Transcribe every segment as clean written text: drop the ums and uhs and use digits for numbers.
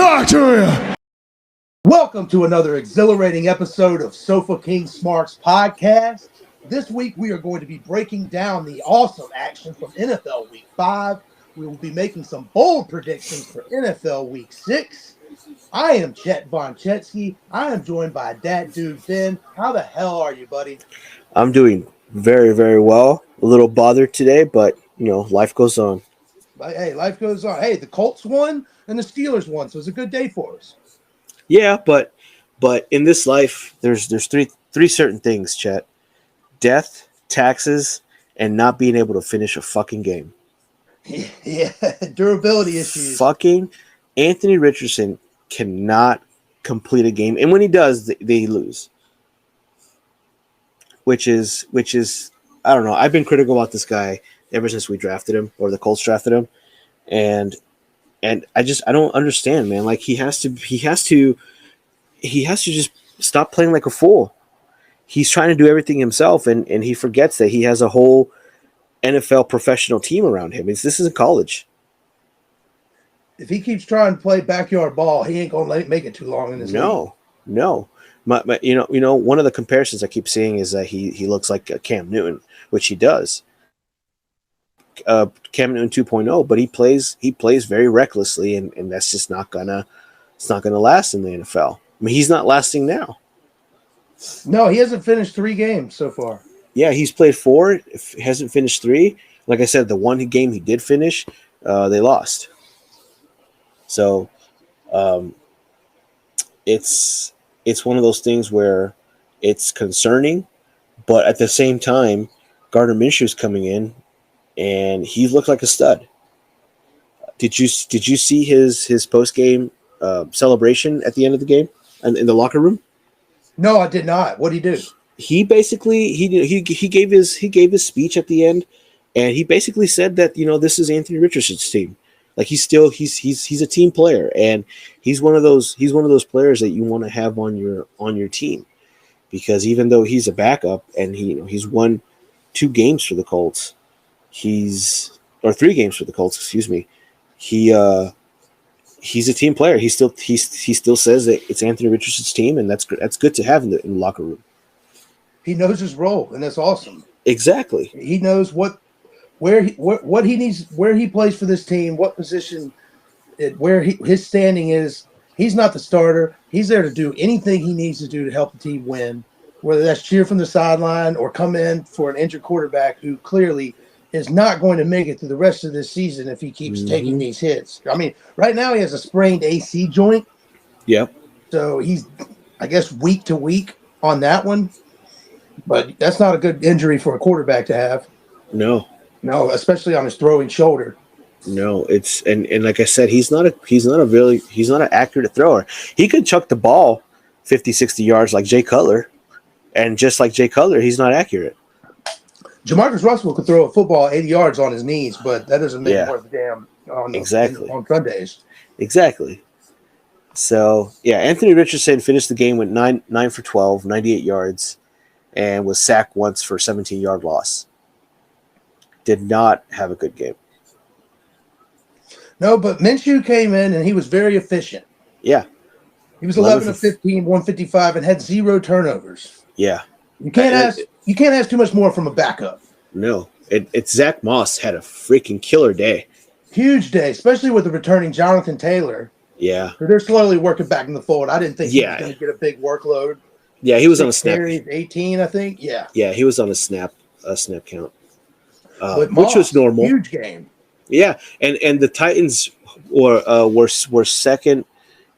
talk to you. Welcome to another exhilarating episode of Sofa King Smarks Podcast. This week we are going to be breaking down the awesome action from NFL Week 5. We will be making some bold predictions for NFL Week 6. I am Chet Von Chetsky. I am joined by Dat Dude Ben. How the hell are you, buddy? I'm doing very, very well. A little bothered today, but, life goes on. Hey, life goes on. Hey, the Colts won and the Steelers won, so it's a good day for us. Yeah, but in this life, there's three certain things, Chet. Death, taxes, and not being able to finish a fucking game. Yeah, durability issues. Fucking Anthony Richardson cannot complete a game, and when he does, they lose. Which is I don't know. I've been critical about this guy ever since we drafted him, or the Colts drafted him, and I don't understand, man. Like he has to just stop playing like a fool. He's trying to do everything himself, and he forgets that he has a whole NFL professional team around him. This isn't college. If he keeps trying to play backyard ball, he ain't gonna make it too long in this league. No. One of the comparisons I keep seeing is that he looks like Cam Newton, which he does. Cam Newton 2.0, but he plays very recklessly, and that's just not gonna last in the NFL. I mean, he's not lasting now. No, he hasn't finished 3 games so far. Yeah, he's played 4, hasn't finished 3. Like I said, the one game he did finish, they lost. So, it's one of those things where it's concerning, but at the same time, Gardner Minshew's coming in, and he looked like a stud. Did you see his post game celebration at the end of the game in the locker room? No, I did not. What did he do? He basically he gave his speech at the end, and he basically said that this is Anthony Richardson's team. Like he's a team player, and he's one of those players that you want to have on your team, because even though he's a backup and he's won 2 games for the Colts, 3 games for the Colts, excuse me. He's a team player. He still says that it's Anthony Richardson's team, and that's good to have in the locker room. He knows his role, and that's awesome. Exactly. He knows what he needs, where he plays for this team, what position, where his standing is. He's not the starter. He's there to do anything he needs to do to help the team win, whether that's cheer from the sideline or come in for an injured quarterback who clearly is not going to make it through the rest of this season if he keeps taking these hits. I mean, right now he has a sprained AC joint. Yep. So he's, I guess, week to week on that one. But that's not a good injury for a quarterback to have. No, especially on his throwing shoulder. No, it's and like I said, he's not an accurate thrower. He could chuck the ball 50, 60 yards like Jay Cutler, and just like Jay Cutler, he's not accurate. Jamarcus Russell could throw a football 80 yards on his knees, but that doesn't make him worth a damn on Sundays. Exactly. So, yeah, Anthony Richardson finished the game with 9 for 12, 98 yards, and was sacked once for a 17-yard loss. Did not have a good game. No, but Minshew came in, and he was very efficient. Yeah. He was 11 of 15, 155, and had 0 turnovers. Yeah. You can't ask too much more from a backup. No. It's Zach Moss had a freaking killer day. Huge day, especially with the returning Jonathan Taylor. Yeah. They're slowly working back in the fold. I didn't think he was going to get a big workload. Yeah, he was on a snap. 18, I think. Yeah. Yeah, he was on a snap count. Moss, which was normal. Huge game. Yeah, and the Titans were second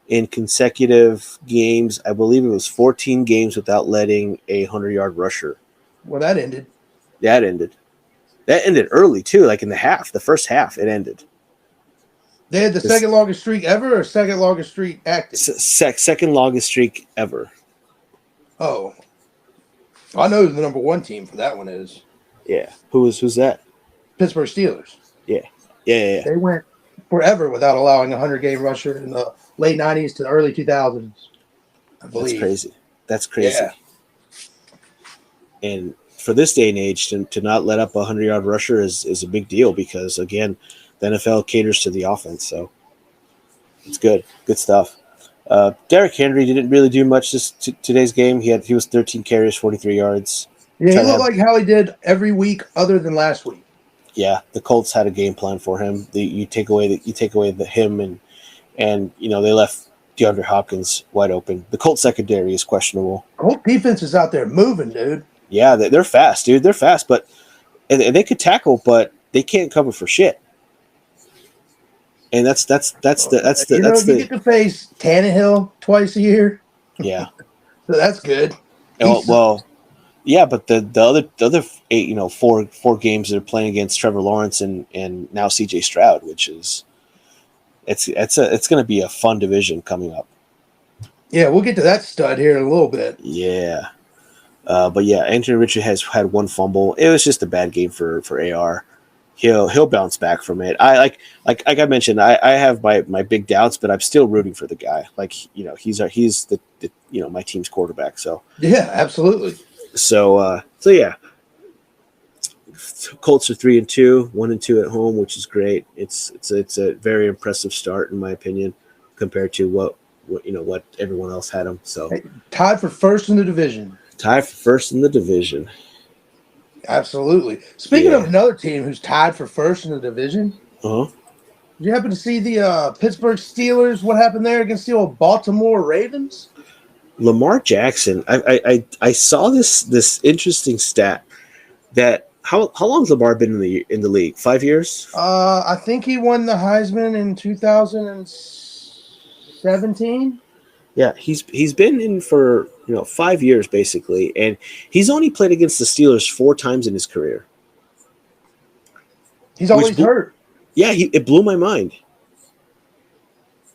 in consecutive games. I believe it was 14 games without letting a 100-yard rusher. Well, that ended. That ended early too, like in the first half. It ended. They had the second longest streak ever, or second longest streak active? Second longest streak ever. Oh, I know who the number 1 team for that one is. Yeah, who's that? Pittsburgh Steelers. Yeah. They went forever without allowing a 100-game rusher in the late 90s to the early 2000s, I believe. That's crazy. Yeah. And for this day and age, to not let up a 100-yard rusher is a big deal because, again, the NFL caters to the offense. So It's good. Good stuff. Derrick Henry didn't really do much today's game. He was 13 carries, 43 yards. Yeah, he Tried to looked have, like how he did every week other than last week. yeah, the Colts had a game plan for him. You take away the him and they left DeAndre Hopkins wide open. The Colts secondary is questionable. Colt defense is out there moving, dude. Yeah, they're fast, dude. They're fast, but and they could tackle, but they can't cover for shit. And that's you get to face Tannehill twice a year. Yeah. So that's good. Well, yeah, but the other 8, four games they're playing against Trevor Lawrence and now CJ Stroud, which is it's going to be a fun division coming up. Yeah, we'll get to that stud here in a little bit. Yeah. But yeah, Anthony Richardson has had one fumble. It was just a bad game for AR. He'll bounce back from it. Like I mentioned, I have my big doubts, but I'm still rooting for the guy. Like, he's the my team's quarterback. So yeah, absolutely. So yeah, Colts are 3-2, 1-2 at home, which is great. It's a very impressive start in my opinion compared to what everyone else had them. So tied for first in the division. Absolutely. Speaking of another team who's tied for first in the division, did you happen to see the Pittsburgh Steelers? What happened there against the old Baltimore Ravens? Lamar Jackson. I saw this interesting stat that how long's Lamar been in the league? 5 years? I think he won the Heisman in 2017. Yeah, he's been in for 5 years basically, and he's only played against the Steelers 4 times in his career. He's always hurt. Yeah, it blew my mind.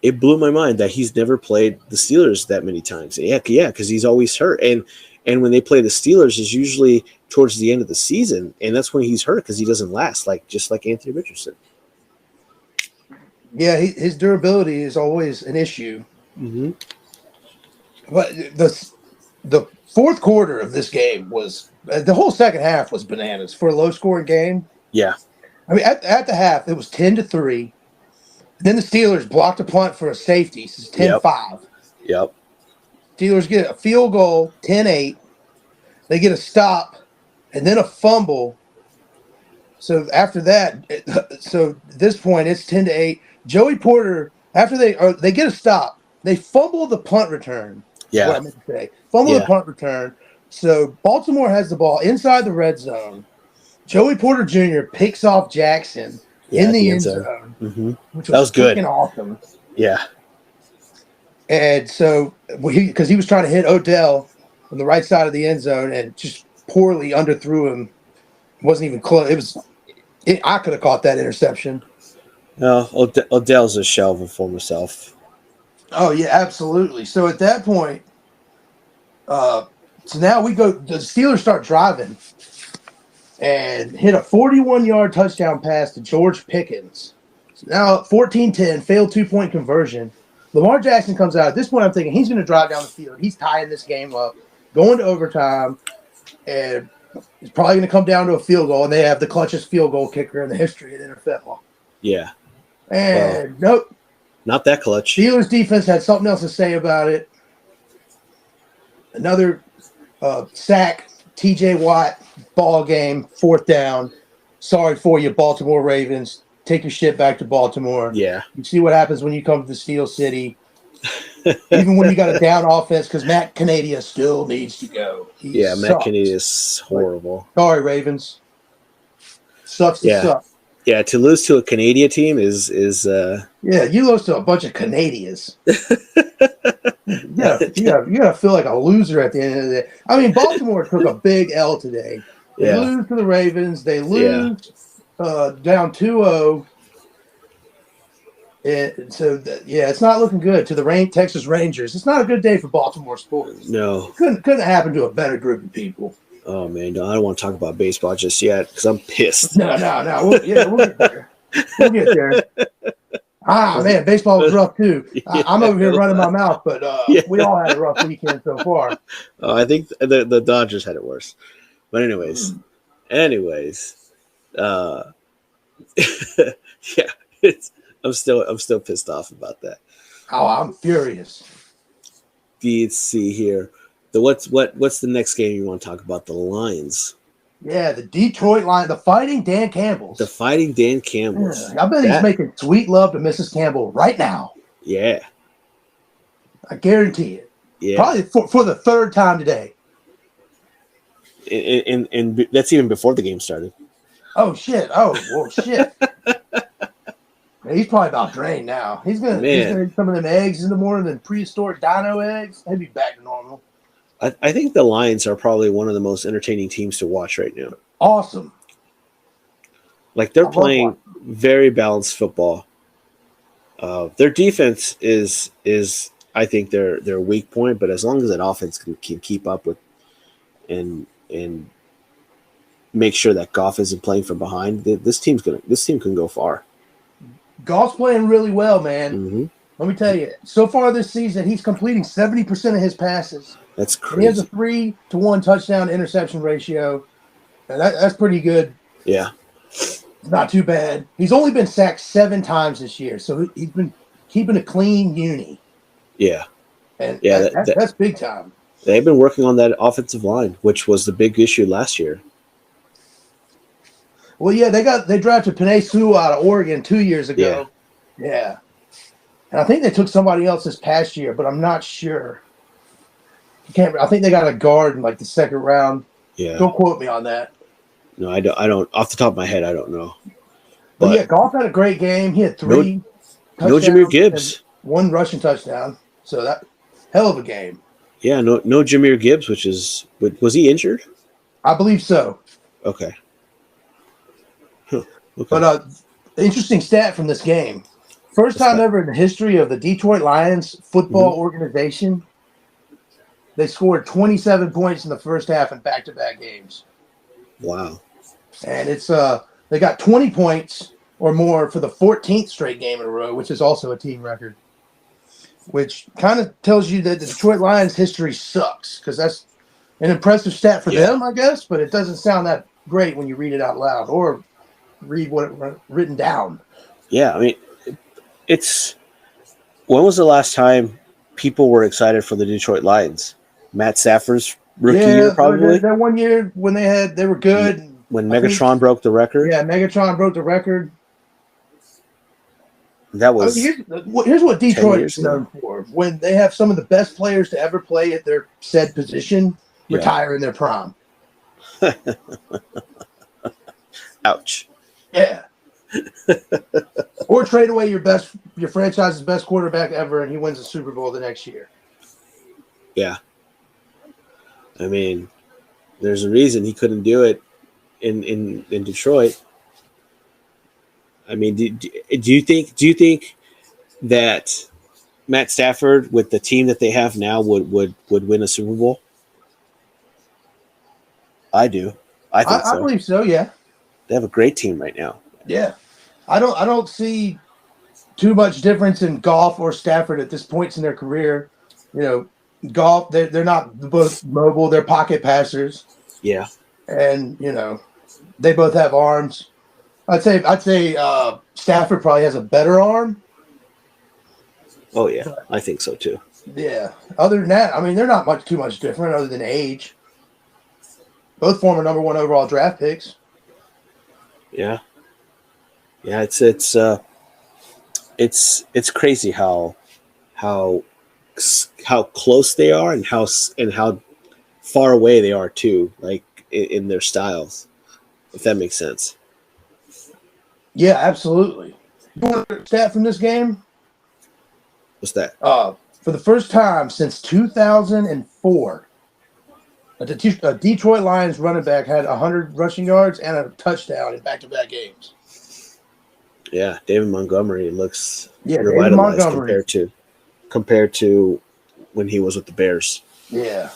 It blew my mind that he's never played the Steelers that many times. Yeah, because he's always hurt, and when they play the Steelers is usually towards the end of the season, and that's when he's hurt because he doesn't last, just like Anthony Richardson. Yeah, his durability is always an issue. Mm-hmm. But the fourth quarter of this game was the whole second half was bananas for a low scoring game. Yeah, I mean at the half it was 10-3. Then the Steelers blocked a punt for a safety. So it's 10-5. Yep. Steelers get a field goal, 10-8. They get a stop and then a fumble. So after that, at this point it's 10-8. Joey Porter, after they get a stop, they fumble the punt return. Yeah. What I meant to say. Fumble the punt return. So Baltimore has the ball inside the red zone. Joey Porter Jr. picks off Jackson in the end zone, which was good. Awesome. Yeah. And so because he was trying to hit Odell on the right side of the end zone and just poorly underthrew him. It wasn't even close. I could have caught that interception. No, Odell's a shell of a former self. Oh, yeah, absolutely. So at that point, so now the Steelers start driving and hit a 41-yard touchdown pass to George Pickens. So now 14-10, failed 2-point conversion. Lamar Jackson comes out. At this point, I'm thinking he's going to drive down the field. He's tying this game up, going to overtime, and it's probably going to come down to a field goal, and they have the clutchest field goal kicker in the history of the NFL. Yeah. And nope. Not that clutch. Steelers defense had something else to say about it. Another sack, TJ Watt, ball game, 4th down. Sorry for you, Baltimore Ravens. Take your shit back to Baltimore. Yeah. You see what happens when you come to the Steel City. Even when you got a down offense, because Matt Canada still needs to go. Matt Canada is horrible. Sorry, Ravens. Sucks to suck. Yeah, to lose to a Canadian team is yeah, you lose to a bunch of Canadians. you gotta feel like a loser at the end of the day. I mean, Baltimore took a big L today. They lose to the Ravens. They lose down 2-0. And so it's not looking good to the Texas Rangers. It's not a good day for Baltimore sports. No, couldn't happen to a better group of people. Oh man, no, I don't want to talk about baseball just yet because I'm pissed. No. We'll get there. We'll get there. Man, baseball was rough too. I'm over here running my mouth, but we all had a rough weekend so far. I think the Dodgers had it worse. But anyways, I'm still pissed off about that. Oh, I'm furious. Let's see here. What's the next game you want to talk about? The Lions. Yeah, the Detroit Lions, the Fighting Dan Campbells. The Fighting Dan Campbells. I bet he's making sweet love to Mrs. Campbell right now. Yeah. I guarantee it. Yeah. Probably for the third time today. And that's even before the game started. Oh, shit. Oh, well, shit. He's probably about drained now. He's gonna eat some of them eggs in the morning, than prehistoric dino eggs. He'll be back to normal. I think the Lions are probably one of the most entertaining teams to watch right now. Awesome. Like they're playing very balanced football. Their defense is I think their weak point, but as long as that offense can keep up with and make sure that Goff isn't playing from behind, this team can go far. Goff's playing really well, man. Mm-hmm. Let me tell you, so far this season, he's completing 70% of his passes. That's crazy. He has a 3-to-1 touchdown interception ratio. And that's pretty good. Yeah. Not too bad. He's only been sacked 7 times this year, so he's been keeping a clean uni. Yeah. And yeah, that's big time. They've been working on that offensive line, which was the big issue last year. Well, yeah, they drafted Penei Sewell out of Oregon 2 years ago. Yeah. And I think they took somebody else this past year, but I'm not sure. I think they got a guard in like the second round. Yeah. Don't quote me on that. No, I don't. Off the top of my head, I don't know. But yeah, Goff had a great game. He had 3 no Jahmyr Gibbs. 1 rushing touchdown. So that hell of a game. Yeah, no Jahmyr Gibbs, was he injured? I believe so. Okay. Huh. Okay. But interesting stat from this game. First time ever in the history of the Detroit Lions football organization, they scored 27 points in the first half in back-to-back games. Wow. And it's they got 20 points or more for the 14th straight game in a row, which is also a team record. Which kind of tells you that the Detroit Lions history sucks, because that's an impressive stat for them, I guess, but it doesn't sound that great when you read it out loud or read what it written down. Yeah, I mean, when was the last time people were excited for the Detroit Lions? Matt Stafford's rookie year, probably. That 1 year when they were good. When Megatron broke the record. Yeah, Megatron broke the record. That was. Here's what Detroit is known for: when they have some of the best players to ever play at their said position retire in their prime. Ouch. Yeah. Or trade away your franchise's best quarterback ever, and he wins the Super Bowl the next year. Yeah. I mean, there's a reason he couldn't do it in Detroit. I mean, do you think that Matt Stafford, with the team that they have now, would win a Super Bowl? I do. I think so. I believe so. Yeah. They have a great team right now. Yeah. I don't see too much difference in Goff or Stafford at this point in their career. You know, Goff, they're not both mobile; they're pocket passers. Yeah. And they both have arms. I'd say Stafford probably has a better arm. Oh yeah, I think so too. Yeah. Other than that, I mean, they're not too much different other than age. Both former number 1 overall draft picks. Yeah. Yeah, it's crazy how close they are and how far away they are too, like in their styles, if that makes sense. Yeah, absolutely. You want a stat from this game? What's that? For the first time since 2004, a Detroit Lions running back had 100 rushing yards and a touchdown in back-to-back games. Yeah, David Montgomery looks revitalized compared to when he was with the Bears. Yeah,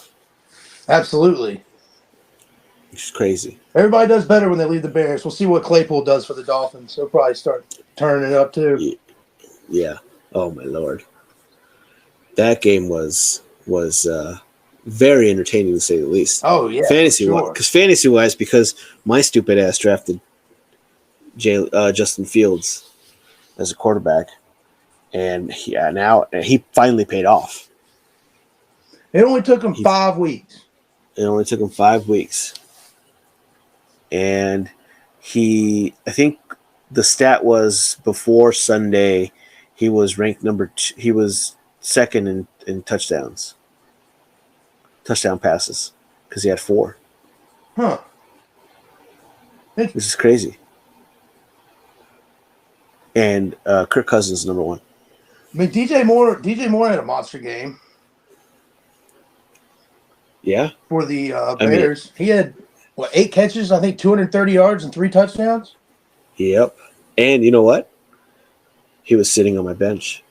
absolutely. It's crazy. Everybody does better when they leave the Bears. We'll see what Claypool does for the Dolphins. He'll probably start turning it up too. Yeah. Oh my Lord. That game was very entertaining to say the least. Oh yeah. Fantasy wise, because my stupid ass drafted Justin Fields as a quarterback, and now he finally paid off. It only took him 5 weeks. It only took him 5 weeks, and I think the stat was before Sunday, he was ranked number 2. He was second in touchdown passes, because he had 4. Huh. Which is crazy. And Kirk Cousins number 1. I mean, DJ Moore had a monster game. Yeah. For the Bears. He had 8 catches, I think 230 yards and 3 touchdowns. Yep. And you know what? He was sitting on my bench.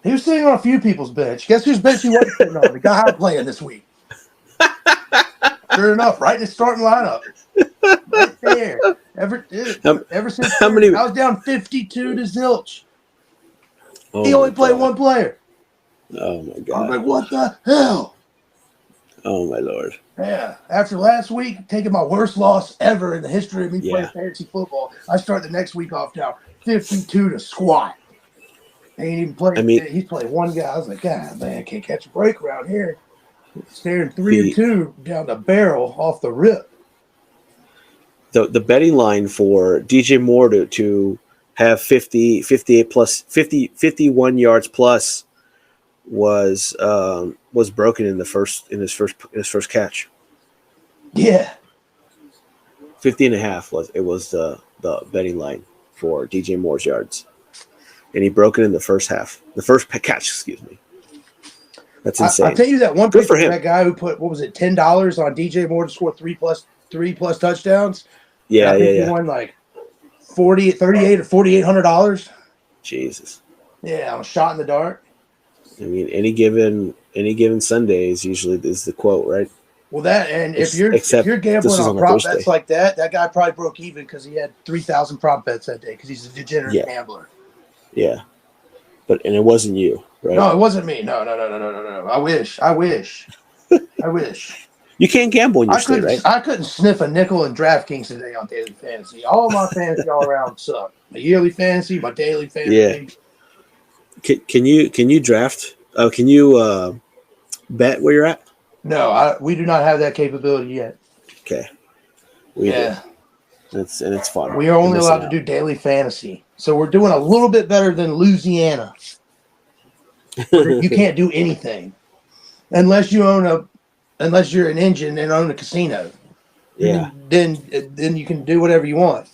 He was sitting on a few people's bench. Guess whose bench he wasn't sitting on? The guy I'm playing this week. Sure enough, right in the starting lineup. Right there. Ever since I was down 52 to zilch. He only played one player. Oh my God. I'm like, what the hell? Oh my Lord. Yeah. After last week, taking my worst loss ever in the history of me playing fantasy football, I start the next week off down 52 to squat. Ain't even playing. He's playing one guy. I was like, God, man, can't catch a break around here. Staring 3-2 down the barrel off the rip. The betting line for DJ Moore to have 51 yards plus was broken in his first catch. Yeah. 50.5 was the betting line for DJ Moore's yards. And he broke it in the first half. The first catch, excuse me. That's insane. I'll tell you that one picture of that guy who put, what was it, $10 on DJ Moore to score 3 plus touchdowns. Yeah, He won like $38 or $4,800. Jesus. Yeah, on a shot in the dark. I mean, any given Sunday is usually the quote, right? Well, if you're gambling on prop bets like that guy probably broke even because he had 3,000 prop bets that day because he's a degenerate gambler. Yeah, and it wasn't you, right? No, it wasn't me. No. I wish. You can't gamble in your state, right? I couldn't sniff a nickel in DraftKings today on daily fantasy. All of my fantasy all around suck. My yearly fantasy, my daily fantasy. Yeah. Can you draft? Can you bet where you're at? No, we do not have that capability yet. Okay. We do. It's fun. We are only allowed to do daily fantasy. So we're doing a little bit better than Louisiana. You can't do anything unless you're an engine and own a casino. Yeah. Then you can do whatever you want.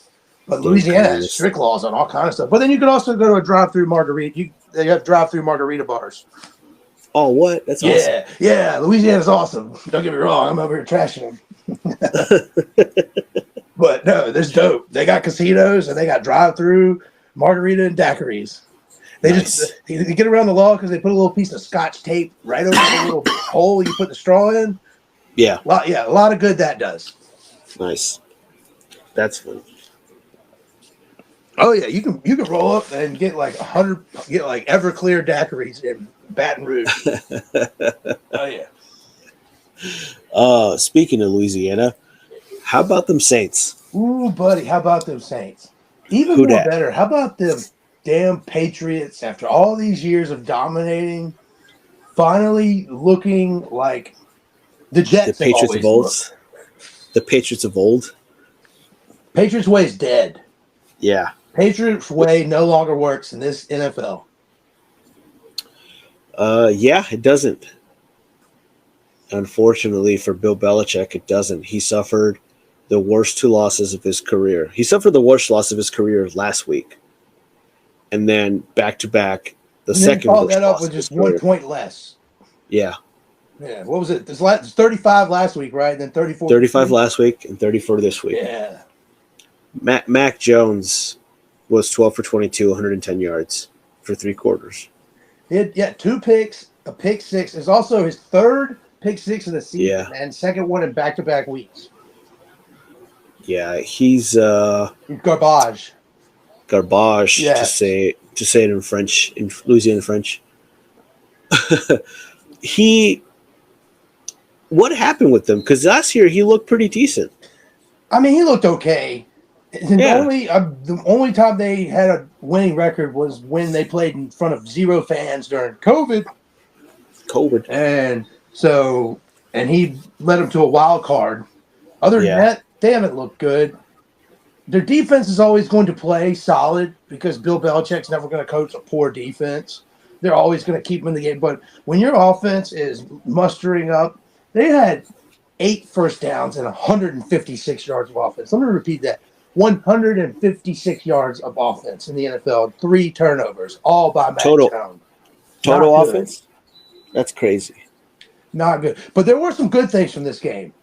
But Louisiana has strict laws on all kinds of stuff. But then you can also go to a drive-through margarita. They have drive-through margarita bars. Oh, what? That's awesome. Yeah. Louisiana's awesome. Don't get me wrong. I'm over here trashing them. But no, this dope. They got casinos and they got drive-through margarita and daiquiris. They get around the law because they put a little piece of Scotch tape right over the little hole you put the straw in. Yeah. A lot of good that does. Nice. That's fun. Oh yeah, you can roll up and get like Everclear daiquiris in Baton Rouge. Oh yeah. Speaking of Louisiana, how about them Saints? Ooh, buddy, how about them Saints? Even more better, how about them damn Patriots after all these years of dominating, finally looking like the Jets. The Patriots of old. The Patriots of old. Patriots way is dead. Yeah. Patriots way no longer works in this NFL. Yeah, it doesn't. Unfortunately for Bill Belichick, it doesn't. He suffered the worst 2 losses of his career. He suffered the worst loss of his career last week. And then back-to-back, the second worst that loss up with just 1 point less. Yeah. Yeah, what was it? It's 35 last week, right? And then 34. 35 last week and 34 this week. Yeah. Mac Jones was 12 for 22, 110 yards for 3 quarters. He had 2 picks, a pick 6. It's also his 3rd pick 6 of the season and second one in back-to-back weeks. Yeah, he's garbage. Garbage, to say it in French, in Louisiana French. What happened with him? Because last year he looked pretty decent. I mean, he looked okay. And the only time they had a winning record was when they played in front of 0 fans during COVID. And so, and he led them to a wild card. Other than that, they haven't looked good. Their defense is always going to play solid because Bill Belichick's never going to coach a poor defense. They're always going to keep them in the game. But when your offense is mustering up, they had 8 first downs and 156 yards of offense. Let me repeat that. 156 yards of offense in the NFL, 3 turnovers, all by Mac Jones. Total offense? That's crazy. Not good. But there were some good things from this game.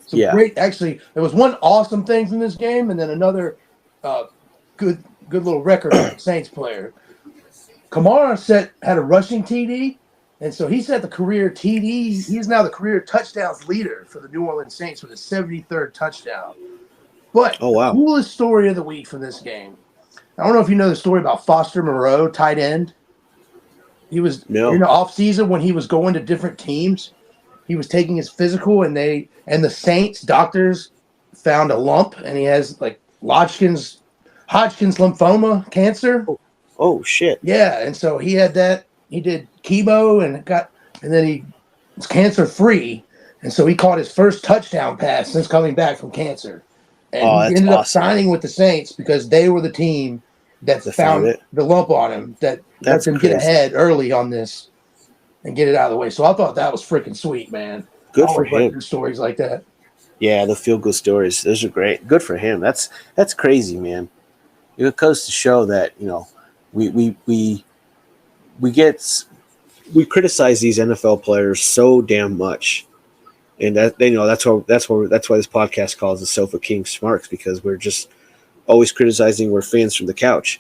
Great. Actually, there was one awesome thing from this game, and then another good little record from the Saints player. Kamara had a rushing TD, and so he set the career TD. He's now the career touchdowns leader for the New Orleans Saints with his 73rd touchdown. But the coolest story of the week from this game, I don't know if you know the story about Foster Moreau, tight end. He was in the offseason when he was going to different teams. He was taking his physical, and the Saints doctors found a lump, and he has like Hodgkin's lymphoma cancer. Oh shit! Yeah, and so he had that. He did chemo and then he was cancer free, and so he caught his first touchdown pass since coming back from cancer. And he ended up signing with the Saints because they were the team that found the lump on him that let them get ahead early on this and get it out of the way. So I thought that was freaking sweet, man. Good for him. Like stories like that. Yeah, the feel-good stories. Those are great. Good for him. That's crazy, man. It goes to show that, you know, we criticize these NFL players so damn much. And that's why this podcast calls the Sofa King Smarks, because we're just always criticizing. We're fans from the couch,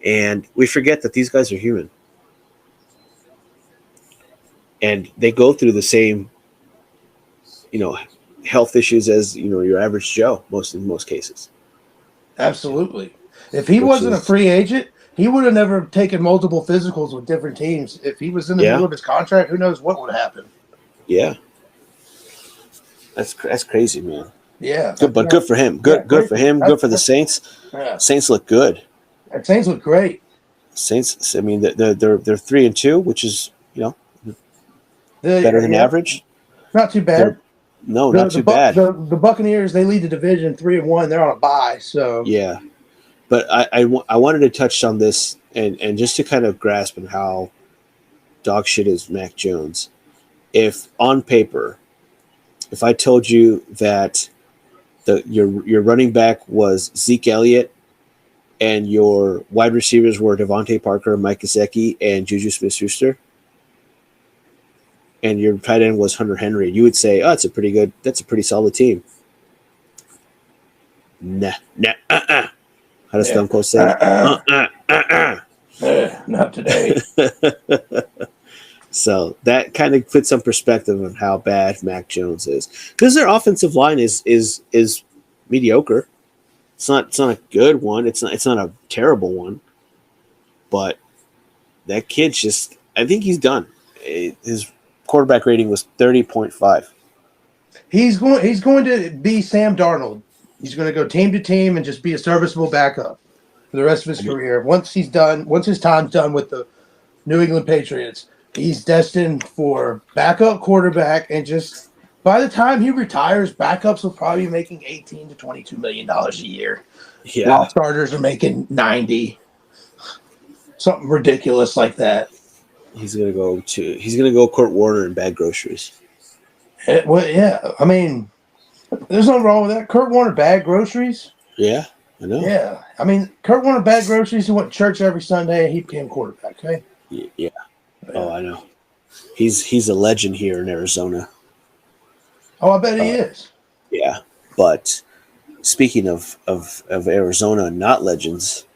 and we forget that these guys are human, and they go through the same, you know, health issues as, you know, your average Joe. In most cases. Absolutely. If he wasn't a free agent, he would have never taken multiple physicals with different teams. If he was in the middle of his contract, who knows what would happen? Yeah. That's crazy, man. Yeah. But good for him. Good for him. Good for the Saints. Yeah. Saints look good. The Saints look great. Saints, I mean, they're 3-2, which is, you know, better than average. Not too bad. Not too bad. The Buccaneers, they lead the division 3-1. They're on a bye, so yeah. But I wanted to touch on this and just to kind of grasp on how dog shit is Mac Jones. If on paper, if I told you that your running back was Zeke Elliott and your wide receivers were Devontae Parker, Mike Gesicki, and Juju Smith-Schuster, and your tight end was Hunter Henry, you would say, oh, that's a pretty solid team. Nah. How does Stone Cold say? Not today. So that kind of puts some perspective of how bad Mac Jones is, because their offensive line is mediocre. It's not a good one. It's not a terrible one, but that kid's just, I think he's done. His quarterback rating was 30.5. He's going to be Sam Darnold. He's going to go team to team and just be a serviceable backup for the rest of his career. Once his time's done with the New England Patriots, he's destined for backup quarterback, and just by the time he retires, backups will probably be making $18 to $22 million a year. Yeah. While starters are making 90. Something ridiculous like that. He's gonna go Kurt Warner and bag groceries. Well, yeah. I mean, there's nothing wrong with that. Kurt Warner bag groceries. Yeah, I know. Yeah, I mean, Kurt Warner bag groceries. He went to church every Sunday, and he became quarterback. Okay. Yeah. Oh, I know. He's a legend here in Arizona. Oh, I bet he is. Yeah, but speaking of Arizona not legends,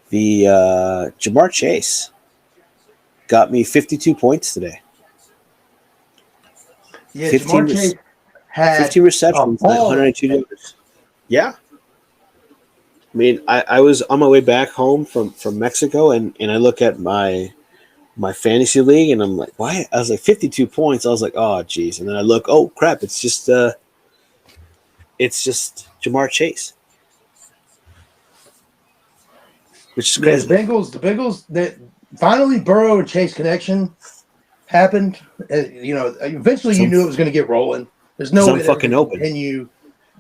the Jamar Chase got me 52 points today. Yeah, Jamar Chase had 15 receptions, 102 yards. Yeah. I mean, I was on my way back home from Mexico, and I look at my fantasy league, and I'm like, why? I was like, 52 points. I was like, oh, geez. And then I look, oh, crap, it's just Jamar Chase. which is Yeah, crazy. the Bengals, that finally Burrow and Chase connection happened. Eventually you Some knew it was going to get rolling. There's no way they were fucking going to open. continue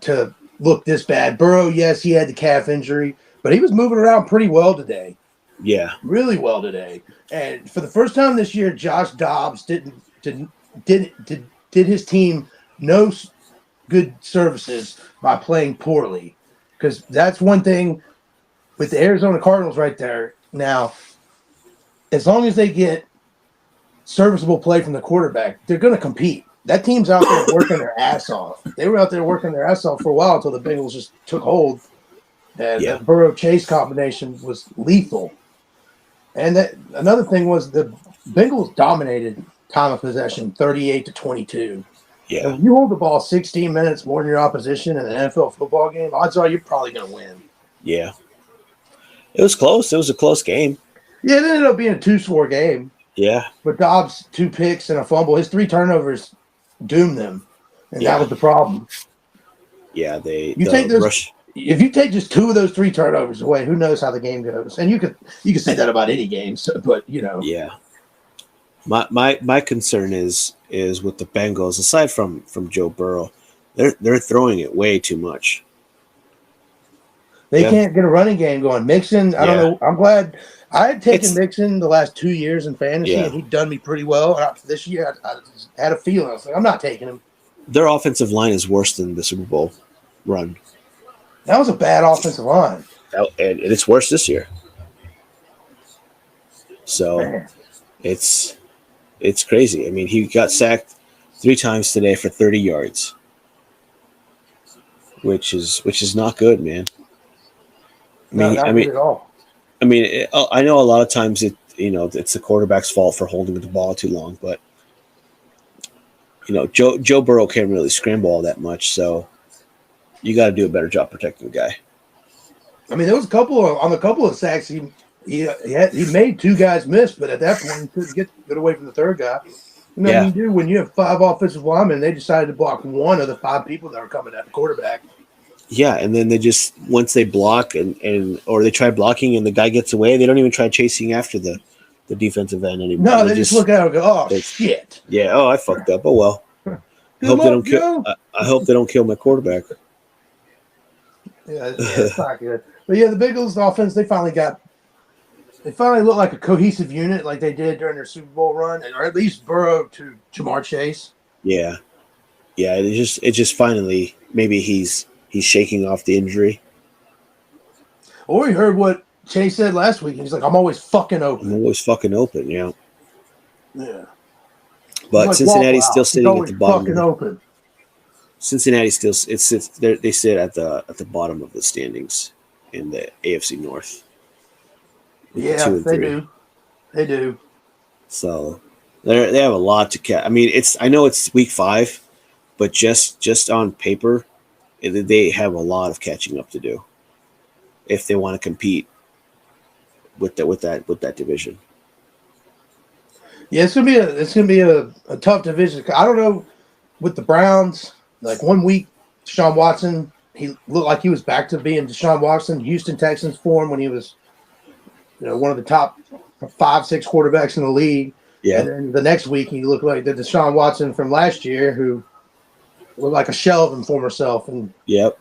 to look this bad. Burrow, yes, he had the calf injury, but he was moving around pretty well today. Yeah, Really well today. And for the first time this year, Josh Dobbs did his team no good services by playing poorly, because that's one thing with the Arizona Cardinals right there. Now, as long as they get serviceable play from the quarterback, they're going to compete. That team's out there working their ass off. They were out there working their ass off for a while until the Bengals just took hold. And yeah, that Burrow Chase combination was lethal. And that another thing was the Bengals dominated time of possession, 38-22. And yeah. when you hold the ball 16 minutes more than your opposition in an NFL football game, odds are you're probably going to win. Yeah. It was close. It was a close game. Yeah, it ended up being a two-score game. Yeah. But Dobbs, 2 picks and a fumble. His 3 turnovers doomed them, and Yeah. that was the problem. Yeah, If you take just 2 of those 3 turnovers away, who knows how the game goes? And you could say that about any game, but Yeah. My concern is with the Bengals, aside from Joe Burrow, they're throwing it way too much. They can't get a running game going. Mixon, I don't know. I'm glad I had taken Mixon the last 2 years in fantasy, and he'd done me pretty well. This year, I had a feeling. I was like, I'm not taking him. Their offensive line is worse than the Super Bowl run. That was a bad offensive line. And it's worse this year. So Man. it's crazy. I mean, he got sacked 3 times today for 30 yards, which is not good, man. Not good at all. I mean, I know a lot of times it's the quarterback's fault for holding the ball too long, but Joe Burrow can't really scramble all that much, so you got to do a better job protecting the guy. I mean, there was a couple of sacks he made 2 guys miss, but at that point he couldn't get away from the third guy. What you do when you have 5 offensive linemen, they decided to block 1 of the 5 people that were coming at the quarterback. Yeah, and then they just once they block or they try blocking and the guy gets away, they don't even try chasing after the defensive end anymore. No, they just look at it and go, "Oh shit!" Yeah, I fucked up. Oh well. I hope they don't kill my quarterback. Yeah, it's not good. But yeah, the Bengals offense, they finally look like a cohesive unit, like they did during their Super Bowl run, or at least Burrow to Jamar Chase. Yeah. It just finally maybe he's shaking off the injury. Or he heard what Chase said last week. He's like, "I'm always fucking open." Yeah. Yeah. But like Cincinnati's still sitting at the bottom. Fucking open. Cincinnati still sits there. They sit at the bottom of the standings in the AFC North. Yeah, they do. They do. So they have a lot to catch. I mean, I know it's week 5, but just on paper, they have a lot of catching up to do if they want to compete with that division. Yeah, it's gonna be a tough division. I don't know with the Browns. Like 1 week, Deshaun Watson, he looked like he was back to being Deshaun Watson, Houston Texans form when he was, one of the top 5-6 quarterbacks in the league. Yeah. And then the next week, he looked like the Deshaun Watson from last year, who looked like a shell of his former self. And yep.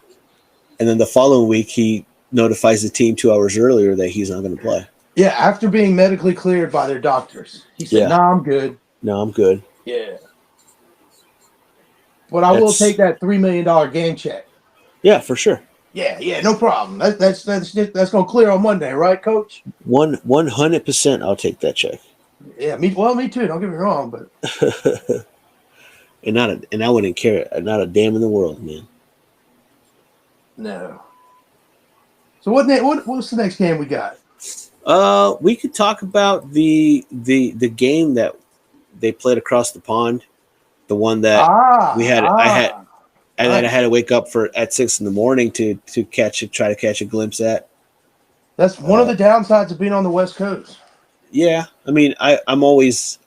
And then the following week, he notifies the team 2 hours earlier that he's not going to play. Yeah, after being medically cleared by their doctors, he said, "No, I'm good." No, I'm good. Yeah. But I will take that $3 million game check. Yeah, for sure. Yeah, no problem. That's gonna clear on Monday, right, Coach? 100%. I'll take that check. Yeah, me too. Don't get me wrong, but and I wouldn't care. Not a damn in the world, man. No. So what's the next game we got? We could talk about the game that they played across the pond. The one that we had, I had to wake up at 6 a.m. to try to catch a glimpse at. That's one of the downsides of being on the West Coast. Yeah, I mean, I'm always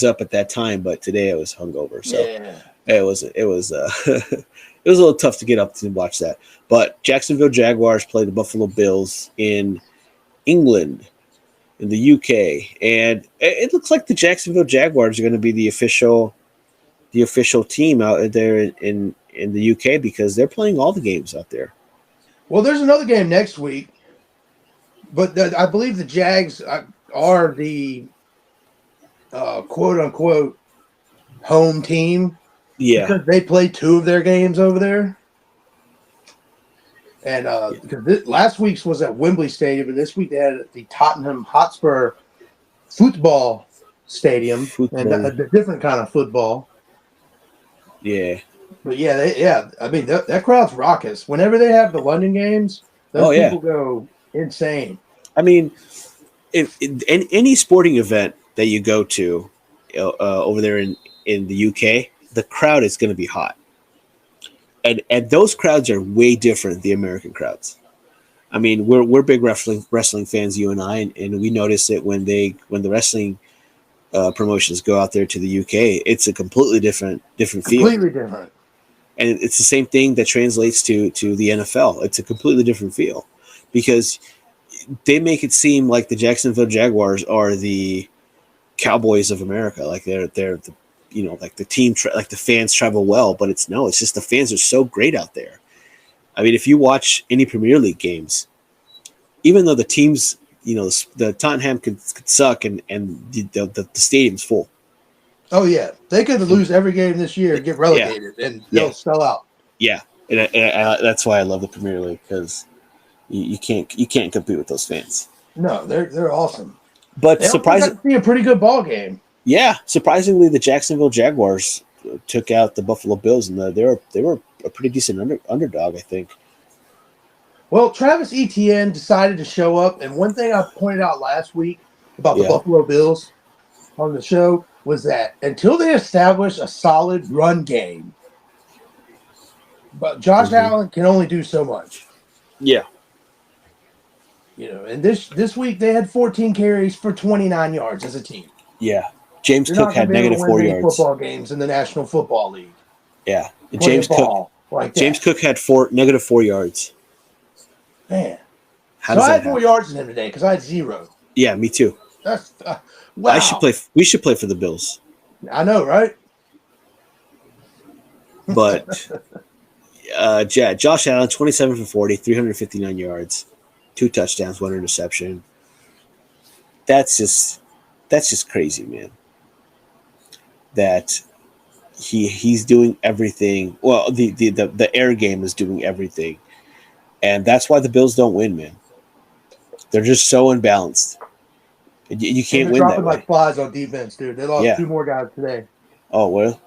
up at that time, but today I was hungover, so it was it was a little tough to get up to watch that. But Jacksonville Jaguars played the Buffalo Bills in England, in the UK, and it looks like the Jacksonville Jaguars are going to be the official team out there in the UK because they're playing all the games out there. Well, there's another game next week, but I believe the Jags are the quote unquote home team Yeah, because they play two of their games over there. And because last week's was at Wembley Stadium, and this week they had it at the Tottenham Hotspur Football Stadium, and football. a different kind of football. Yeah. But yeah. I mean, that crowd's raucous. Whenever they have the London games, those Oh yeah. people go insane. I mean, if in any sporting event that you go to over there in the UK, the crowd is going to be hot, and those crowds are way different than the American crowds. I mean, we're big wrestling fans, you and I, and we notice it when the wrestling promotions go out there to the UK. It's a completely different feel, Completely different. and it's the same thing that translates to the NFL. It's a completely different feel because they make it seem like the Jacksonville Jaguars are the Cowboys of America, like they're the like the team like the fans travel well, but it's just the fans are so great out there. I mean, if you watch any Premier League games, even though the teams, the Tottenham could suck and the stadium's full. Oh yeah, they could lose every game this year, get relegated, and they'll sell out. Yeah, and that's why I love the Premier League because you can't compete with those fans. No, they're awesome. But surprisingly, see a pretty good ball game. Yeah, surprisingly, the Jacksonville Jaguars took out the Buffalo Bills, and they were a pretty decent underdog, I think. Well, Travis Etienne decided to show up, and one thing I pointed out last week about the Buffalo Bills on the show was that until they establish a solid run game, but Josh Allen can only do so much. Yeah. And this week they had 14 carries for 29 yards as a team. Yeah. James Cook had -4 yards. Football games in the National Football League. Yeah. James Cook had -4 yards. Man. So I had 4 yards in him today because I had 0. Yeah, me too. That's wow. We should play for the Bills. I know, right? But Josh Allen, 27 for 40, 359 yards, 2 touchdowns, 1 interception. That's just crazy, man. That he's doing everything. Well, the air game is doing everything, and that's why the Bills don't win, man. They're just so unbalanced. You can't win that way. Like flies on defense, dude. They lost 2 more guys today. Oh well.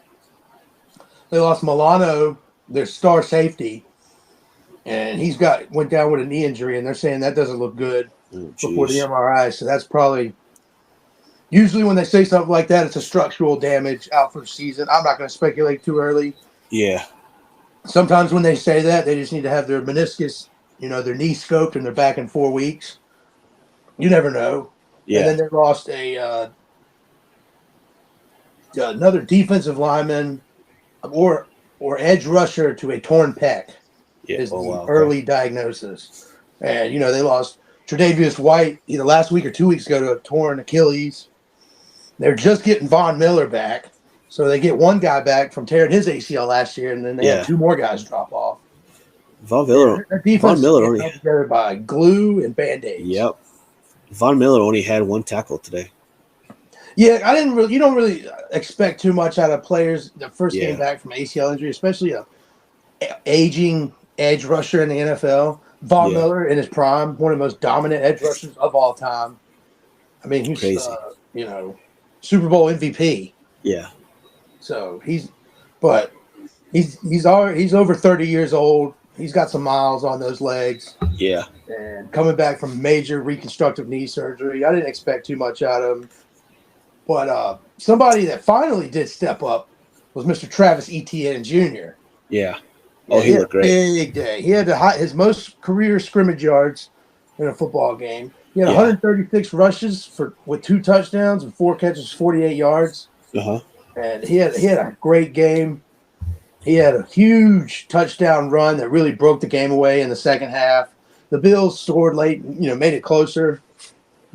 They lost Milano, their star safety, and went down with a knee injury, and they're saying that doesn't look good before the MRI. So that's probably. Usually when they say something like that, it's a structural damage out for the season. I'm not going to speculate too early. Yeah. Sometimes when they say that, they just need to have their meniscus, their knee scoped, and they're back in 4 weeks. You never know. Yeah. And then they lost another defensive lineman or edge rusher to a torn pec is the early diagnosis. And, they lost Tre'Davious White either last week or 2 weeks ago to a torn Achilles. They're just getting Von Miller back. So they get one guy back from tearing his ACL last year, and then they have 2 more guys drop off. Von Miller only held together by glue and Band-Aids. Yep. Von Miller only had 1 tackle today. Yeah, you don't really expect too much out of players the first game back from ACL injury, especially a aging edge rusher in the NFL. Von Miller in his prime, one of the most dominant edge rushers of all time. I mean, he's crazy. Super Bowl MVP. Yeah. So he's over 30 years old. He's got some miles on those legs. Yeah. And coming back from major reconstructive knee surgery, I didn't expect too much out of him. But somebody that finally did step up was Mr. Travis Etienne Jr. Yeah. Oh, he looked great. Big day. He had his most career scrimmage yards in a football game. He had 136 rushes with 2 touchdowns and 4 catches, 48 yards. Uh-huh. And he had a great game. He had a huge touchdown run that really broke the game away in the second half. The Bills scored late, made it closer.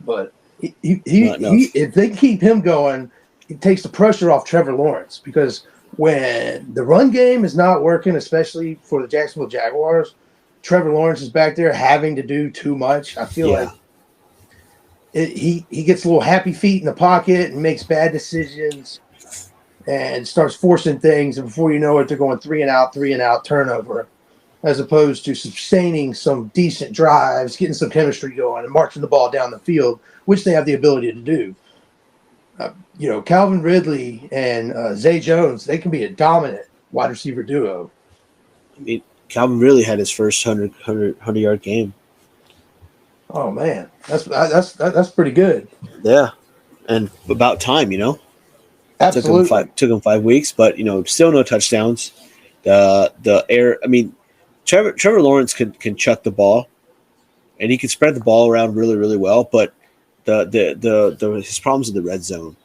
But he if they keep him going, it takes the pressure off Trevor Lawrence, because when the run game is not working, especially for the Jacksonville Jaguars, Trevor Lawrence is back there having to do too much. I feel like he gets a little happy feet in the pocket and makes bad decisions and starts forcing things, and before you know it, they're going 3 and out turnover, as opposed to sustaining some decent drives, getting some chemistry going, and marching the ball down the field, which they have the ability to do. Calvin Ridley and Zay Jones, they can be a dominant wide receiver duo. I mean, Calvin Ridley had his first 100-yard game. Oh man, that's pretty good. Yeah, and about time, Absolutely. Took him 5 weeks, but still no touchdowns. The air. I mean, Trevor Lawrence can chuck the ball, and he can spread the ball around really, really well. But his problems in the red zone,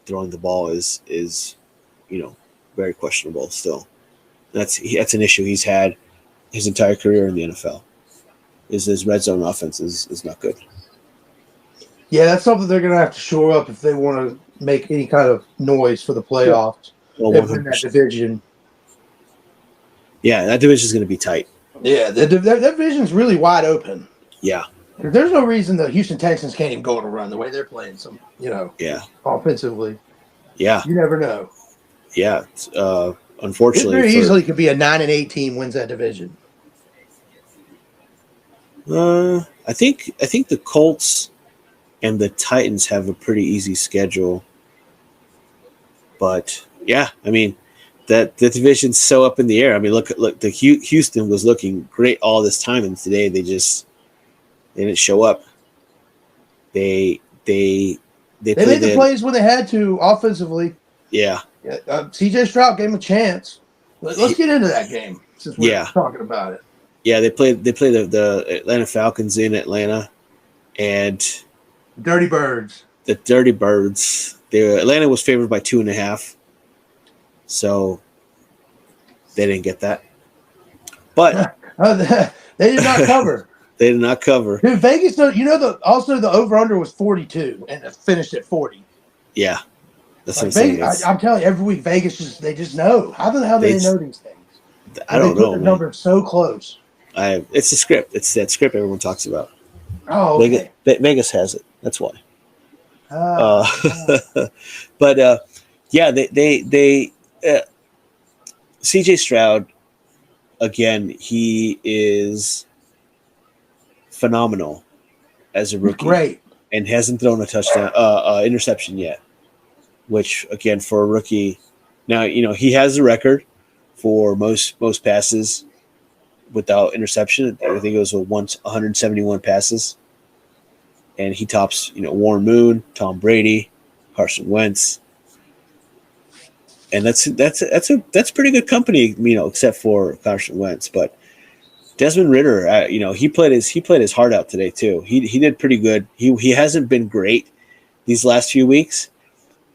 throwing the ball is very questionable still. That's an issue he's had his entire career in the NFL. His red zone offense is not good. Yeah, that's something they're going to have to shore up if they want to make any kind of noise for the playoffs. Well, in that division. Yeah, that division is going to be tight. Yeah, that division's really wide open. Yeah. There's no reason the Houston Texans can't even go on a run the way they're playing offensively. Yeah. You never know. Yeah. Unfortunately. It very easily could be a 9-8 team wins that division. I think the Colts and the Titans have a pretty easy schedule. But yeah, I mean, the division's so up in the air. I mean, look. The Houston was looking great all this time, and today they didn't show up. They made the plays when they had to offensively. Yeah. C.J. Stroud gave him a chance. Let's get into that game since we're talking about it. Yeah, they played the Atlanta Falcons in Atlanta, and Dirty Birds. The Dirty Birds. Atlanta was favored by 2.5, so they didn't get that. But they did not cover. They did not cover. Dude, Vegas, also the over-under was 42, and it finished at 40. Yeah. That's what I'm saying. saying. I'm telling you, every week Vegas they just know. How the hell do they know these things? I don't know. The number so close. It's the script. It's that script everyone talks about. Oh, okay. Vegas has it. That's why. But they CJ Stroud, again, he is phenomenal as a rookie. Great. And hasn't thrown a touchdown, interception yet. Which, again, for a rookie, now he has a record for most passes without interception. I think it was 171 passes, and he tops Warren Moon, Tom Brady, Carson Wentz, and that's pretty good company, except for Carson Wentz. But Desmond Ridder, he played his heart out today too. He did pretty good. He hasn't been great these last few weeks,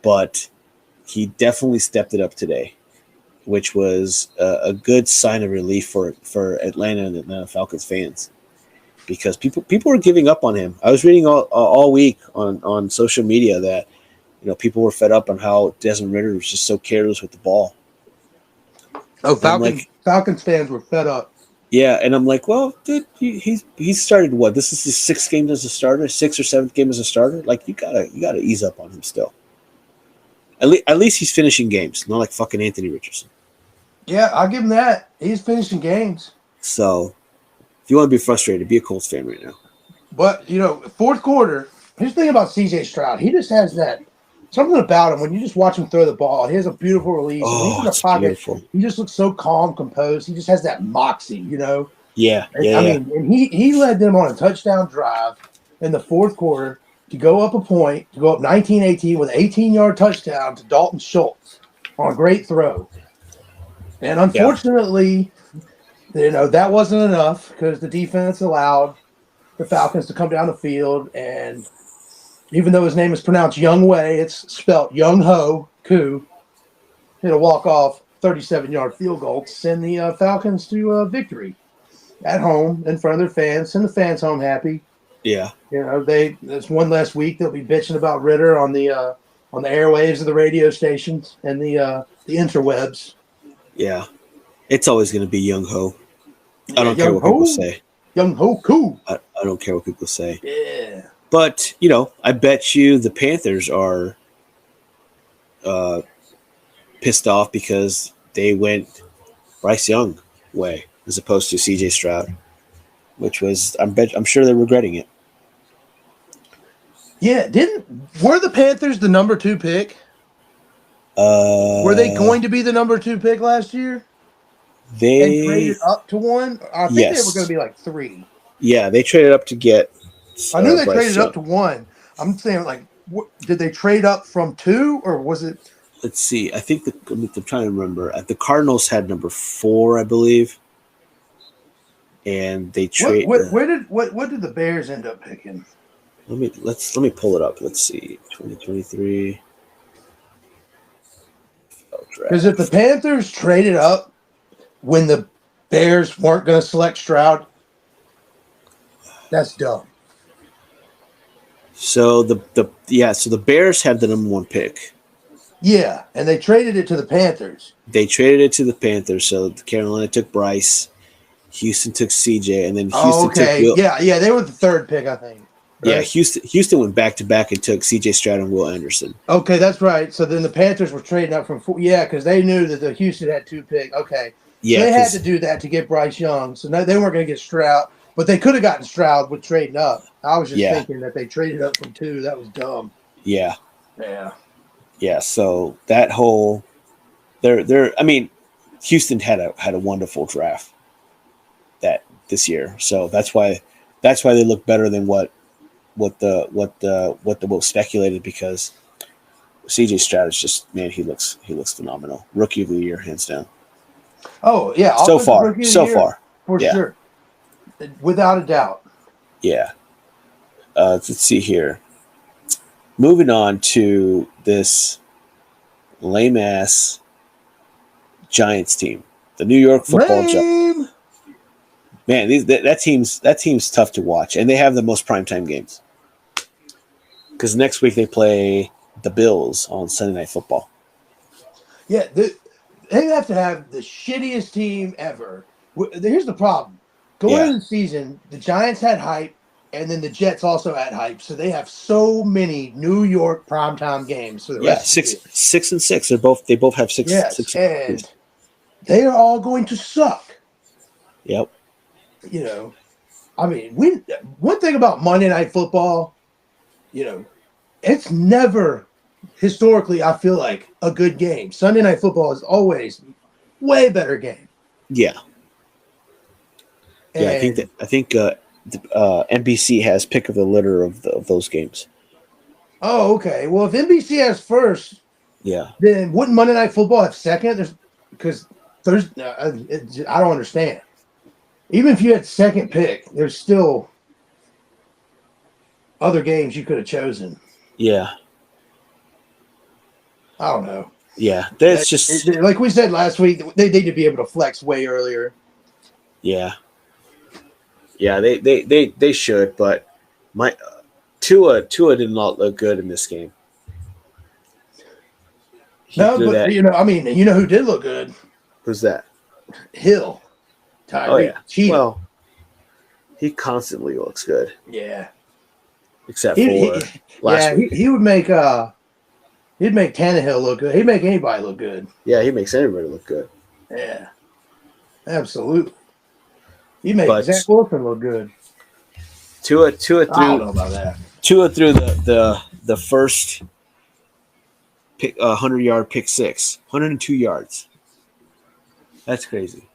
but he definitely stepped it up today, which was a good sign of relief for Atlanta and Atlanta Falcons fans, because people were giving up on him. I was reading all week on social media that people were fed up on how Desmond Ridder was just so careless with the ball. Oh, Falcons fans were fed up. Yeah, and I'm like, well, dude, he started what? This is his 6th game as a starter, 6th or 7th game as a starter. Like, you gotta ease up on him still. At least he's finishing games, not like fucking Anthony Richardson. Yeah, I'll give him that. He's finishing games. So, if you want to be frustrated, be a Colts fan right now. But, fourth quarter, here's the thing about C.J. Stroud. He just has that something about him. When you just watch him throw the ball, he has a beautiful release. Oh, he's in the pocket. Beautiful. He just looks so calm, composed. He just has that moxie, Yeah. And he led them on a touchdown drive in the fourth quarter to go up a point, to go up 19-18 with an 18-yard touchdown to Dalton Schultz on a great throw. And unfortunately, that wasn't enough because the defense allowed the Falcons to come down the field. And even though his name is pronounced Young Wei, it's spelled Young Ho Koo, hit a walk-off 37-yard field goal to send the Falcons to victory. at home in front of their fans. Send the fans home happy. Yeah. There's one less week they'll be bitching about Ritter on the airwaves of the radio stations and the interwebs. Yeah. It's always going to be Young Ho. I Yeah, don't care what people say. Young Ho, cool. I don't care what people say. Yeah. But, I bet you the Panthers are pissed off because they went Bryce Young way as opposed to CJ Stroud, which was I'm sure they're regretting it. Yeah, were the Panthers the number 2 pick? Were they going to be the number 2 pick last year? They traded up to 1? I think they were going to be like 3. Yeah, they traded up to get. I knew they traded up to 1. I'm saying, like, did they trade up from 2 or was it? Let's see. I think I'm trying to remember. The Cardinals had number 4, I believe, and they trade. What did the Bears end up picking? Let me pull it up. Let's see. 2023. Because if the Panthers traded up when the Bears weren't going to select Stroud, that's dumb. So the Bears had the number 1 pick. Yeah, and they traded it to the Panthers. So Carolina took Bryce, Houston took CJ, and then Houston took Will. Yeah, they were the 3rd pick, I think. Right? Yeah, Houston went back to back and took CJ Stroud and Will Anderson. Okay, that's right. So then the Panthers were trading up from 4. Yeah, because they knew that the Houston had 2 picks. Okay. Yeah, so they had to do that to get Bryce Young. So now they weren't going to get Stroud, but they could have gotten Stroud with trading up. I was just thinking that they traded up from 2. That was dumb. Yeah. Yeah. Yeah, so that whole Houston had a wonderful draft this year. So that's why they look better than what was speculated, because CJ Stroud is just, man, he looks phenomenal. Rookie of the year, hands down. Oh yeah, so far. For sure, without a doubt. Yeah. Let's see here. Moving on to this lame ass Giants team, the New York Football Giants. Man, that team's tough to watch, and they have the most primetime games. Because next week they play the Bills on Sunday Night Football. Yeah, they have to have the shittiest team ever. Here's the problem: going into the season, the Giants had hype, and then the Jets also had hype. So they have so many New York primetime games for the rest of the year. 6 and 6. They both have 6. Yes, 6 and they are all going to suck. Yep. One thing about Monday Night Football, it's never historically, I feel like, a good game. Sunday Night Football is always way better game. Yeah. Yeah, I think NBC has pick of the litter of those games. Oh, okay. Well, if NBC has first, yeah, then wouldn't Monday Night Football have second? Because I don't understand. Even if you had second pick, there's still other games you could have chosen. Yeah. I don't know. Yeah, that's just like we said last week. They need to be able to flex way earlier. Yeah. Yeah, they should, but Tua did not look good in this game. No, but you know who did look good? Who's that? Hill. Tyreek. Oh yeah. Cheetah. Well, he constantly looks good. Yeah. Except for last week. He would make he'd make Tannehill look good. He'd make anybody look good. Yeah, he makes everybody look good. Yeah. Absolutely. He made Zach Wilson look good. Tua threw. I don't know about that. Tua threw the first 100-yard pick six, 102 yards. That's crazy.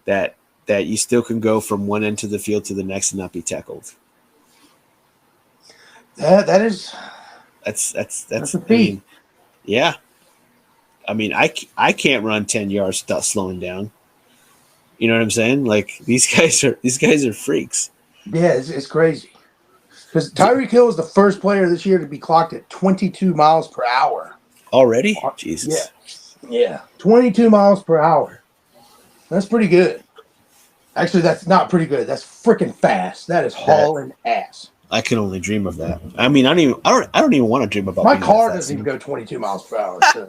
That you still can go from one end of the field to the next and not be tackled. That's a feat. Yeah. I can't run 10 yards without slowing down. You know what I'm saying? Like these guys are freaks. Yeah, it's crazy. Because Tyreek Hill is the first player this year to be clocked at 22 miles per hour. Already? Jesus. Yeah. 22 miles per hour. That's pretty good. Actually, that's not pretty good. That's freaking fast. That is hauling ass. I can only dream of that. I mean, I don't even want to dream about My being car that fast. doesn't even go 22 miles per hour. So.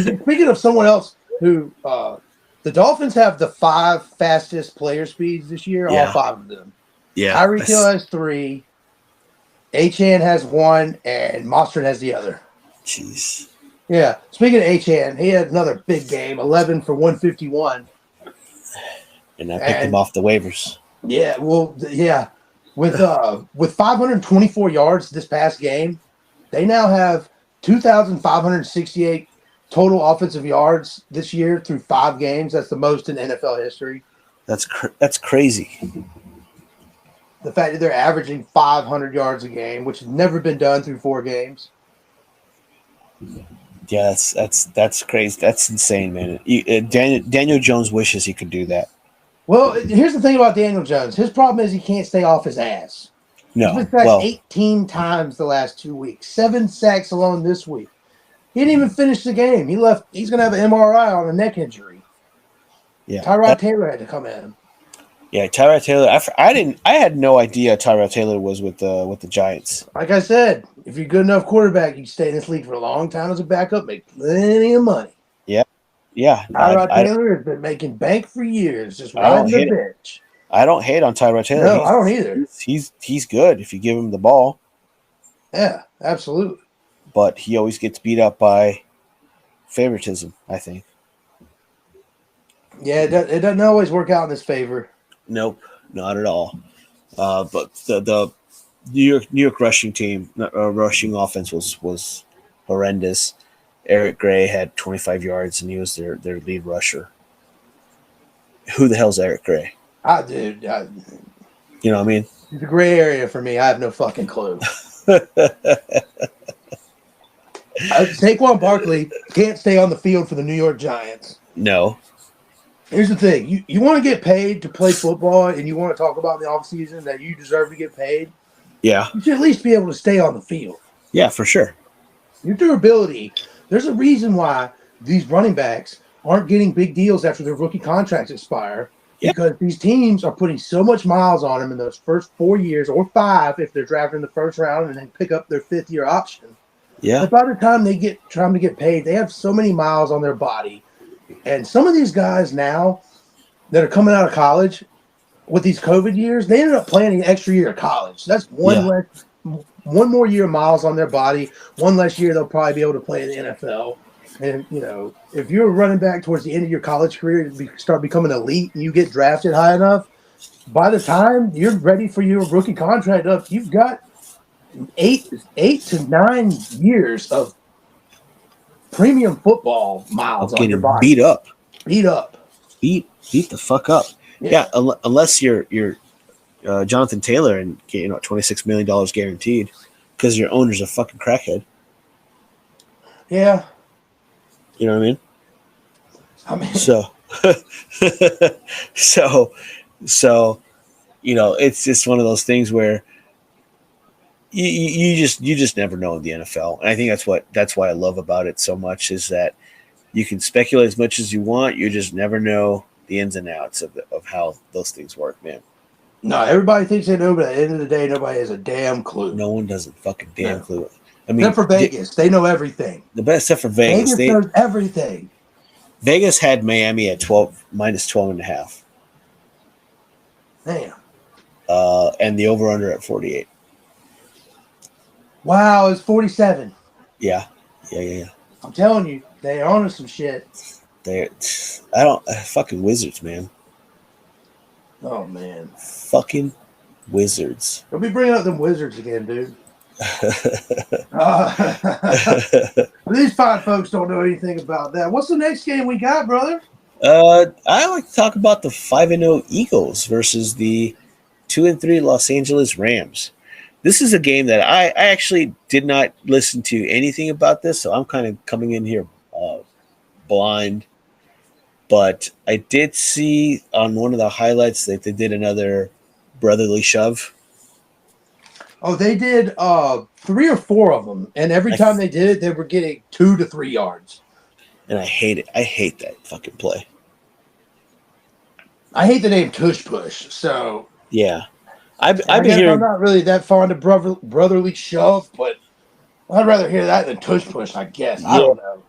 Speaking of someone else who the Dolphins have the 5 fastest player speeds this year, all 5 of them. Yeah. Tyreek Hill has 3, Achane has 1, and Mostert has the other. Jeez. Yeah. Speaking of Achane, he had another big game, 11 for 151. And I picked him off the waivers. Yeah, well, yeah. With 524 yards this past game, they now have 2,568 total offensive yards this year through 5 games. That's the most in NFL history. That's crazy. The fact that they're averaging 500 yards a game, which has never been done through 4 games. Yeah, that's crazy. That's insane, man. Daniel Jones wishes he could do that. Well, here's the thing about Daniel Jones. His problem is he can't stay off his ass. No, He's been sacked 18 times the last 2 weeks. 7 sacks alone this week. He didn't even finish the game. He left. He's going to have an MRI on a neck injury. Yeah, Tyrod Taylor had to come in. Yeah, Tyrod Taylor. I had no idea Tyrod Taylor was with the Giants. Like I said, if you're a good enough quarterback, you can stay in this league for a long time as a backup, make plenty of money. Yeah. Tyrod Taylor has been making bank for years, just riding the bench. I don't hate on Tyrod Taylor. No, I don't either. He's good if you give him the ball. Yeah, absolutely. But he always gets beat up by favoritism, I think. Yeah, it doesn't always work out in his favor. Nope, not at all. But the New York rushing team, rushing offense was horrendous. Eric Gray had 25 yards, and he was their lead rusher. Who the hell's Eric Gray? Dude, you know what I mean? It's a gray area for me. I have no fucking clue. Saquon Barkley can't stay on the field for the New York Giants. No. Here's the thing. You want to get paid to play football, and you want to talk about in the offseason that you deserve to get paid. Yeah. You should at least be able to stay on the field. Yeah, for sure. Your durability. There's a reason why these running backs aren't getting big deals after their rookie contracts expire. Yeah. Because these teams are putting so much miles on them in those first 4 years, or 5 if they're drafted in the first round and then pick up their 5th-year option. Yeah. But by the time they get trying to get paid, they have so many miles on their body. And some of these guys now that are coming out of college with these COVID years, they ended up playing an extra year of college. That's one more year of miles on their body. One less year they'll probably be able to play in the NFL. And, if you're running back towards the end of your college career, you start becoming elite and you get drafted high enough, by the time you're ready for your rookie contract up, you've got 8 to 9 years of premium football miles on your body. Beat up. Beat the fuck up. Yeah, unless you're Jonathan Taylor and get $26 million guaranteed because your owner's a fucking crackhead. Yeah. You know what I mean? So it's just one of those things where you just never know in the NFL. And I think that's why I love about it so much is that you can speculate as much as you want. You just never know the ins and outs of how those things work, man. No, everybody thinks they know, but at the end of the day, nobody has a damn clue. No one does a fucking damn clue. I mean, except for Vegas, they know everything. The best, except for Vegas, Vegas knows everything. Vegas had Miami at -12.5. Damn. And the over/under at 48. Wow, it's 47. Yeah. I'm telling you, they are on some shit. Fucking Wizards, man. Oh man. Fucking Wizards. Don't be bringing up them Wizards again, dude. These fine folks don't know anything about that. What's the next game we got, brother? I like to talk about the 5-0 Eagles versus the 2-3 Los Angeles Rams. This is a game that I actually did not listen to anything about this, so I'm kind of coming in here blind. But I did see on one of the highlights that they did another brotherly shove. Oh, they did 3 or 4 of them, and every time they did it, they were getting 2 to 3 yards. and I hate it. I hate that fucking play. I hate the name Tush Push. So Yeah, I've I been guess I'm hearing. not really that fond of brotherly shove, but I'd rather hear that than Tush Push. I guess I Yeah, don't know.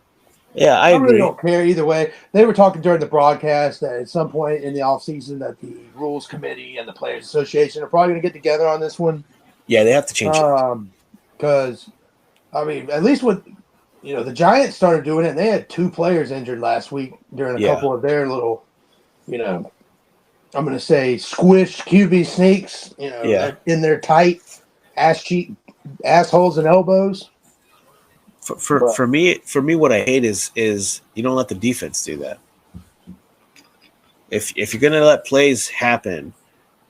yeah, I I really agree. don't care either way. They were talking during the broadcast that at some point in the offseason that the rules committee and the players association are probably going to get together on this one. Yeah, they have to change it. Because I mean, at least with the Giants started doing it, and they had 2 players injured last week during a Yeah, couple of their little, I'm going to say squish QB sneaks, yeah. in their tight assholes and elbows. But For me, what I hate is you don't let the defense do that. If you're gonna let plays happen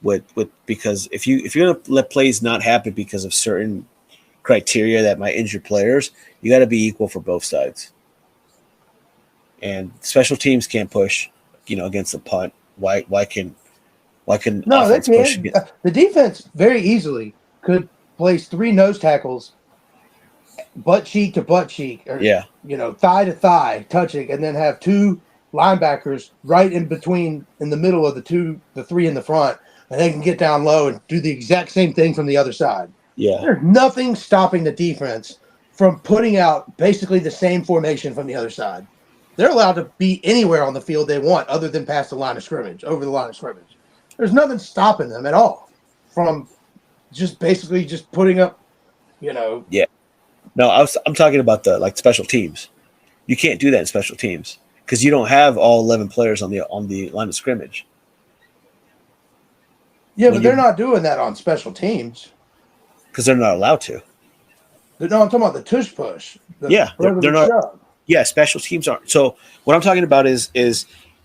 with because if you're gonna let plays not happen because of certain criteria that might injure players, you got to be equal for both sides. And special teams can't push, against the punt. Why can no, they offense push can. against? The defense very easily could place 3 nose tackles, butt cheek to butt cheek, or Yeah, thigh to thigh, touching, and then have 2 linebackers right in between, in the middle of the 3 in the front, and they can get down low and do the exact same thing from the other side. yeah, There's nothing stopping the defense from putting out basically the same formation from the other side. They're allowed to be anywhere on the field they want other than past the line of scrimmage, over the line of scrimmage. There's nothing stopping them at all from just basically just putting up, yeah. No, I'm talking about the special teams. You can't do that in special teams because you don't have all 11 players on the line of scrimmage. yeah, When but they're you not doing that on special teams. Because they're not allowed to. No, I'm talking about the tush push, the Yeah, they're brotherly not. shove. Yeah, special teams aren't. So what I'm talking about is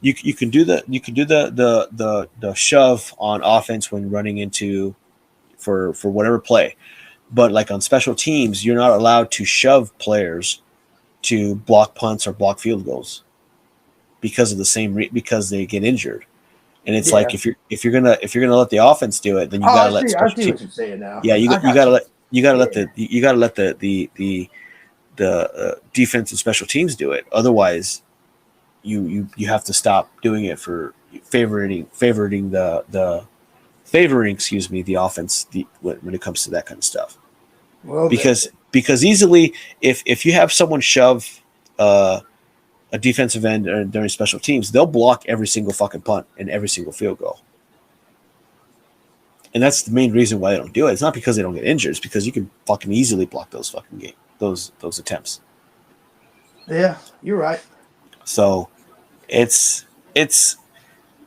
you can do the shove on offense when running into for whatever play, but like on special teams, you're not allowed to shove players to block punts or block field goals because of the because they get injured. And it's like Yeah. if you're gonna let the offense do it, then you Oh, gotta I let see. I special see teams. what you're saying now. Yeah, I you got gotta you. let you gotta let Yeah. the defense and special teams do it. Otherwise, you have to stop doing it for favoring the offense when it comes to that kind of stuff. Well, Because easily if you have someone shove a defensive end during special teams, they'll block every single fucking punt and every single field goal. And that's the main reason why they don't do it. It's not because they don't get injured. It's because you can fucking easily block those those attempts. yeah, you're right. So it's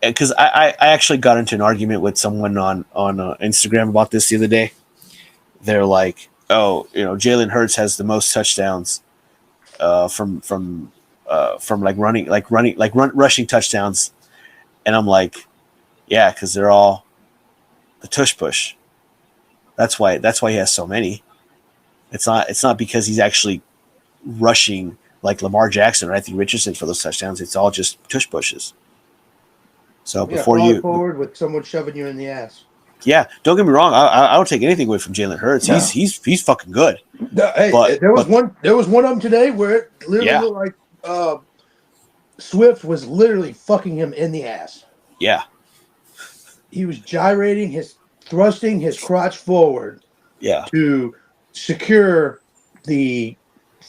because I actually got into an argument with someone on Instagram about this the other day. They're like, oh, Jalen Hurts has the most touchdowns from rushing touchdowns, and I'm like, yeah, because they're all the tush push. That's why he has so many. It's not because he's actually rushing like Lamar Jackson or Anthony Richardson for those touchdowns. It's all just tush pushes. So Yeah, before falling you, forward with someone shoving you in the ass. yeah, don't get me wrong. I don't take anything away from Jalen Hurts. No. He's fucking good. No, hey, But there was one of them today where it literally yeah, looked like Swift was literally fucking him in the ass. yeah, He was thrusting his crotch forward yeah, to secure the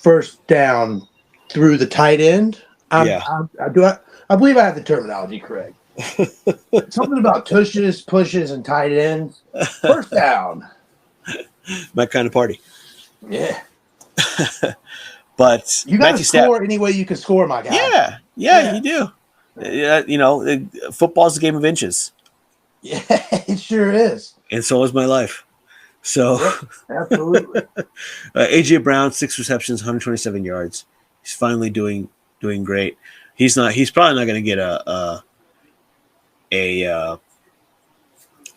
first down through the tight end. yeah. I believe I have the terminology correct. Something about tushes, pushes, and tight ends. First down. My kind of party. Yeah. But You got to Matthew Stafford. score any way you can score, my guy. Yeah, Yeah. you do. Football's a game of inches, Yeah, it sure is. and so is my life. So, Yep, absolutely. AJ Brown, 6 receptions, 127 yards. He's finally doing great. He's probably not going to get a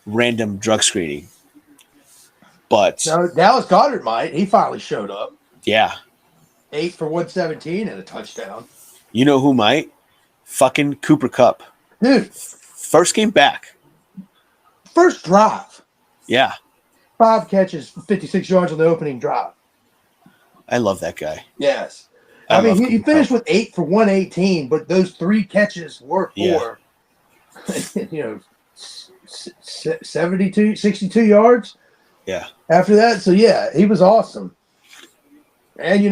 random drug screening, but Now, Dallas Goedert might. He finally showed up. yeah, 8 for 117 and a touchdown. you know who might? Fucking Cooper Kupp. Dude, First game back. first drive. Yeah, 5 catches, 56 yards on the opening drive. I love that guy. Yes. I mean, love he Cooper finished Kupp. with 8 for 118, but those 3 catches were for, 62 yards. Yeah. After that, so yeah, he was awesome. And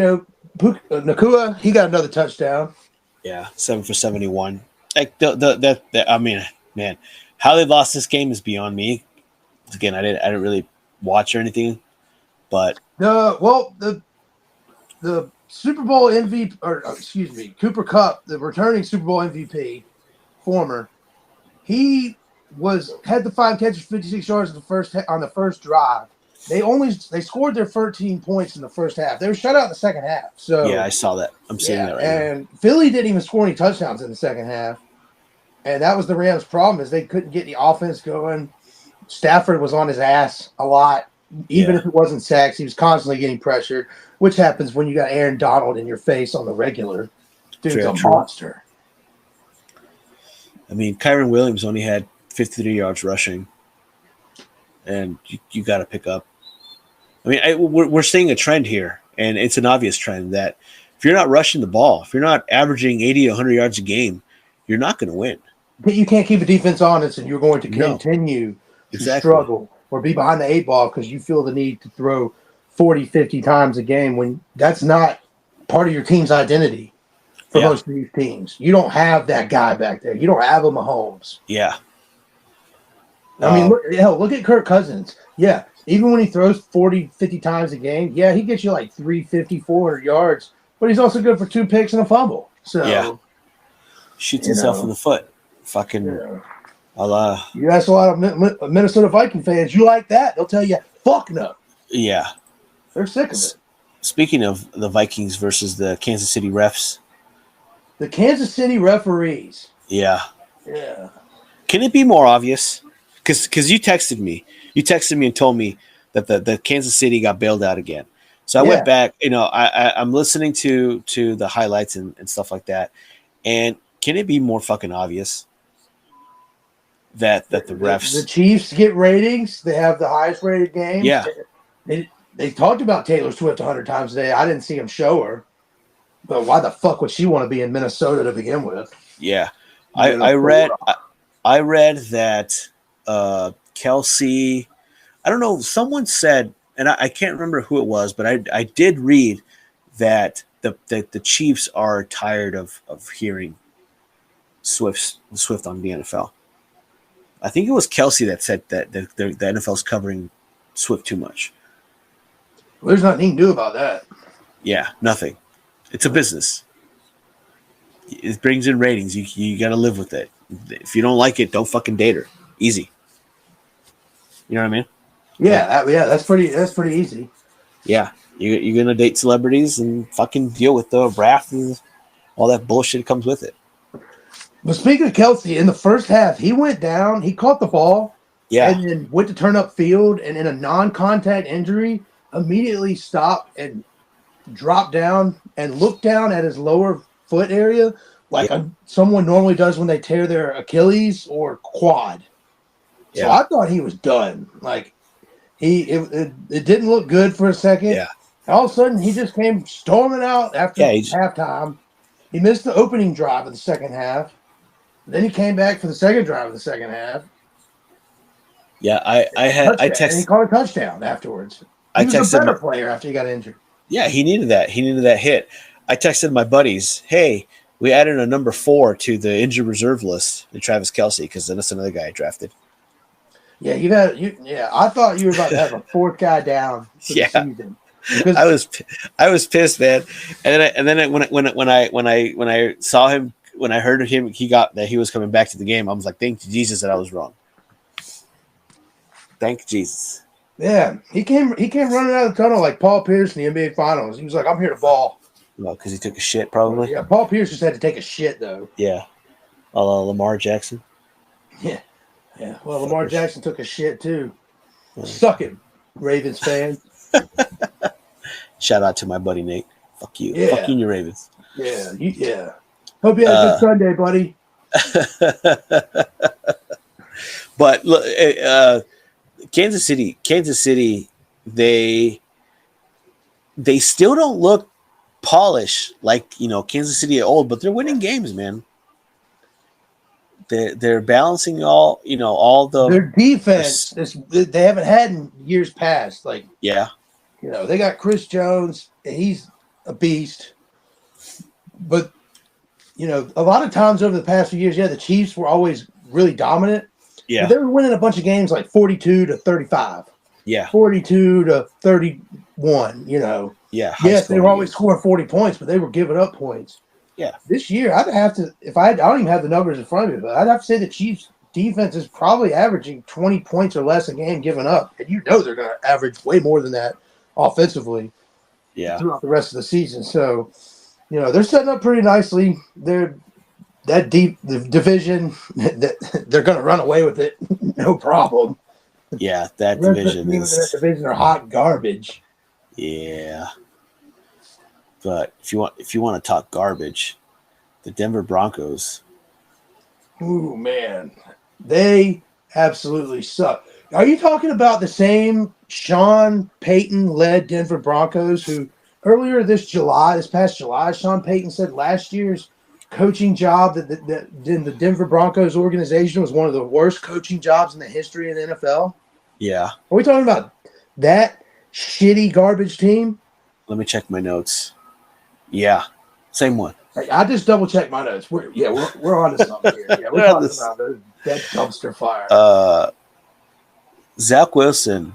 Nakua, he got another touchdown. Yeah, 7 for 71. Like I mean, man, how they lost this game is beyond me. Again, I didn't really watch or anything, but The Super Bowl MVP, or excuse me, Cooper Kupp, the returning Super Bowl MVP, former, he had the 5 catches, 56 yards on the first drive. They scored their 13 points in the first half. They were shut out in the second half. So yeah, I saw that. I'm seeing that right now. And Philly didn't even score any touchdowns in the second half. And that was the Rams' problem, is they couldn't get the offense going. Stafford was on his ass a lot. Even if it wasn't sacks, he was constantly getting pressured, which happens when you got Aaron Donald in your face on the regular. Dude's a monster. I mean, Kyron Williams only had 53 yards rushing, and you got to pick up. I mean, we're seeing a trend here, and it's an obvious trend that if you're not rushing the ball, if you're not averaging 80 to 100 yards a game, you're not going to win. You can't keep a defense honest, and you're going to continue to struggle or be behind the 8 ball because you feel the need to throw 40, 50 times a game when that's not part of your team's identity for most of these teams. You don't have that guy back there. You don't have a Mahomes. Yeah. I mean, look at Kirk Cousins. Yeah, even when he throws 40, 50 times a game, he gets you like 350, 400 yards, but he's also good for 2 picks and a fumble. So shoots himself in the foot. Fucking you ask a lot of Minnesota Viking fans, you like that? They'll tell you, fuck no. Yeah. They're sick of it. Speaking of the Vikings versus the Kansas City refs. The Kansas City referees. Yeah. Yeah. Can it be more obvious? Because you texted me. You texted me and told me that the Kansas City got bailed out again. So I went back. I'm listening to the highlights and stuff like that. And can it be more fucking obvious that the refs, the Chiefs get ratings? They have the highest rated games. Yeah. They talked about Taylor Swift 100 times a day. I didn't see him show her. But why the fuck would she want to be in Minnesota to begin with? Yeah. I read that Kelsey, I don't know, someone said, and I can't remember who it was, but I did read that the Chiefs are tired of hearing Swift on the NFL. I think it was Kelsey that said that the NFL's covering Swift too much. Well, there's nothing you can do about that. Yeah, nothing. It's a business. It brings in ratings. You got to live with it. If you don't like it, don't fucking date her. Easy. You know what I mean? Yeah, that's pretty easy. Yeah, you're gonna date celebrities and fucking deal with the wrath and all that bullshit that comes with it. But speaking of Kelsey, in the first half, he went down. He caught the ball. Yeah. And then went to turn up field, and in a non-contact injury, immediately stopped and dropped down and looked down at his lower foot area like someone normally does when they tear their Achilles or quad. So I thought he was done. Like it didn't look good for a second. Yeah. All of a sudden, he just came storming out after halftime. He missed the opening drive of the second half. Then he came back for the second drive of the second half. Yeah, I texted. And he caught a touchdown afterwards. He was a better player after he got injured. Yeah, he needed that. He needed that hit. I texted my buddies, hey, we added a number 4 to the injured reserve list in Travis Kelce because that's another guy I drafted. Yeah, I thought you were about to have a 4th guy down for the season. I was pissed, man. And then when I saw him, when I heard him, that he was coming back to the game. I was like, thank Jesus that I was wrong. Thank Jesus. Yeah, he came running out of the tunnel like Paul Pierce in the NBA Finals. He was like, "I'm here to ball." Well, because he took a shit, probably. Yeah, Paul Pierce just had to take a shit though. Yeah, Lamar Jackson. Yeah. Well, Lamar Jackson took a shit too. Suck him, Ravens fans. Shout out to my buddy Nate. Fuck you. Yeah. Fuck you and your Ravens. Yeah. Hope you had a good Sunday, buddy. But look, Kansas City, they still don't look polish like Kansas City at old, but they're winning games, man. They're balancing all their defense. They haven't had in years past. Like they got Chris Jones, and he's a beast. But a lot of times over the past few years, the Chiefs were always really dominant. Yeah, but they were winning a bunch of games like 42-35. Yeah, 42-31. Yeah. Yes, they were always scoring 40 points, but they were giving up points. Yeah. This year, I'd have to I don't even have the numbers in front of me, but I'd have to say the Chiefs' defense is probably averaging 20 points or less a game given up, and they're going to average way more than that offensively. Yeah. Throughout the rest of the season, so they're setting up pretty nicely. The division they're going to run away with it, no problem. Yeah, that division are hot garbage. Yeah. But if you want to talk garbage, the Denver Broncos. Ooh, man. They absolutely suck. Are you talking about the same Sean Payton-led Denver Broncos who earlier this past July, Sean Payton said last year's coaching job that the Denver Broncos organization was one of the worst coaching jobs in the history of the NFL? Yeah. Are we talking about that shitty garbage team? Let me check my notes. Yeah, same one. I just double checked my notes. We're on to something here. Yeah, we're talking about that dumpster fire. Zach Wilson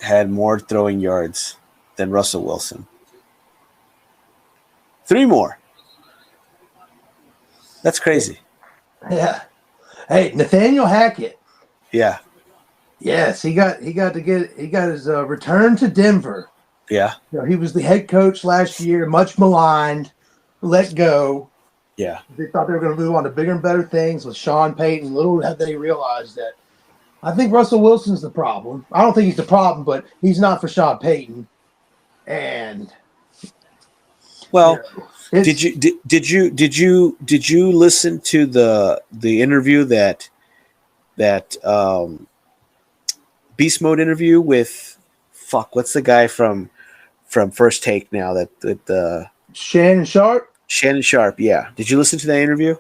had more throwing yards than Russell Wilson. 3 more. That's crazy. Yeah. Hey, Nathaniel Hackett. Yeah. Yes, he got his return to Denver. Yeah. He was the head coach last year, much maligned, let go. Yeah. They thought they were going to move on to bigger and better things with Sean Payton. Little had they realized that. I think Russell Wilson's the problem. I don't think he's the problem, but he's not for Sean Payton. And did you listen to the interview that Beast Mode interview with what's the guy from First Take now that Shannon Sharp? Shannon Sharp, yeah. Did you listen to that interview?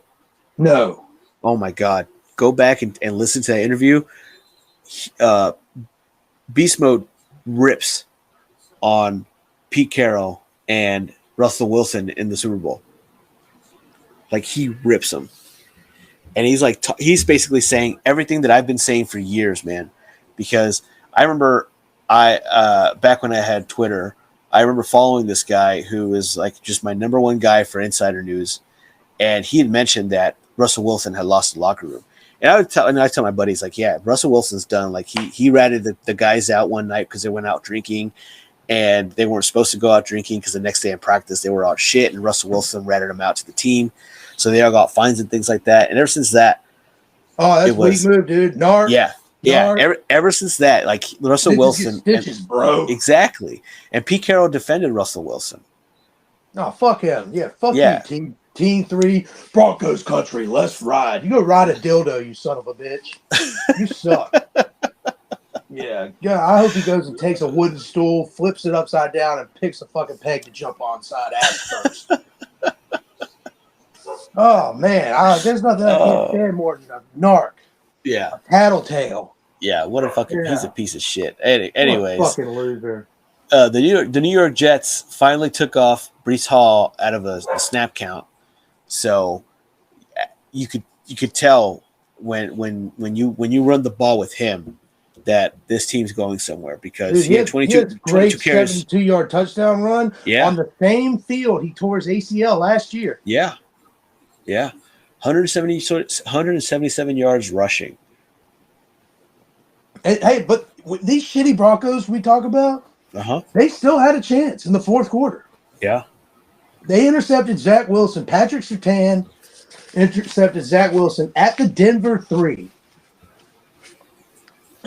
No. Oh my God. Go back and listen to that interview. Beast Mode rips on Pete Carroll and Russell Wilson in the Super Bowl. Like, he rips them. And he's like, he's basically saying everything that I've been saying for years, man. Because I remember back when I had Twitter, I remember following this guy who is like just my number one guy for insider news. And he had mentioned that Russell Wilson had lost the locker room. And I tell my buddies, like, yeah, Russell Wilson's done. Like, he ratted the guys out one night because they went out drinking, and they weren't supposed to go out drinking because the next day in practice they were out shit, and Russell Wilson ratted them out to the team. So they all got fines and things like that. And ever since that, that's weak move, dude. Narc. Yeah. Yeah, ever since that, like Russell Wilson, stitches, bro. Exactly. And Pete Carroll defended Russell Wilson. Oh, fuck him. Yeah, fuck you, Team 3, Broncos country. Let's ride. You go ride a dildo, you son of a bitch. You suck. Yeah. I hope he goes and takes a wooden stool, flips it upside down, and picks a fucking peg to jump on side ass first. Oh man, there's nothing I can't stand more than a narc. Yeah. A tattletale. Yeah, what a fucking he's a piece of shit. Anyways. What a fucking loser. The New York Jets finally took off Breece Hall out of a snap count. So you could tell when you run the ball with him that this team's going somewhere, because he had 22 carries, 72-yard touchdown run on the same field he tore his ACL last year. Yeah. 177 yards rushing. Hey, but these shitty Broncos we talk about, they still had a chance in the fourth quarter. Yeah. They intercepted Zach Wilson. Patrick Surtain intercepted Zach Wilson at the Denver 3.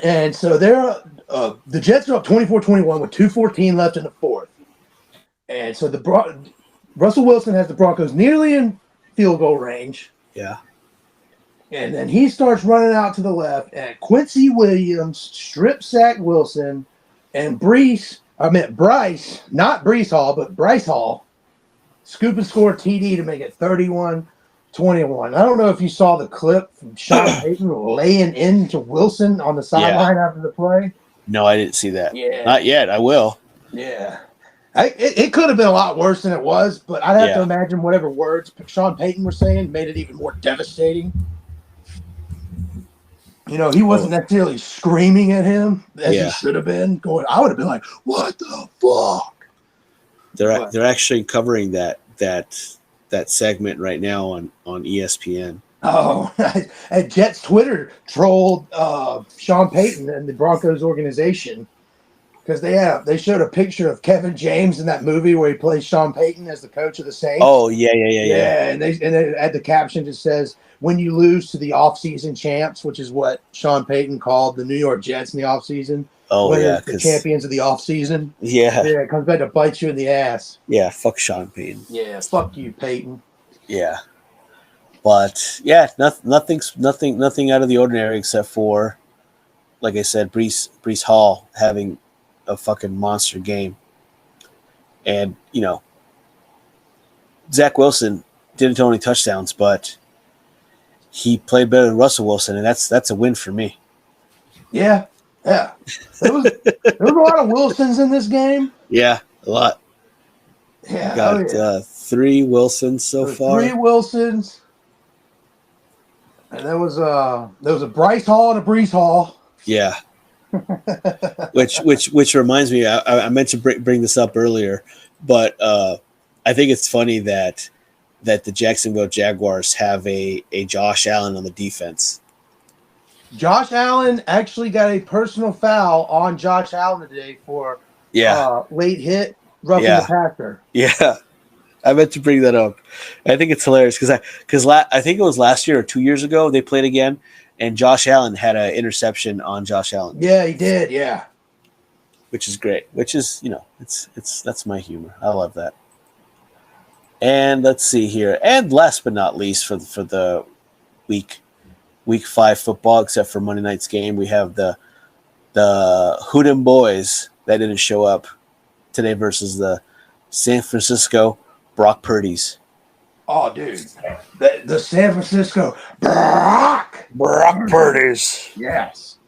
And so the Jets are up 24-21 with 2:14 left in the fourth. And so Russell Wilson has the Broncos nearly in field goal range. Yeah. And then he starts running out to the left, and Quincy Williams strip sack Wilson, and Breece I meant Bryce, not Brees Hall, but Bryce Hall, scoop and score TD to make it 31-21. I don't know if you saw the clip from Sean Payton laying into Wilson on the sideline after the play. No, I didn't see that. Yeah. Not yet. I will. Yeah. It could have been a lot worse than it was, but I'd have to imagine whatever words Sean Payton was saying made it even more devastating. You know, he wasn't necessarily screaming at him as he should have been. I would have been like, "What the fuck?" They're actually covering that segment right now on ESPN. Oh, and Jets Twitter trolled Sean Payton and the Broncos organization because they showed a picture of Kevin James in that movie where he plays Sean Payton as the coach of the Saints. Oh yeah. And they had the caption that says, "When you lose to the offseason champs," which is what Sean Payton called the New York Jets in the offseason. Oh yeah, the champions of the offseason. Yeah, it comes back to bite you in the ass. Yeah, fuck Sean Payton. Yeah, fuck you, Payton. Yeah, but yeah, nothing out of the ordinary except for, like I said, Brees Hall having a fucking monster game, and Zach Wilson didn't throw any touchdowns, but he played better than Russell Wilson, and that's a win for me. Yeah. There was a lot of Wilsons in this game. Yeah, a lot. Yeah, got 3 Wilsons so far. 3 Wilsons, and there was a Bryce Hall and a Brees Hall. Yeah. which reminds me, I meant to bring this up earlier, but I think it's funny that the Jacksonville Jaguars have a Josh Allen on the defense. Josh Allen actually got a personal foul on Josh Allen today for late hit, roughing the passer. Yeah, I meant to bring that up. I think it's hilarious because I think it was last year or 2 years ago they played again, and Josh Allen had an interception on Josh Allen. Yeah, he did. Yeah, which is great. Which is that's my humor. I love that. And let's see here. And last but not least, for the Week 5 football, except for Monday night's game, we have the Hood'em Boys that didn't show up today versus the San Francisco Brock Purdy's. Oh, dude, the San Francisco Brock Purdy's. Yes,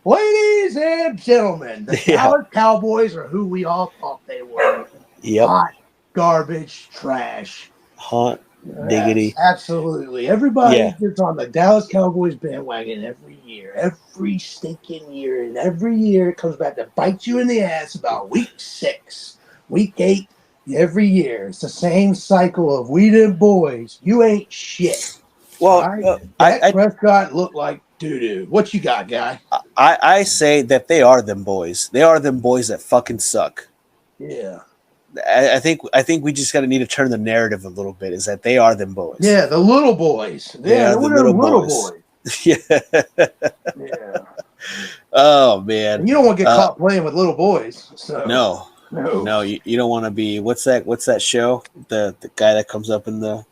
ladies and gentlemen, the Dallas Cowboys are who we all thought they were. Yep. Hot garbage trash. Hot diggity. Absolutely. Everybody gets on the Dallas Cowboys bandwagon every year. Every stinking year. And every year it comes back to bite you in the ass about week 6, week 8. Every year. It's the same cycle of we them boys. You ain't shit. Well, right? Dak Prescott looked like doo-doo. What you got, guy? I say that they are them boys. They are them boys that fucking suck. Yeah. I think we just got to need to turn the narrative a little bit. Is that they are them boys? Yeah, the little boys. Yeah, the little boys. Yeah. Oh man, and you don't want to get caught playing with little boys. So no, you don't want to be. What's that show? The guy that comes up in the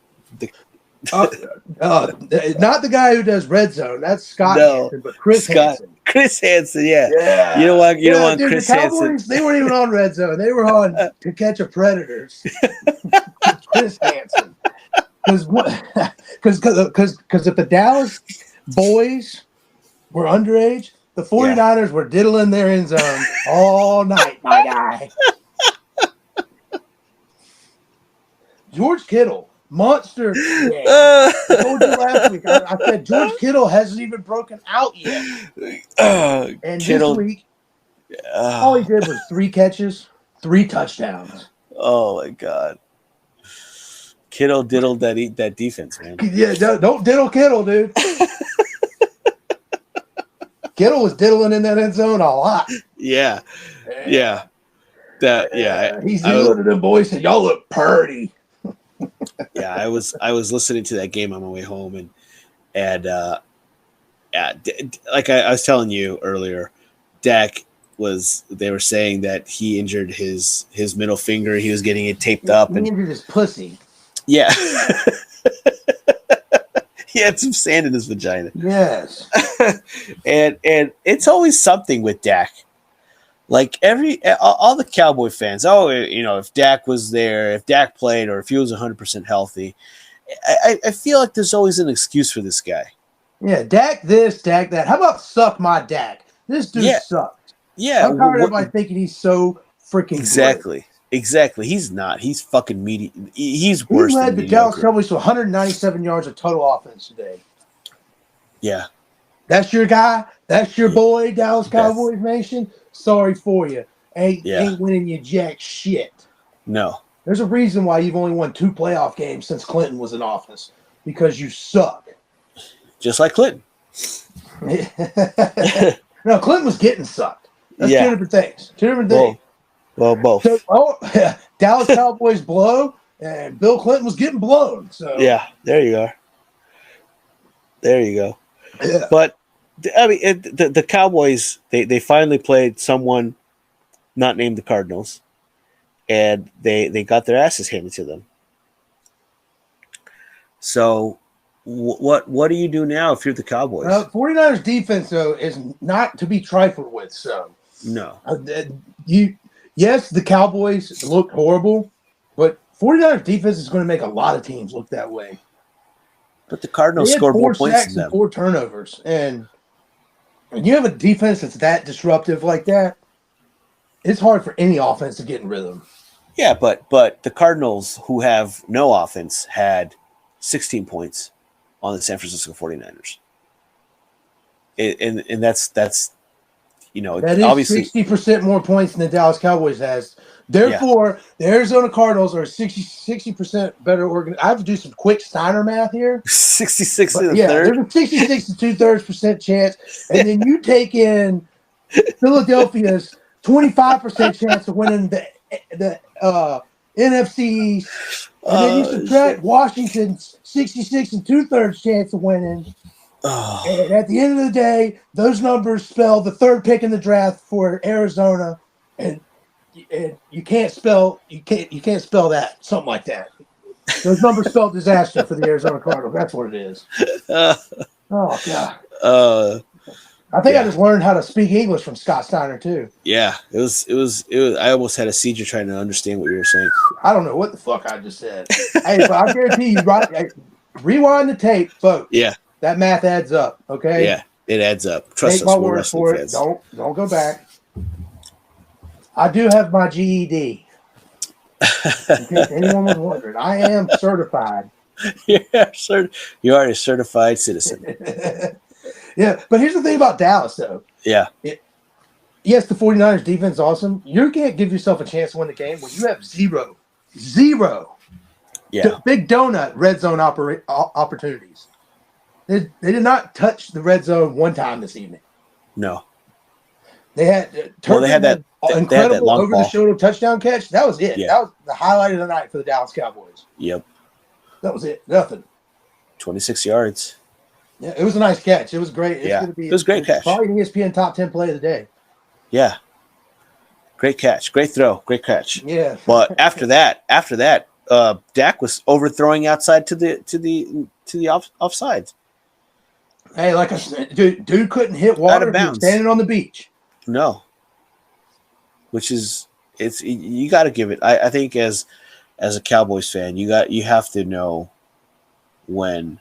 not the guy who does Red Zone. That's Scott Hansen, but Chris Hansen. Chris Hansen, yeah. You don't want dude, Chris the Cowboys, Hansen. They weren't even on Red Zone. They were on To Catch a Predators. Chris Hansen. Because if the Dallas boys were underage, the 49ers were diddling their end zone all night, my guy. George Kittle. Monster. I told you last week. I said George Kittle hasn't even broken out yet. And Kittle, this week, all he did was 3 catches, 3 touchdowns. Oh my God. Kittle diddled that defense, man. Yeah, don't diddle Kittle, dude. Kittle was diddling in that end zone a lot. Yeah. He's diddling to them boys and y'all look purty. Yeah, I was listening to that game on my way home, and like I was telling you earlier, Dak they were saying that he injured his middle finger. He was getting it taped up. He injured his pussy. Yeah. He had some sand in his vagina. Yes. and it's always something with Dak. Like all the Cowboy fans, if Dak was there, if Dak played, or if he was 100% healthy, I feel like there's always an excuse for this guy. Yeah, Dak this, Dak that. How about suck my Dak? This dude sucked. Yeah. I'm tired of everybody thinking he's so freaking exactly. great. Exactly. He's not. He's fucking He's worse than mediocre. He led the Dallas Cowboys to 197 yards of total offense today. Yeah. That's your guy. That's your boy, Dallas Cowboys Nation. Sorry for you. Ain't winning you jack shit. No. There's a reason why you've only won 2 playoff games since Clinton was in office. Because you suck. Just like Clinton. No, Clinton was getting sucked. That's 2 different things. 2 different things. Well, both. So, Dallas Cowboys blow, and Bill Clinton was getting blown. So yeah, there you are. There you go. Yeah. But I mean, the Cowboys they finally played someone not named the Cardinals, and they got their asses handed to them. So, what do you do now if you're the Cowboys? 49ers defense though is not to be trifled with. So no, yes, the Cowboys look horrible, but 49ers defense is going to make a lot of teams look that way. But the Cardinals scored more points than them. And 4 turnovers, and when you have a defense that's that disruptive like that, it's hard for any offense to get in rhythm. Yeah, but the Cardinals, who have no offense, had 16 points on the San Francisco 49ers. And that's that is obviously 60% more points than the Dallas Cowboys has. Therefore, the Arizona Cardinals are 60% better organized. I have to do some quick Steiner math here. 66 in the third. There's a 66 to 2/3% chance, and then you take in Philadelphia's 25% chance of winning the NFC, and then you subtract Washington's 66 and 2/3 chance of winning. And at the end of the day, those numbers spell the 3rd pick in the draft for Arizona, and you can't spell that, something like that. Those numbers spell disaster for the Arizona Cardinals. That's what it is. Oh God. I think I just learned how to speak English from Scott Steiner too. Yeah, it was. I almost had a seizure trying to understand what you were saying. I don't know what the fuck I just said. Hey, but I guarantee you, rewind the tape, folks. Yeah, that math adds up. Okay. Yeah, it adds up. Trust us, my word for it. Don't go back. I do have my GED. In case anyone was wondering, I am certified. Yeah, you are a certified citizen. Yeah, but here's the thing about Dallas, though. Yeah. Yes, the 49ers defense is awesome. You can't give yourself a chance to win the game when you have zero. Yeah. Big donut red zone opportunities. They did not touch the red zone one time this evening. No. They had that incredible long over-the-shoulder touchdown catch. That was it. Yeah. That was the highlight of the night for the Dallas Cowboys. Yep. That was it. Nothing. 26 yards. Yeah, it was a nice catch. It was great. It was a great catch. Probably an ESPN top 10 play of the day. Yeah. Great catch. Great throw. Great catch. Yeah. But after that, Dak was overthrowing outside to the offside. Hey, like I said, dude couldn't hit water. Out of bounds. He was standing on the beach. No. Which is you got to give it. I think as a Cowboys fan, you have to know when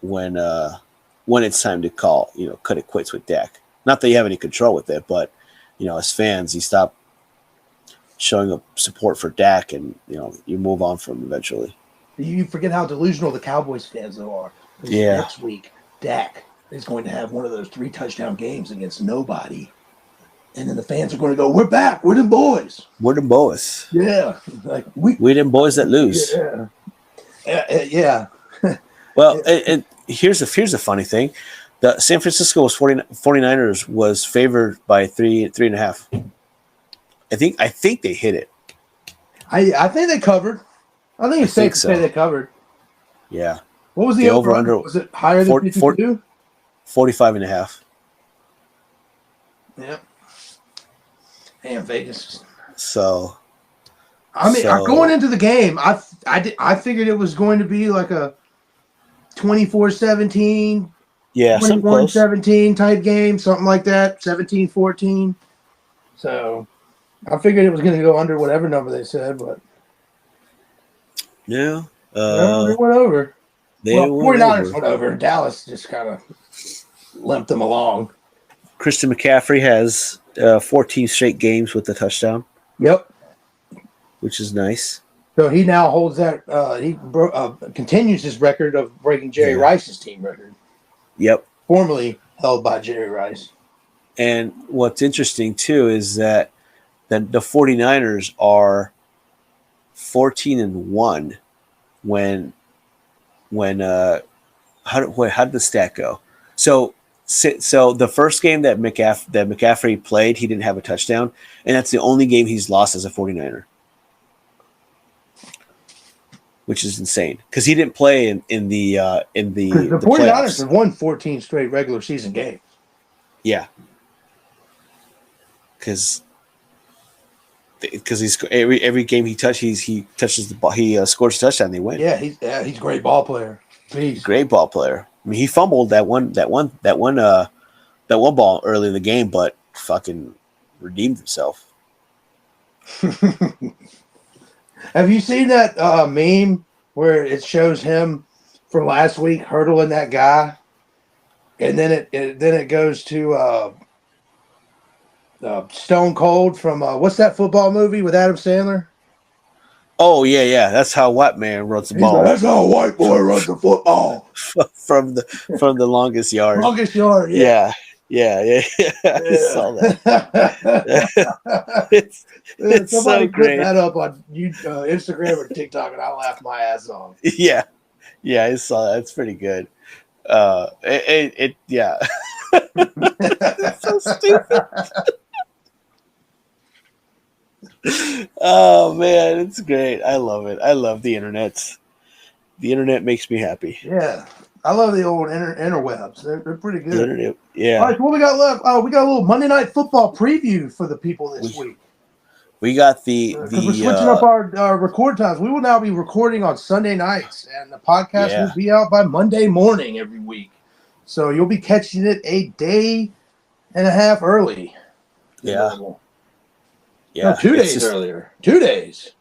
it's time to cut it quits with Dak. Not that you have any control with it, but as fans, you stop showing up support for Dak, and you move on from him eventually. You forget how delusional the Cowboys fans are. Yeah. Next week, Dak is going to have one of those 3 touchdown games against nobody. And then the fans are going to go, "We're back. We're them boys. We're them boys." Yeah. Like we them boys that lose. Yeah. Well, here's a funny thing. The San Francisco 49ers was favored by 3.5. I think they hit it. I think they covered. I think it's safe to say they covered. Yeah. What was the over-under? Was it higher than 52? 45.5. Yeah. Damn, Vegas. So. Going into the game, I figured it was going to be like a 24-17, 21-17 type game, something like that, 17-14. So I figured it was going to go under whatever number they said, but Yeah. they went over. They Well, went 49ers over. went over. Dallas just kind of limped them along. Christian McCaffrey has 14 straight games with the touchdown. Yep. Which is nice. So he now holds that. He continues his record of breaking Jerry Rice's team record. Yep. Formerly held by Jerry Rice. And what's interesting, too, is that the 49ers are 14-1 when how did the stat go? So the first game that McCaffrey played, he didn't have a touchdown, and that's the only game he's lost as a 49er. Which is insane because he didn't play in the 49ers playoffs. have won 14 straight regular season games. Yeah, because he's every game he touches the ball, he scores a touchdown, they win. Yeah, he's a great ball player. Peace. Great ball player. I mean, he fumbled that one ball early in the game, but fucking redeemed himself. Have you seen that meme where it shows him from last week hurdling that guy, and then it goes to Stone Cold from what's that football movie with Adam Sandler? Oh yeah, that's how white man runs the ball. That's how a white boy runs the football from the longest yard. Longest yard, yeah. Yeah. I saw that. it's Somebody so great. put that up on Instagram or TikTok, and I laughed my ass off. Yeah, I saw that. It's pretty good. Yeah. It's so stupid. Oh man, it's great. I love it. I love the internet. The internet makes me happy. Yeah. I love the old interwebs. They're pretty good. The internet, yeah. All right, so what we got left? We got a little Monday Night Football preview for the people this week. We got the we're switching up our record times. We will now be recording on Sunday nights, and the podcast will be out by Monday morning every week. So you'll be catching it a day and a half early. Yeah. No, 2 days earlier. 2 days.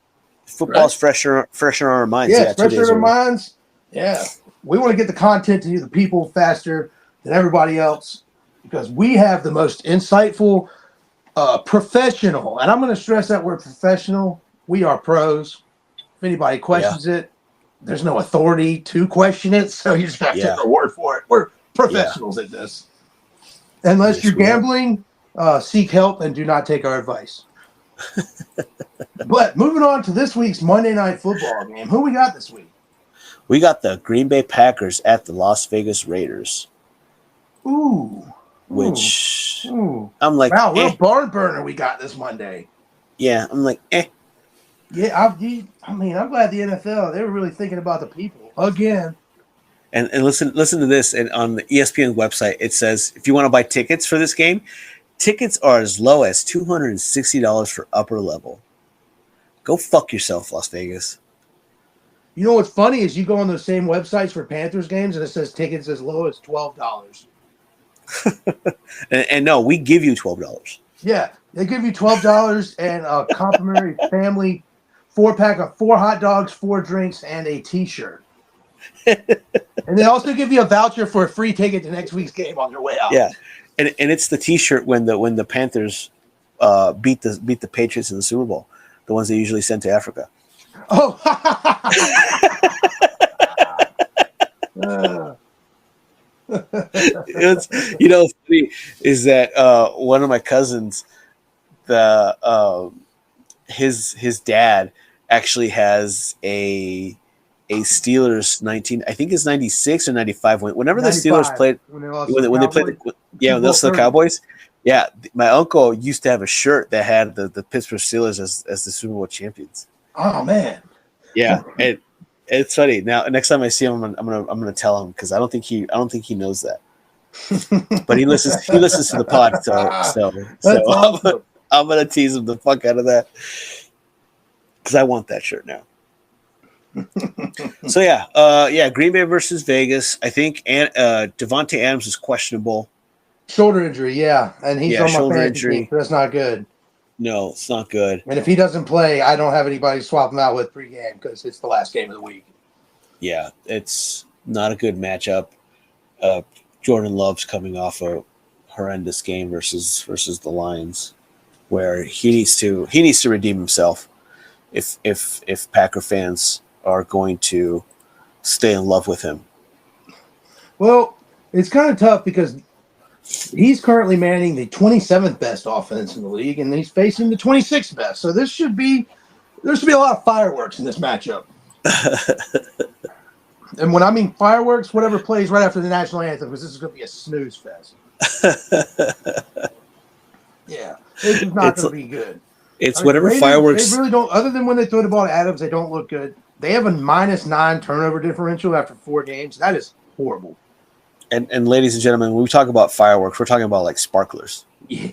Football's fresher on our minds. Yeah, fresher on our minds. Yeah. We want to get the content to the people faster than everybody else because we have the most insightful, professional, and I'm going to stress that word professional. We are pros. If anybody questions it, there's no authority to question it, so you just have to take our word for it. We're professionals at this. Unless you're gambling, seek help and do not take our advice. But moving on to this week's Monday Night Football game. Who we got this week? We got the Green Bay Packers at the Las Vegas Raiders. Ooh. I'm like, wow, what a barn burner we got this Monday. Yeah, I'm like, Yeah, I'm glad the NFL, they were really thinking about the people again. And listen to this. And on the ESPN website, it says if you want to buy tickets for this game, tickets are as low as $260 for upper level. Go fuck yourself, Las Vegas. You know what's funny is you go on those same websites for Panthers games and it says tickets as low as $12. and no, we give you $12. Yeah, they give you $12 and a complimentary family 4-pack of 4 hot dogs, 4 drinks, and a T-shirt. And they also give you a voucher for a free ticket to next week's game on your way out. Yeah, and it's the T-shirt when the Panthers beat the Patriots in the Super Bowl, the ones they usually send to Africa. Oh. It's funny is that one of my cousins, his dad actually has a Steelers 19, I think it's 96 or 95 whenever the Steelers played when they played when they lost to the Cowboys. Yeah, my uncle used to have a shirt that had the Pittsburgh Steelers as the Super Bowl champions. Oh man. Yeah, it's funny. Now next time I see him, I'm gonna tell him because I don't think he knows that. But he listens to the pod, so awesome. I'm gonna tease him the fuck out of that because I want that shirt now. So Green Bay versus Vegas. I think Devontae Adams is questionable. Shoulder injury, yeah, and he's on my fantasy shoulder injury. team, so that's not good. No, it's not good. And if he doesn't play, I don't have anybody to swap him out with pregame because it's the last game of the week. Yeah, it's not a good matchup. Jordan Love's coming off a horrendous game versus the Lions, where he needs to redeem himself if Packer fans are going to stay in love with him. Well, it's kind of tough because he's currently manning the 27th best offense in the league, and he's facing the 26th best. So there should be a lot of fireworks in this matchup. And when I mean fireworks, whatever plays right after the national anthem, because this is going to be a snooze fest. Yeah, it's not going to be good. It's whatever Raiders, fireworks. They really don't. Other than when they throw the ball to Adams, they don't look good. They have a -9 turnover differential after 4 games. That is horrible. And ladies and gentlemen, when we talk about fireworks, we're talking about like sparklers. Yeah.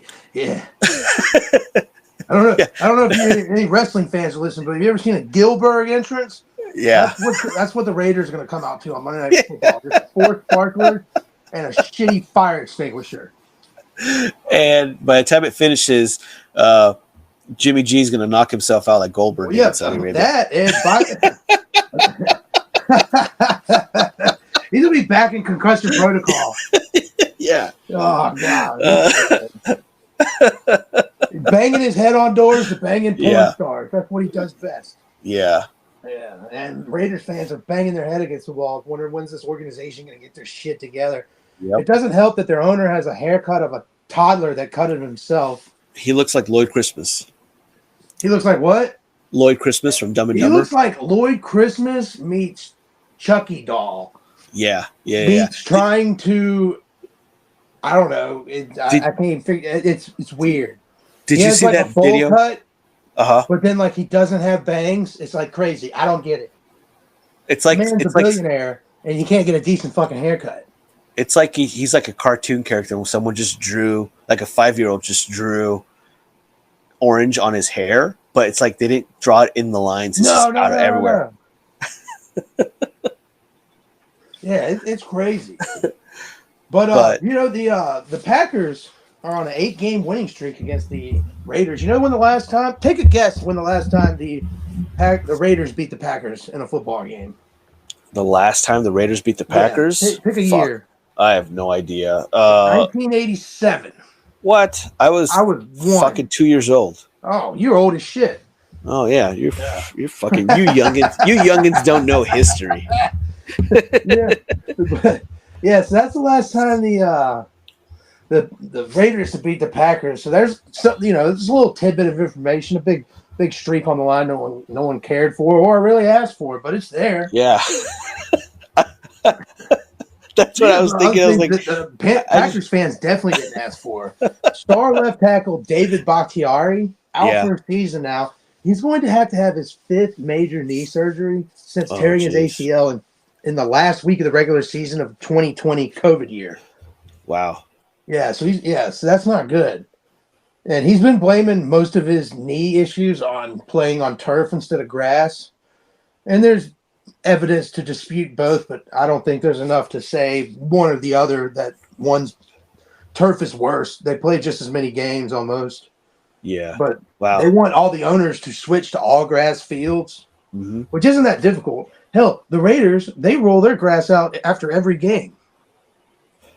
I don't know if any wrestling fans are listening, but have you ever seen a Gilbert entrance? Yeah. That's what the Raiders are going to come out to on Monday Night Football. Just 4 sparklers and a shitty fire extinguisher. And by the time it finishes, Jimmy G is going to knock himself out like Goldberg. Well, that is he's going to be back in concussion protocol. Yeah. Oh, God. Banging his head on doors to banging porn stars. That's what he does best. Yeah. Yeah. And Raiders fans are banging their head against the wall, wondering when's this organization going to get their shit together. Yep. It doesn't help that their owner has a haircut of a toddler that cut it himself. He looks like Lloyd Christmas. He looks like what? Lloyd Christmas from Dumb and Dumber. He looks like Lloyd Christmas meets Chucky doll. Yeah. Trying to, I don't know. I can't figure. It's weird. Did you see that video? Cut, but then like he doesn't have bangs. It's like crazy. I don't get it. It's like the man's a billionaire and he can't get a decent fucking haircut. It's like he's like a cartoon character when someone just drew, like a 5-year-old just drew orange on his hair, but it's like they didn't draw it in the lines. It's just out everywhere. No. Yeah, it's crazy. But you know, the Packers are on an 8-game winning streak against the Raiders. You know when the last time? Take a guess when the last time the Raiders beat the Packers in a football game. The last time the Raiders beat the Packers? Yeah, pick a year. I have no idea. 1987. What? I was 1. Fucking 2 years old. Oh, you're old as shit. Oh yeah, you're fucking you youngins. You youngins don't know history. So that's the last time the Raiders have beat the Packers. So there's there's a little tidbit of information, a big streak on the line no one cared for or really asked for, but it's there. Yeah. That's what I was thinking. I was like, Packers fans definitely didn't ask for. Star left tackle David Bakhtiari out for a season now. He's going to have his 5th major knee surgery since tearing his ACL in the last week of the regular season of 2020 COVID year. Wow. Yeah, so so that's not good. And he's been blaming most of his knee issues on playing on turf instead of grass. And there's evidence to dispute both, but I don't think there's enough to say one or the other that one's turf is worse. They play just as many games almost. Yeah. But they want all the owners to switch to all grass fields, which isn't that difficult. Hell, the Raiders, they roll their grass out after every game.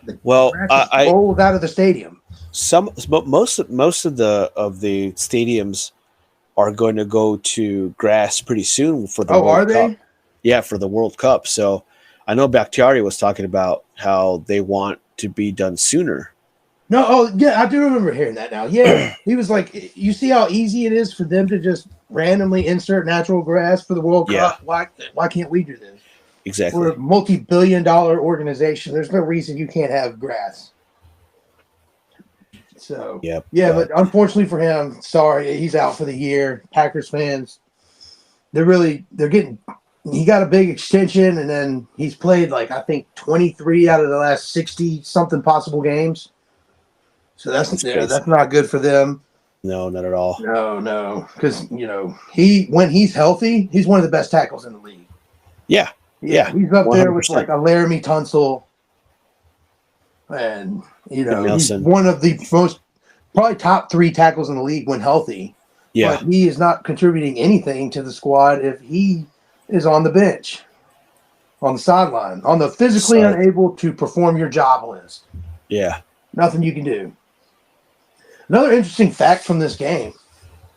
I rolled out of the stadium. Most of the stadiums are going to go to grass pretty soon for the World Cup. They? Yeah, for the World Cup. So I know Bakhtiari was talking about how they want to be done sooner. No, I do remember hearing that now. Yeah, he was like, you see how easy it is for them to just randomly insert natural grass for the World Cup? Why can't we do this? Exactly. We're a multi-billion-dollar organization. There's no reason you can't have grass. So, but unfortunately for him, sorry, he's out for the year. Packers fans, he got a big extension, and then he's played I think 23 out of the last 60-something possible games. So that's not good for them. No, not at all. No, because when he's healthy, he's one of the best tackles in the league. Yeah, he's up 100%. There with a Laramie Tunsil, and he's one of the most probably top 3 tackles in the league when healthy. Yeah. But he is not contributing anything to the squad if he is on the bench, on the sideline, on the physically unable to perform your job list. Yeah. Nothing you can do. Another interesting fact from this game.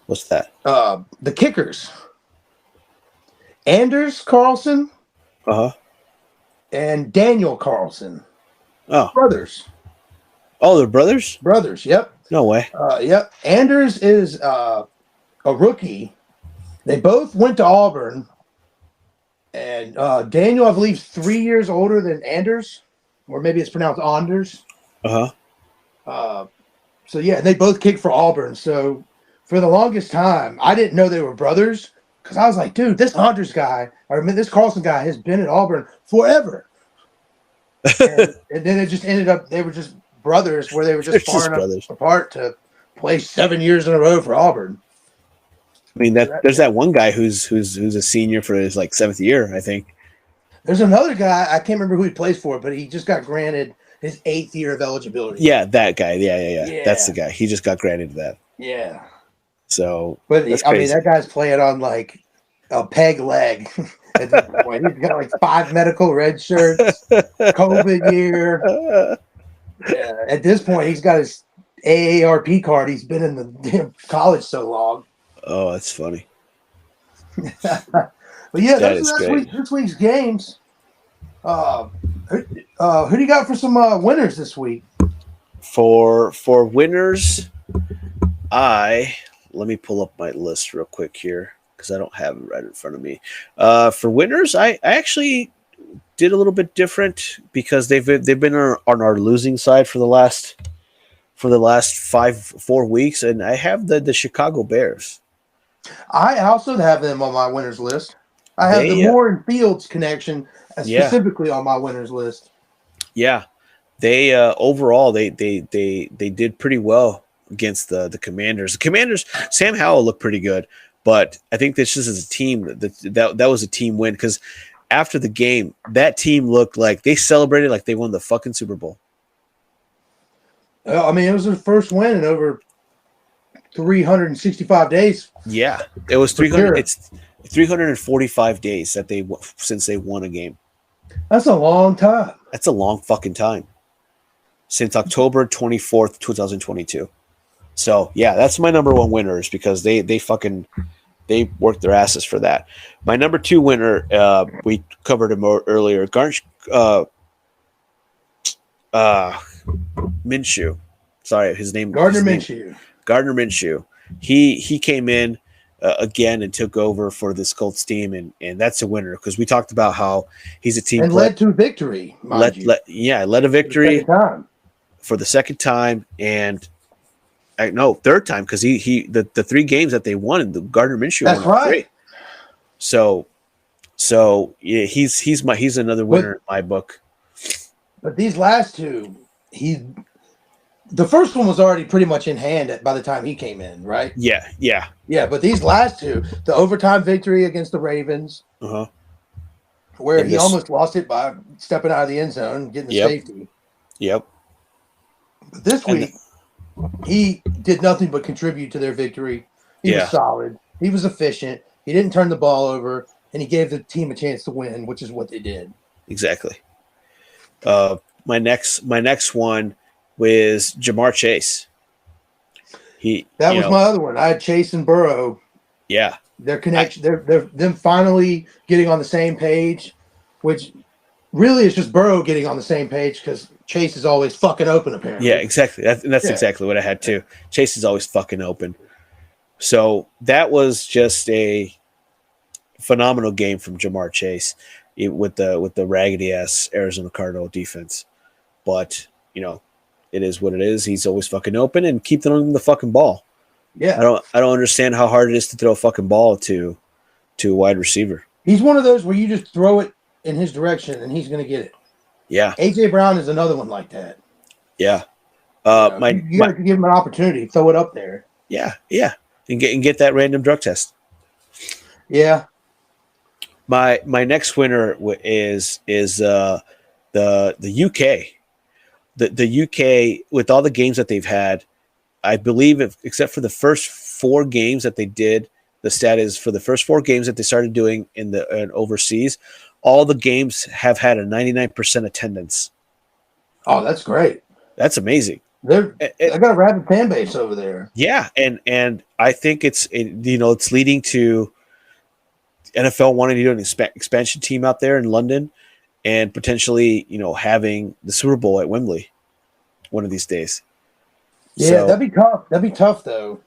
What's that? The kickers. Anders Carlson and Daniel Carlson. Oh. Brothers. Oh, they're brothers? Brothers, yep. No way. Yep. Anders is a rookie. They both went to Auburn. And Daniel, I believe, is 3 years older than Anders. Or maybe it's pronounced Anders. So, yeah, they both kicked for Auburn. So, for the longest time, I didn't know they were brothers. Because I was like, dude, this Anders guy, or this Carlson guy has been at Auburn forever. And then it just ended up, they were just brothers where they were just far enough apart to play 7 years in a row for Auburn. I mean, there's that one guy who's a senior for his like 7th year, I think. There's another guy, I can't remember who he plays for, but he just got granted his 8th year of eligibility. Yeah, that guy. Yeah. That's the guy. He just got granted that. Yeah. So, but I mean, that guy's playing on like a peg leg at this point. He's got like 5 medical red shirts, COVID year. Yeah. At this point, he's got his AARP card. He's been in the damn college so long. Oh, that's funny. But yeah, that's this week's games. Who do you got for some winners this week? For winners, let me pull up my list real quick here because I don't have it right in front of me. For winners, I actually did a little bit different because they've been on our losing side for the last 4 weeks, and I have the Chicago Bears. I also have them on my winners list. I have the Moore and Fields connection specifically on my winners list. Yeah, they overall they did pretty well against the Commanders. The Commanders, Sam Howell looked pretty good, but I think this just as a team that was a team win because after the game, that team looked like they celebrated like they won the fucking Super Bowl. I mean, it was their first win in over 365 days. Yeah, it was 300. Sure. It's 345 days since they won a game. That's a long time. That's a long fucking time. Since October 24th, 2022. So yeah, that's my number one winners because they worked their asses for that. My number 2 winner, we covered him earlier. Minshew. Sorry, his name. Gardner Minshew. Gardner Minshew. He came in again and took over for this Colts team, and that's a winner because we talked about how he's a team and led to victory. Led a victory for the second time, and third time because the 3 games that they won, the Gardner Minshew. That's won right. 3. So yeah, he's another winner in my book. But these last 2, the first one was already pretty much in hand by the time he came in, right? Yeah. But these last 2, the overtime victory against the Ravens, where he almost lost it by stepping out of the end zone, getting the safety. Yep. But this week, he did nothing but contribute to their victory. He was solid. He was efficient. He didn't turn the ball over, and he gave the team a chance to win, which is what they did. Exactly. My next one was Jamar Chase. That was my other one. I had Chase and Burrow. Yeah. Their connection, they're them finally getting on the same page, which really is just Burrow getting on the same page because Chase is always fucking open, apparently. Yeah, exactly. That's exactly what I had too. Chase is always fucking open. So that was just a phenomenal game from Jamar Chase with the raggedy ass Arizona Cardinal defense. But it is what it is. He's always fucking open and keep throwing the fucking ball. Yeah. I don't understand how hard it is to throw a fucking ball to a wide receiver. He's one of those where you just throw it in his direction and he's going to get it. Yeah. AJ Brown is another one like that. Yeah. You have to give him an opportunity, throw it up there. Yeah. And get that random drug test. Yeah. My next winner is the UK. The UK, with all the games that they've had, I believe, except for the first 4 games that they did, the stat is for the first 4 games that they started doing in overseas, all the games have had a 99% attendance. Oh, that's great. That's amazing. They got a rabid fan base over there. Yeah, and I think it's leading to NFL wanting to do an expansion team out there in London, and potentially having the Super Bowl at Wembley one of these days. Yeah, So, that'd be tough. That'd be tough though.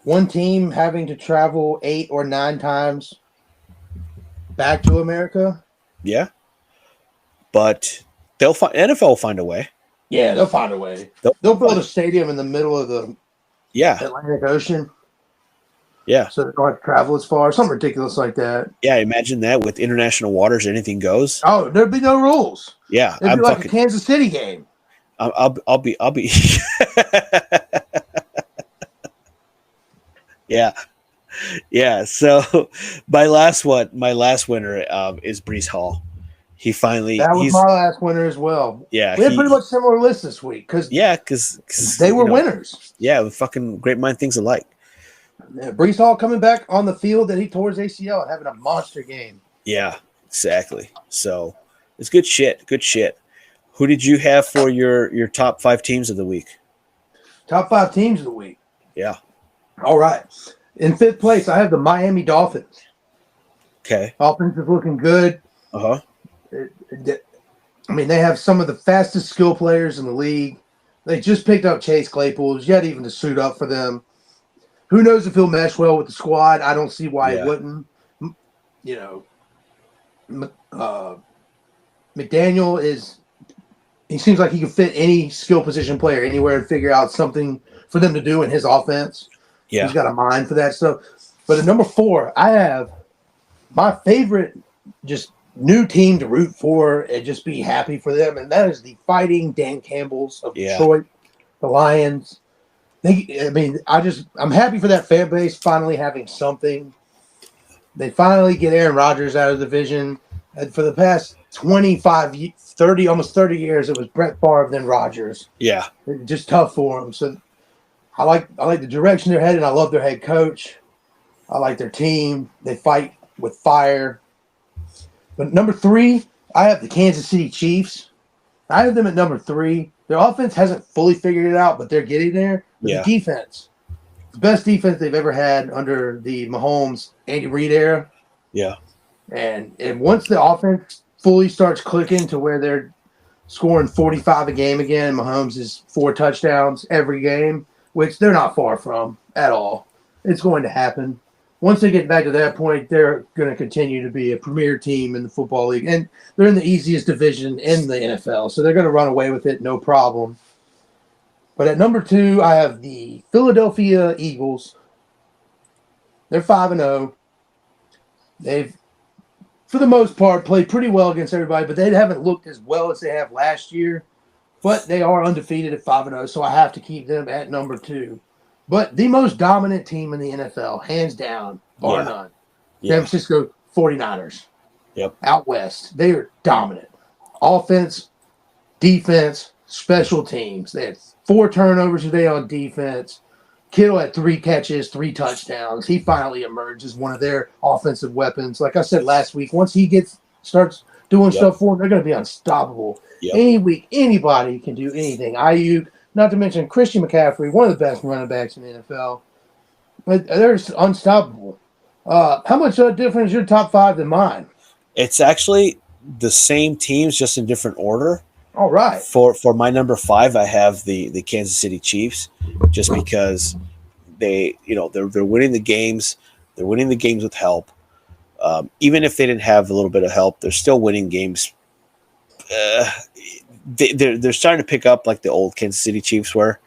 One team having to travel 8 or 9 times back to America. Yeah, but NFL will find a way. Yeah, they'll find a way. They'll build a stadium in the middle of the Atlantic Ocean. Yeah. So they don't have to travel as far. Something ridiculous like that. Yeah, imagine that with international waters, anything goes. Oh, there'd be no rules. Yeah, it'd be like a Kansas City game. I'll be. Yeah. So my last winner is Breece Hall. That was my last winner as well. Yeah, we had pretty much similar lists this week because they were winners. Yeah, fucking great mind things alike. Yeah, Breece Hall coming back on the field that he tore his ACL and having a monster game. Yeah, exactly. So it's good shit. Good shit. Who did you have for your top 5 teams of the week? Top 5 teams of the week. Yeah. All right. In 5th place, I have the Miami Dolphins. Okay. Offense is looking good. Uh-huh. I mean, they have some of the fastest skill players in the league. They just picked up Chase Claypool. He's yet even to suit up for them. Who knows if he'll mesh well with the squad? I don't see why he wouldn't. McDaniel he seems like he can fit any skill position player anywhere and figure out something for them to do in his offense. Yeah. He's got a mind for that stuff. But at number 4, I have my favorite just new team to root for and just be happy for them, and that is the Fighting Dan Campbells of Detroit, the Lions. I'm happy for that fan base finally having something. They finally get Aaron Rodgers out of the division. And for the past 30, almost 30 years, it was Brett Favre then Rodgers. Yeah. Just tough for them. So I like the direction they're headed. I love their head coach. I like their team. They fight with fire. But number 3, I have the Kansas City Chiefs. I have them at number 3. Their offense hasn't fully figured it out, but they're getting there. But the defense, the best defense they've ever had under the Mahomes, Andy Reid era. Yeah. And once the offense fully starts clicking to where they're scoring 45 a game again, Mahomes is 4 touchdowns every game, which they're not far from at all. It's going to happen. Once they get back to that point, they're going to continue to be a premier team in the football league. And they're in the easiest division in the NFL, so they're going to run away with it, no problem. But at number 2, I have the Philadelphia Eagles. They're 5-0. They've, for the most part, played pretty well against everybody, but they haven't looked as well as they have last year. But they are undefeated at 5-0, so I have to keep them at number 2. But the most dominant team in the NFL, hands down, bar none. San Francisco 49ers. Yep. Out west. They are dominant. Offense, defense, special teams. They had 4 turnovers today on defense. Kittle had 3 catches, 3 touchdowns. He finally emerged as one of their offensive weapons. Like I said last week, once he starts doing stuff for them, they're going to be unstoppable. Yep. Any week, anybody can do anything. Ayuk, not to mention Christian McCaffrey, one of the best running backs in the NFL. But they're unstoppable. How much different is your top 5 than mine? It's actually the same teams, just in different order. All right. For my number 5, I have the Kansas City Chiefs, just because they're winning the games. They're winning the games with help. Even if they didn't have a little bit of help, they're still winning games. They're starting to pick up like the old Kansas City Chiefs were,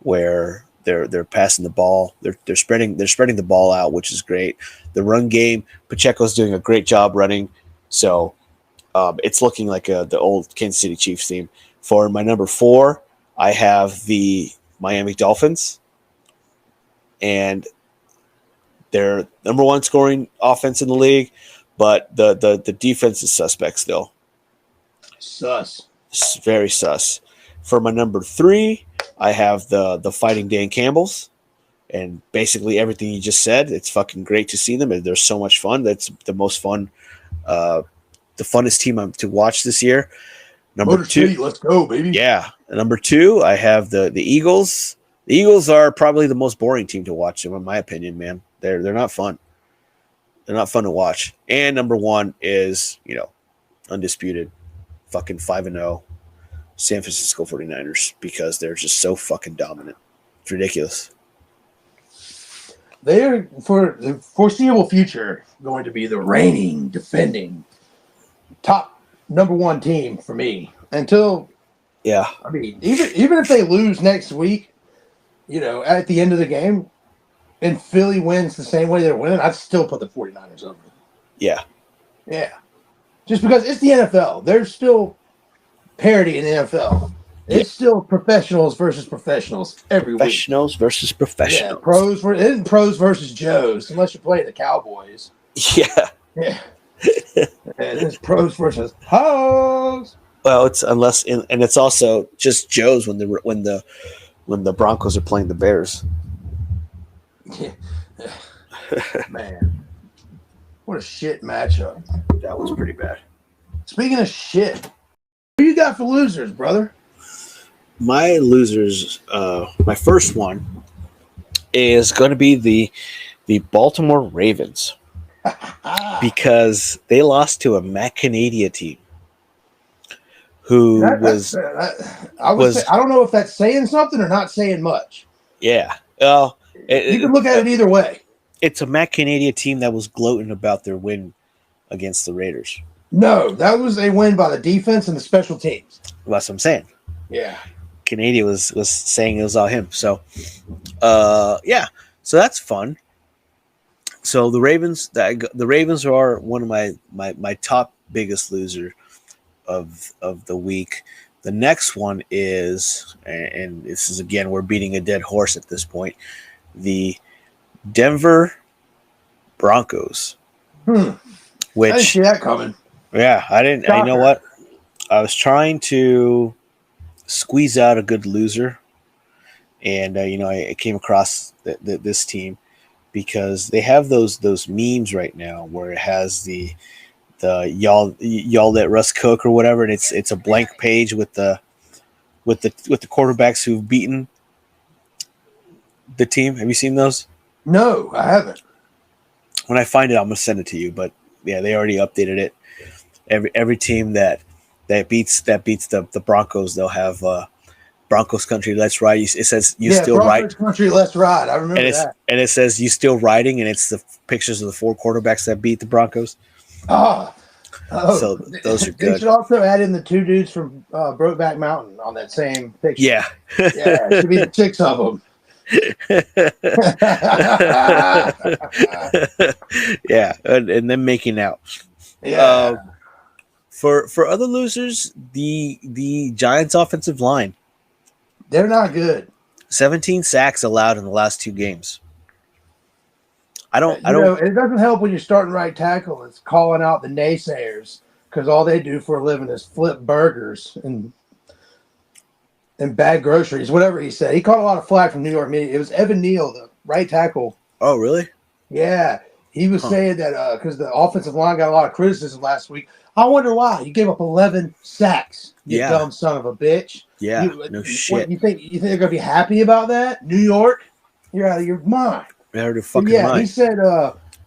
where they're passing the ball. They're spreading the ball out, which is great. The run game, Pacheco's doing a great job running. So it's looking like the old Kansas City Chiefs team. For my number 4, I have the Miami Dolphins, and they're number 1 scoring offense in the league, but the defense is suspect still. Sus. Very sus. For my number 3, I have the Fighting Dan Campbells, and basically everything you just said. It's fucking great to see them, and they're so much fun. That's the most fun, the funnest team to watch this year. Number Motor two, City, let's go, baby. yeah. Number two, I have the Eagles. The Eagles are probably the most boring team to watch, in my opinion, man. They're not fun. They're not fun to watch. And number one is, undisputed, fucking 5-0 San Francisco 49ers, because they're just so fucking dominant. It's ridiculous. They're, for the foreseeable future, going to be the reigning, defending, top number one team for me. Until, Yeah. I mean, even if they lose next week, at the end of the game, and Philly wins the same way they're winning, I'd still put the 49ers over. Yeah. Yeah. Just because it's the NFL. There's still parity in the NFL. It's still professionals versus professionals every Professionals versus professionals. Yeah, it isn't pros versus Joes, unless you play the Cowboys. Yeah. Yeah. And it's pros versus hoes. Well, it's and it's also just Joes when the Broncos are playing the Bears. Yeah. Man. What a shit matchup. That was pretty bad. Speaking of shit, who you got for losers, brother? My losers, my first one is going to be the Baltimore Ravens, because they lost to a Matt Canada team who I don't know if that's saying something or not saying much. Yeah. Well, you can look at it either way. It's a Matt Canada team that was gloating about their win against the Raiders. No, that was a win by the defense and the special teams. That's what I'm saying. Yeah. Canada was saying it was all him. So, yeah. So that's fun. So the Ravens are one of my top biggest loser of the week. The next one is, and this is again, we're beating a dead horse at this point, the Denver Broncos. Which, I didn't see that coming. Yeah, I didn't. You know what? I was trying to squeeze out a good loser, and I came across this team because they have those memes right now where it has the y'all let Russ cook or whatever, and it's a blank page with the quarterbacks who've beaten the team. Have you seen those? No, I haven't. When I find it, I'm gonna send it to you. But yeah, they already updated it. Every team that beats the Broncos, they'll have Broncos Country Let's Ride. It says you still ride. Broncos Country Let's Ride. I remember that. And it says you still riding, and it's the pictures of the 4 quarterbacks that beat the Broncos. So those are good. They should also add in the 2 dudes from Brokeback Mountain on that same picture. Yeah. Yeah, it should be the 6 of them. Yeah, and then making out. Yeah. For other losers, the Giants' offensive line, they're not good. 17 sacks allowed in the last 2 games. I don't. It doesn't help when you're starting right tackle. It's calling out the naysayers because all they do for a living is flip burgers and bag groceries, whatever he said. He caught a lot of flack from New York media. It was Evan Neal, the right tackle. Oh, really? Yeah. He was saying that because the offensive line got a lot of criticism last week. I wonder why. You gave up 11 sacks, you dumb son of a bitch. Yeah, no shit. You think they're going to be happy about that? New York? You're out of your mind. They're out of fucking mind.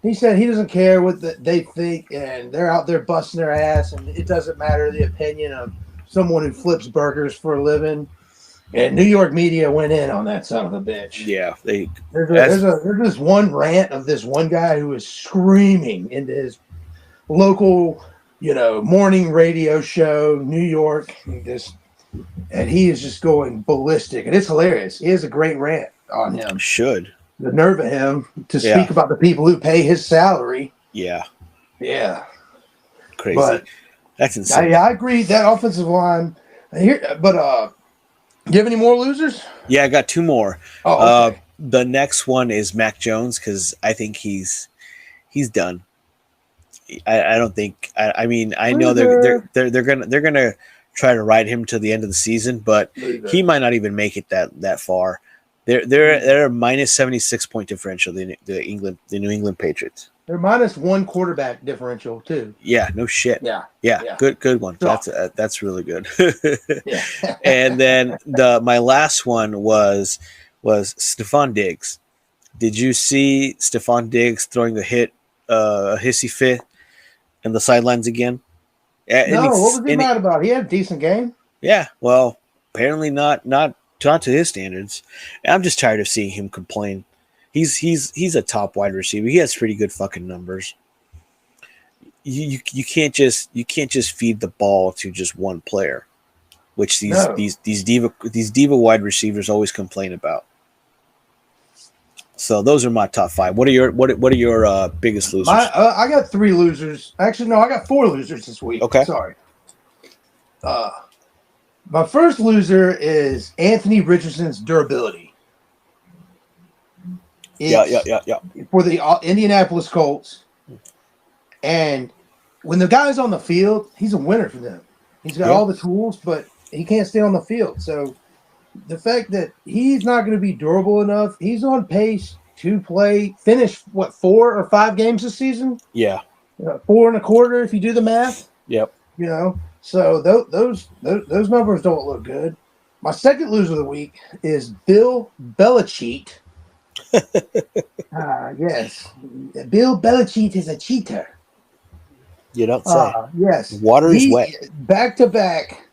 He said he doesn't care what they think, and they're out there busting their ass, and it doesn't matter the opinion of someone who flips burgers for a living. And New York media went in on that son of a bitch. Yeah, there's this one rant of this one guy who is screaming into his local, morning radio show, New York, and he is just going ballistic, and it's hilarious. He has a great rant on him. Should the nerve of him to speak about the people who pay his salary. Yeah, crazy. But that's insane. I agree that offensive line here, but do you have any more losers? Yeah, I got 2 more. Oh, okay. The next one is Mac Jones, because I think he's done. I don't think. I mean, I know they're gonna try to ride him to the end of the season, but he might not even make it that far. They're a minus 76 point differential. The New England Patriots. They're minus one quarterback differential too. Yeah, no shit. Yeah. Good one. Sure. That's really good. Yeah. And then my last one was Stephon Diggs. Did you see Stephon Diggs throwing the hissy fit in the sidelines again? No, what was he mad about? He had a decent game. Yeah, well, apparently not to his standards. I'm just tired of seeing him complain. He's a top wide receiver. He has pretty good fucking numbers. You can't just feed the ball to just one player, which these diva wide receivers always complain about. So those are my top 5. What are your biggest losers? I got 3 losers. Actually, no, I got 4 losers this week. Okay, sorry. My first loser is Anthony Richardson's durability. Yeah. For the Indianapolis Colts, and when the guy's on the field, he's a winner for them. He's got all the tools, but he can't stay on the field. So the fact that he's not going to be durable enough, he's on pace to finish 4 or 5 games this season. Yeah, 4 1/4 if you do the math. Yep. So those numbers don't look good. My second loser of the week is Bill Belichick. Yes, Bill Belichick is a cheater. You don't say. Yes, water is wet. Back-to-back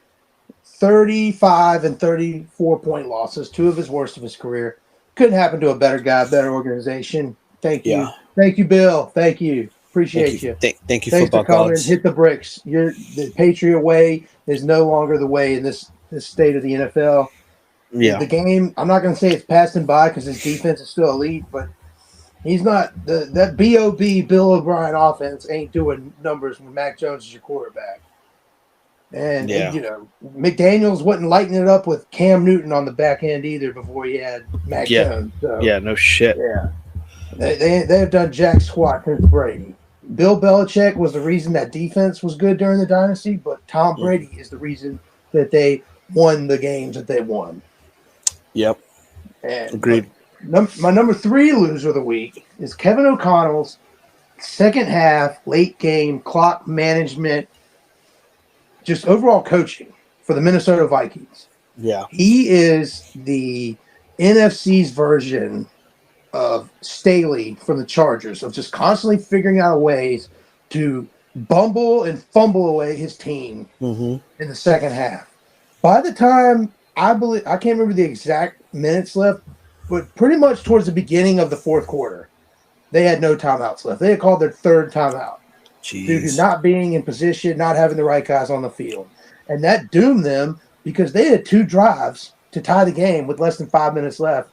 35 and 34 point losses, 2 of his worst of his career. Couldn't happen to a better guy, better organization. Thank you. Thank you, Bill. Thank you. Appreciate you. Thank you, Thanks football for coming. gods. Hit the bricks. The Patriot way is no longer the way in this state of the NFL. Yeah. The game, I'm not going to say it's passed him by because his defense is still elite, but he's not that B.O.B. Bill O'Brien offense ain't doing numbers when Mac Jones is your quarterback. And McDaniels wasn't lighting it up with Cam Newton on the back end either before he had Mac Jones. So, no shit. Yeah. They've done jack squat since Brady. Bill Belichick was the reason that defense was good during the dynasty, but Tom Brady is the reason that they won the games that they won. Yep. And agreed. My number 3 loser of the week is Kevin O'Connell's second half, late game, clock management, just overall coaching for the Minnesota Vikings. Yeah. He is the NFC's version of Staley from the Chargers, of just constantly figuring out ways to bumble and fumble away his team in the second half. By the time, I can't remember the exact minutes left, but pretty much towards the beginning of the fourth quarter, they had no timeouts left. They had called their 3rd timeout due to not being in position, not having the right guys on the field. And that doomed them because they had 2 drives to tie the game with less than 5 minutes left.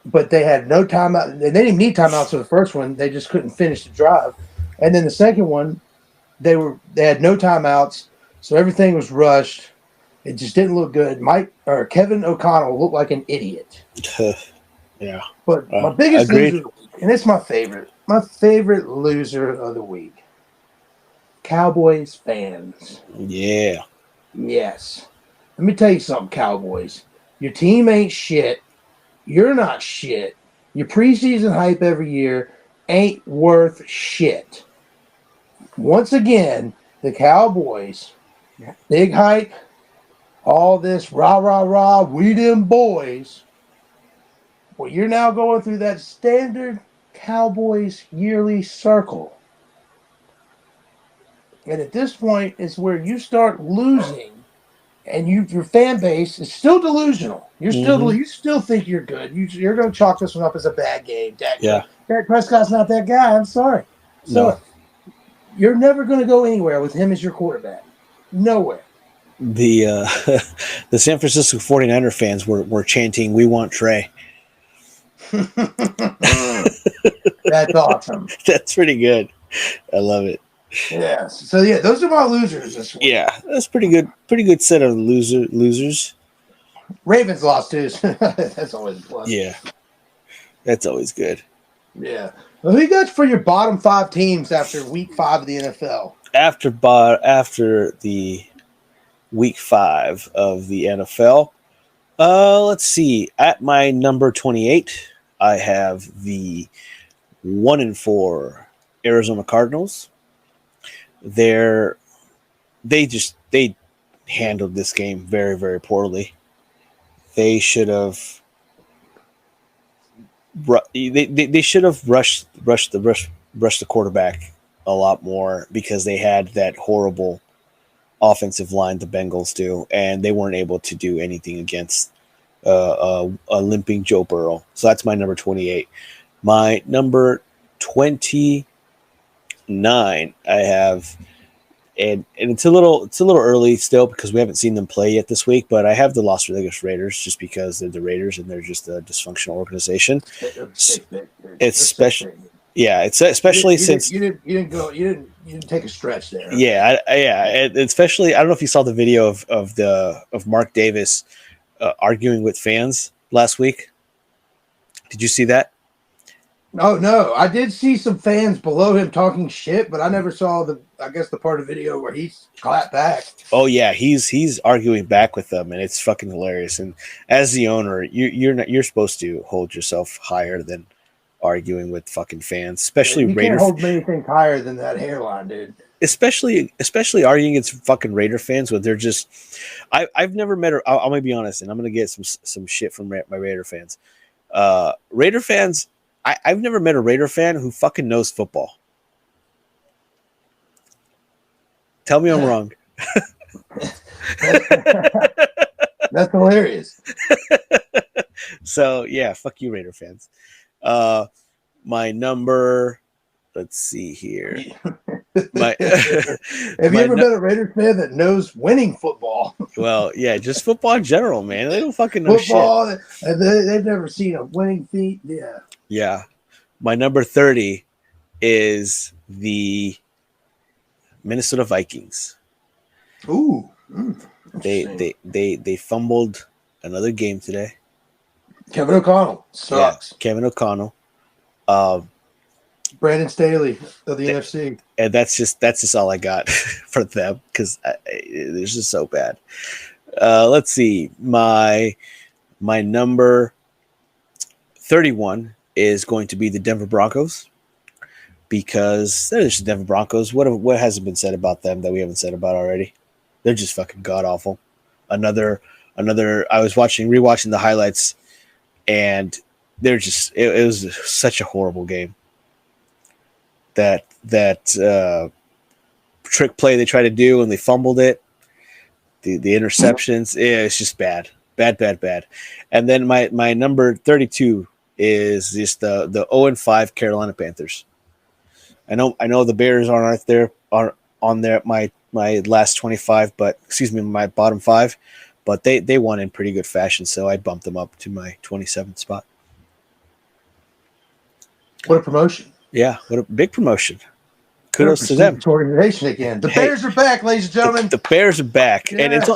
But they had no timeout. They didn't even need timeouts for the first one. They just couldn't finish the drive. And then the second one, they had no timeouts, so everything was rushed. It just didn't look good. Kevin O'Connell looked like an idiot. Yeah. But my biggest loser, and it's my favorite loser of the week, Cowboys fans. Yeah. Yes. Let me tell you something, Cowboys. Your team ain't shit. You're not shit. Your preseason hype every year ain't worth shit. Once again, the Cowboys, big hype, all this rah, rah, rah, we them boys. Well, you're now going through that standard Cowboys yearly circle. And at this point is where you start losing, and your fan base is still delusional. You still think you're good. You're going to chalk this one up as a bad game. Dak Prescott's not that guy. I'm sorry. So you're never going to go anywhere with him as your quarterback. Nowhere. The San Francisco 49er fans were chanting, "We want Trey." That's awesome. That's pretty good. I love it. Yes. So those are my losers this week. Yeah, that's pretty good. Pretty good set of losers. Ravens lost too. That's always a plus. Yeah, that's always good. Yeah. Well, who you got for your bottom 5 teams after week 5 of the NFL? After the Week 5 of the NFL. Let's see. At my number 28, I have the 1-4 Arizona Cardinals. They handled this game very, very poorly. They should have they should have rushed the quarterback a lot more because they had that horrible offensive line the Bengals do, and they weren't able to do anything against a limping Joe Burrow. So that's my number 28. My number 29, I have, and it's a little early still because we haven't seen them play yet this week, but I have the Las Vegas Raiders just because they're the Raiders and they're just a dysfunctional organization. It's special. Yeah, it's especially since you didn't take a stretch there. Yeah, especially I don't know if you saw the video of Mark Davis arguing with fans last week. Did you see that? Oh no, I did see some fans below him talking shit, but I never saw the part of the video where he's clapped back. Oh yeah, he's arguing back with them, and it's fucking hilarious. And as the owner, you're supposed to hold yourself higher than arguing with fucking fans, especially you Raider. Can't hold many things higher than that hairline, dude. Especially arguing against fucking Raider fans when they're just. I've never met her. I'm gonna be honest, and I'm gonna get some shit from my Raider fans. Raider fans. I've never met a Raider fan who fucking knows football. Tell me I'm wrong. That's hilarious. So yeah, fuck you, Raider fans. My number. Let's see here. Have you ever met a Raiders fan that knows winning football? Well, yeah, just football in general, man. They don't fucking know football, shit. And they've never seen a winning feat. Yeah. Yeah. My number 30 is the Minnesota Vikings. Ooh. They fumbled another game today. Kevin O'Connell sucks. Yeah, Kevin O'Connell. Brandon Staley of the NFC. And that's just all I got for them because it's just so bad. Let's see. My number 31 is going to be the Denver Broncos because they're just the Denver Broncos. What hasn't been said about them that we haven't said about already? They're just fucking god awful. Another. I was rewatching the highlights, and they're just. It was such a horrible game. That trick play they tried to do and they fumbled it. The interceptions. Yeah, it's just bad. And then my number 32 is just the 0-5 Carolina Panthers. I know the Bears aren't on there my last 25, but my bottom 5, but they won in pretty good fashion, so I bumped them up to my 27th spot. What a promotion. Yeah, what a big promotion. Kudos to them. Organization again. The Bears are back, ladies and gentlemen. The Bears are back. Yes, and it's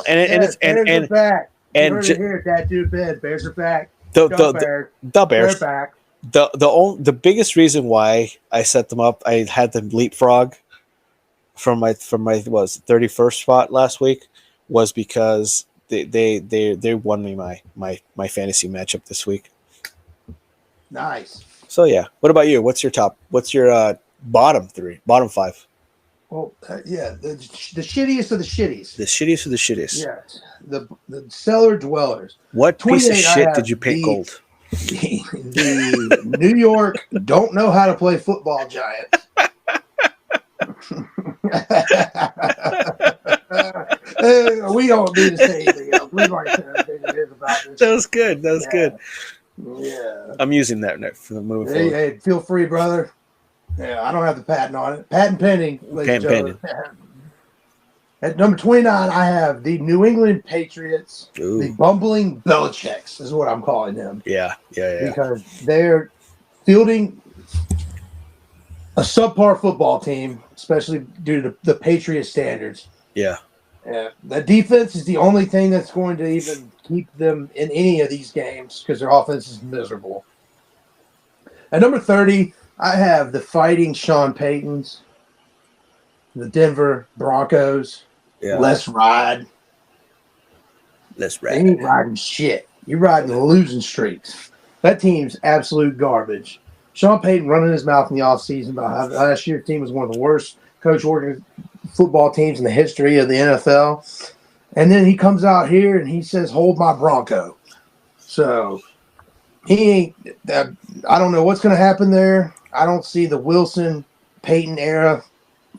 Bears are back. You heard it here, that dude Ben. Bears are back. The They're Bears. back. The biggest reason why I set them up, I had them leapfrog from my 31st spot last week, was because they won me my fantasy matchup this week. Nice. So yeah, what about you? What's your bottom 5? Well, the shittiest of the shitties. The shittiest of the shittiest. Yes, the cellar dwellers. What piece of shit did you paint gold? The New York don't know how to play football Giants. We don't need to say anything else. We've already said everything about this. That was good. Good. Yeah. I'm using that for the moving forward. Hey, feel free, brother. Yeah, I don't have the patent on it. Patent pending. Patent pending. At number 29, I have the New England Patriots. Ooh. The bumbling Belichicks is what I'm calling them. Yeah. Because they're fielding a subpar football team, especially due to the Patriot standards. Yeah. Yeah, the defense is the only thing that's going to even keep them in any of these games because their offense is miserable. At number 30, I have the Fighting Sean Paytons, the Denver Broncos. Yeah. Let's ride. Let's They ride. ain't riding shit. You're riding the losing streaks. That team's absolute garbage. Sean Payton running his mouth in the offseason about how last year's team was one of the worst football teams in the history of the NFL. And then he comes out here and he says, hold my Bronco. So he ain't I don't know what's going to happen there. I don't see the Wilson Payton era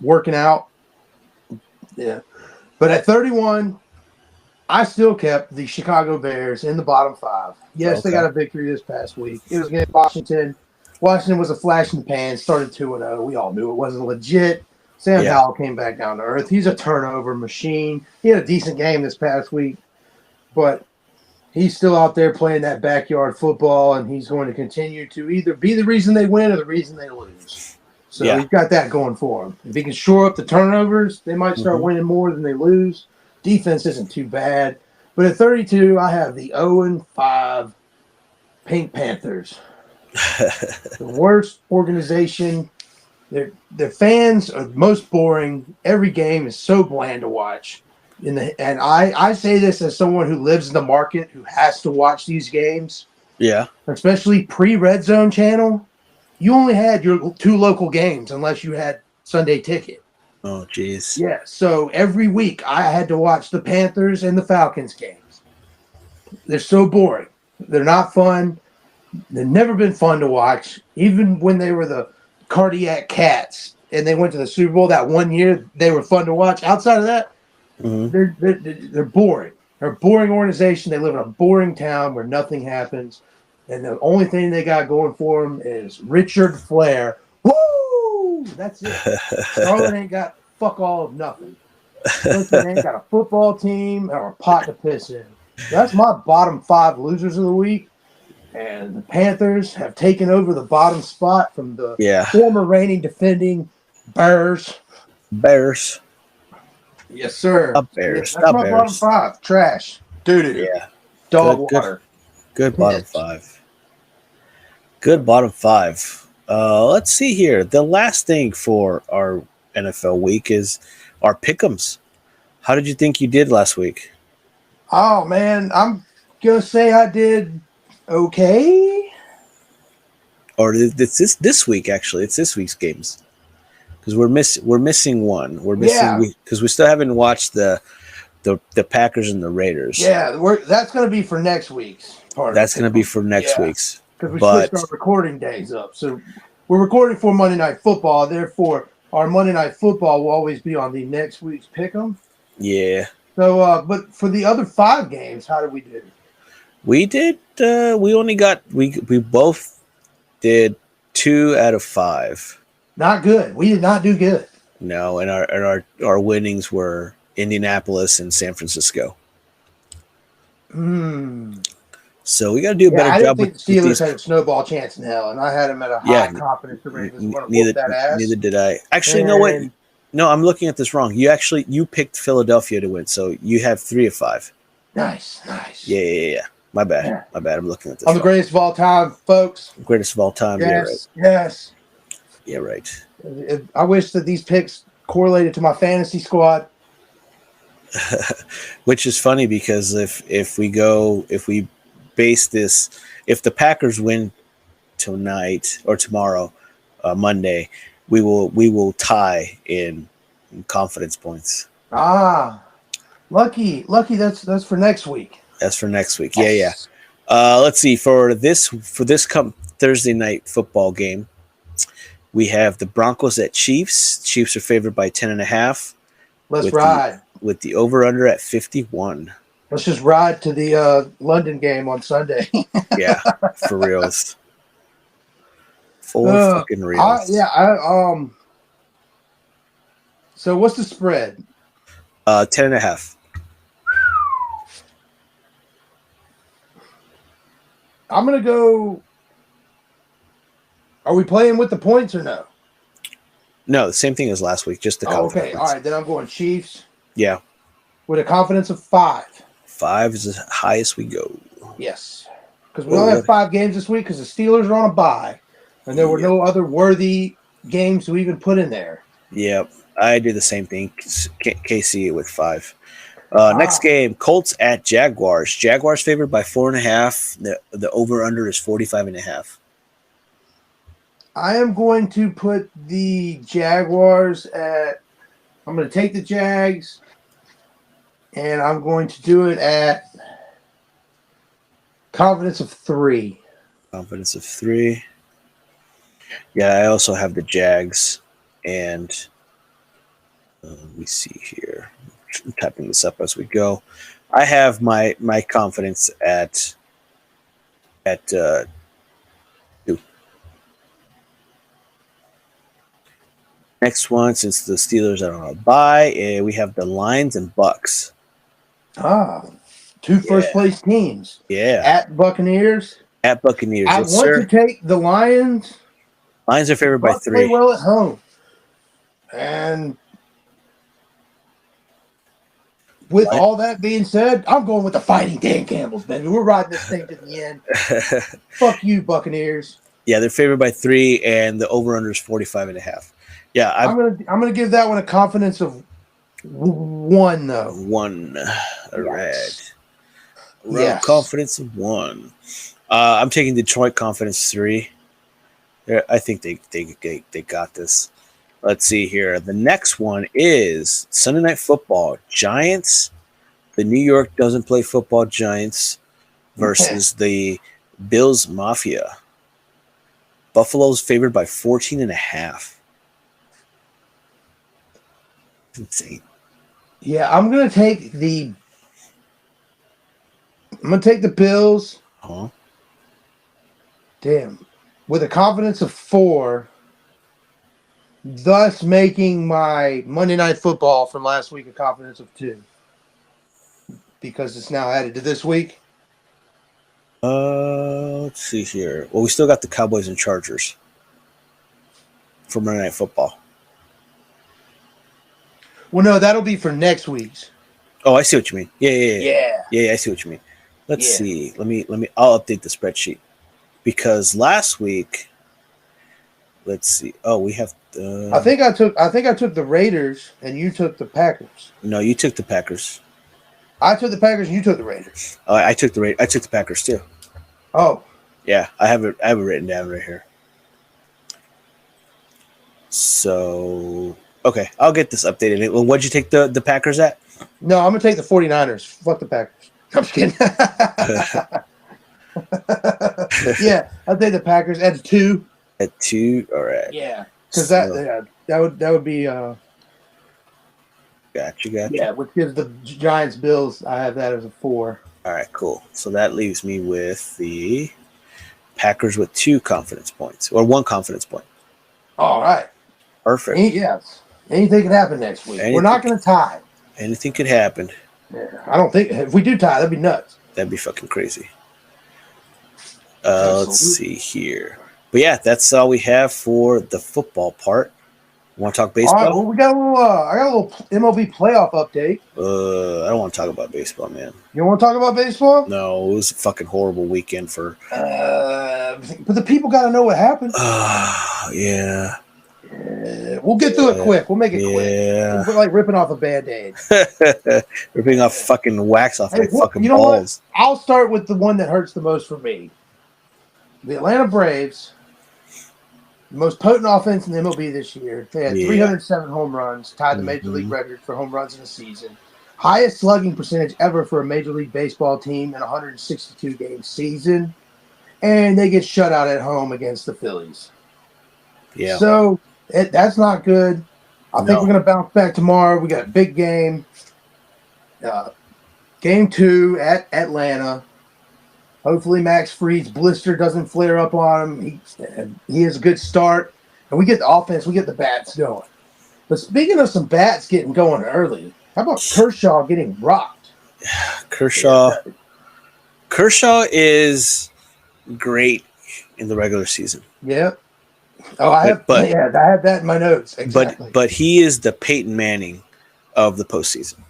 working out. Yeah. But at 31, I still kept the Chicago Bears in the bottom 5. Yes, They got a victory this past week. It was against Washington. Washington was a flash in the pan, started 2-0. We all knew it wasn't legit. Sam Howell came back down to earth. He's a turnover machine. He had a decent game this past week, but he's still out there playing that backyard football, and he's going to continue to either be the reason they win or the reason they lose. So he's got that going for him. If he can shore up the turnovers, they might start winning more than they lose. Defense isn't too bad. But at 32, I have the 0-5 Pink Panthers. The worst organization. Their fans are the most boring. Every game is so bland to watch. And I say this as someone who lives in the market, who has to watch these games. Yeah. Especially pre-Red Zone channel. You only had your 2 local games unless you had Sunday ticket. Oh, jeez. Yeah, so every week I had to watch the Panthers and the Falcons games. They're so boring. They're not fun. They've never been fun to watch. Even when they were the Cardiac Cats and they went to the Super Bowl that one year, they were fun to watch. Outside of that, they're boring. They're a boring organization. They live in a boring town where nothing happens. And the only thing they got going for them is Richard Flair. Woo! That's it. Charlotte ain't got fuck all of nothing. Clemson ain't got a football team or a pot to piss in. That's my bottom 5 losers of the week. And the Panthers have taken over the bottom spot from the former reigning defending Bears. Bears. Yes, sir. Bears. That's my bottom 5. Trash. Doo-doo. Yeah. Dog water. Good bottom 5. Good bottom 5. Let's see here. The last thing for our NFL week is our pick'ems. How did you think you did last week? Oh, man. I'm going to say I did okay. Or it's this week, actually. It's this week's games. Because we're missing one. We're missing because we still haven't watched the Packers and the Raiders. Yeah, that's going to be for next week's part. That's going to be for next week's. Because we switched our recording days up. So we're recording for Monday Night Football. Therefore, our Monday Night Football will always be on the next week's pick'em. Yeah. So, but for the other 5 games, how did we do? We did. We only got. We both did 2 out of 5. Not good. We did not do good. No, and our winnings were Indianapolis and San Francisco. So we got to do a better job. I didn't think the Steelers had a snowball chance in hell, and I had them at a high confidence the Ravens were going to whoop that ass. Neither did I. Actually, no, wait. No, I'm looking at this wrong. You picked Philadelphia to win, so you have 3 of 5. Nice. Yeah. My bad. I'm looking at this. I'm the greatest of all time, folks. Greatest of all time. Yes. Yeah, right. Yes. Yeah, right. I wish that these picks correlated to my fantasy squad. Which is funny because if we base this, if the Packers win tonight or tomorrow, Monday, we will tie in confidence points. Lucky. That's for next week. That's for next week. Yeah. Let's see for this Thursday night football game. We have the Broncos at Chiefs. Chiefs are favored by 10.5. Let's ride. With the over-under at 51. Let's just ride to the London game on Sunday. Yeah, for reals. Fucking reals. So what's the spread? 10.5. I'm going to go. Are we playing with the points or no? No, the same thing as last week, just the confidence. Okay, all right. Then I'm going Chiefs. Yeah. With a confidence of 5. 5 is the highest we go. Yes. Because we only have 5 games this week because the Steelers are on a bye. And there were no other worthy games to even put in there. Yep. I do the same thing. KC with 5. Next game, Colts at Jaguars. Jaguars favored by 4.5. The over-under is 45.5. I am going to put the Jaguars at. I'm going to take the Jags, and I'm going to do it at confidence of 3. Confidence of 3. Yeah, I also have the Jags, and let me see here. I'm typing this up as we go. I have my confidence at 2. Next one, since the Steelers are on a bye, we have the Lions and Bucks. 2 first-place teams. Yeah. At Buccaneers. At Buccaneers, I want to take the Lions. Lions are favored by 3. Play well at home. And with all that being said, I'm going with the Fighting Dan Campbells, baby. We're riding this thing to the end. Fuck you, Buccaneers. Yeah, they're favored by 3, and the over/under is 45.5. Yeah, I'm gonna give that one a confidence of 1, though. 1. All right. Yes. Confidence of 1. I'm taking Detroit confidence 3. I think they got this. Let's see here. The next one is Sunday Night Football. Giants. The New York doesn't play football Giants versus the Bills Mafia. Buffalo's favored by 14.5. Insane. Yeah, I'm gonna take the Bills. Huh? Damn. With a confidence of 4, thus making my Monday Night Football from last week a confidence of 2. Because it's now added to this week. Let's see here. Well, we still got the Cowboys and Chargers for Monday Night Football. Well, no, that'll be for next week's. Oh, I see what you mean. Yeah. I see what you mean. Let's see. Let me. I'll update the spreadsheet because last week. Let's see. Oh, we have. I think I took the Raiders and you took the Packers. No, you took the Packers. I took the Packers and you took the Raiders. Oh, I took the Packers too. Oh. Yeah, I have it written down right here. So okay, I'll get this updated. Well, what'd you take the Packers at? No, I'm gonna take the 49ers. Fuck the Packers. I'm just kidding. Yeah, I'll take the Packers at 2. At 2, all right. Yeah, because that would be. Gotcha. Yeah, which gives the Giants Bills. I have that as a 4. All right, cool. So that leaves me with the Packers with 2 confidence points or 1 confidence point. All right. Perfect. Yes. Anything can happen next week. We're not going to tie. Anything could happen. Yeah, I don't think if we do tie, that'd be nuts. That'd be fucking crazy. Let's see here. But yeah, that's all we have for the football part. Want to talk baseball? All right, well, we got a little. I got a little MLB playoff update. I don't want to talk about baseball, man. You don't want to talk about baseball? No, it was a fucking horrible weekend for. But the people got to know what happened. Yeah. We'll get through it quick. We'll make it quick. Yeah. We're like ripping off a Band-Aid. Ripping off fucking wax off my fucking you know balls. What? I'll start with the one that hurts the most for me. The Atlanta Braves, the most potent offense in the MLB this year. They had 307 home runs, tied the Major League record for home runs in a season. Highest slugging percentage ever for a Major League Baseball team in a 162-game season. And they get shut out at home against the Phillies. Yeah. So that's not good. I think we're going to bounce back tomorrow. We got a big game. Game 2 at Atlanta. Hopefully Max Fried's blister doesn't flare up on him. He has a good start. And we get the offense. We get the bats going. But speaking of some bats getting going early, how about Kershaw getting rocked? Kershaw is great in the regular season. Yeah. Oh, I have that in my notes. Exactly. But he is the Peyton Manning of the postseason.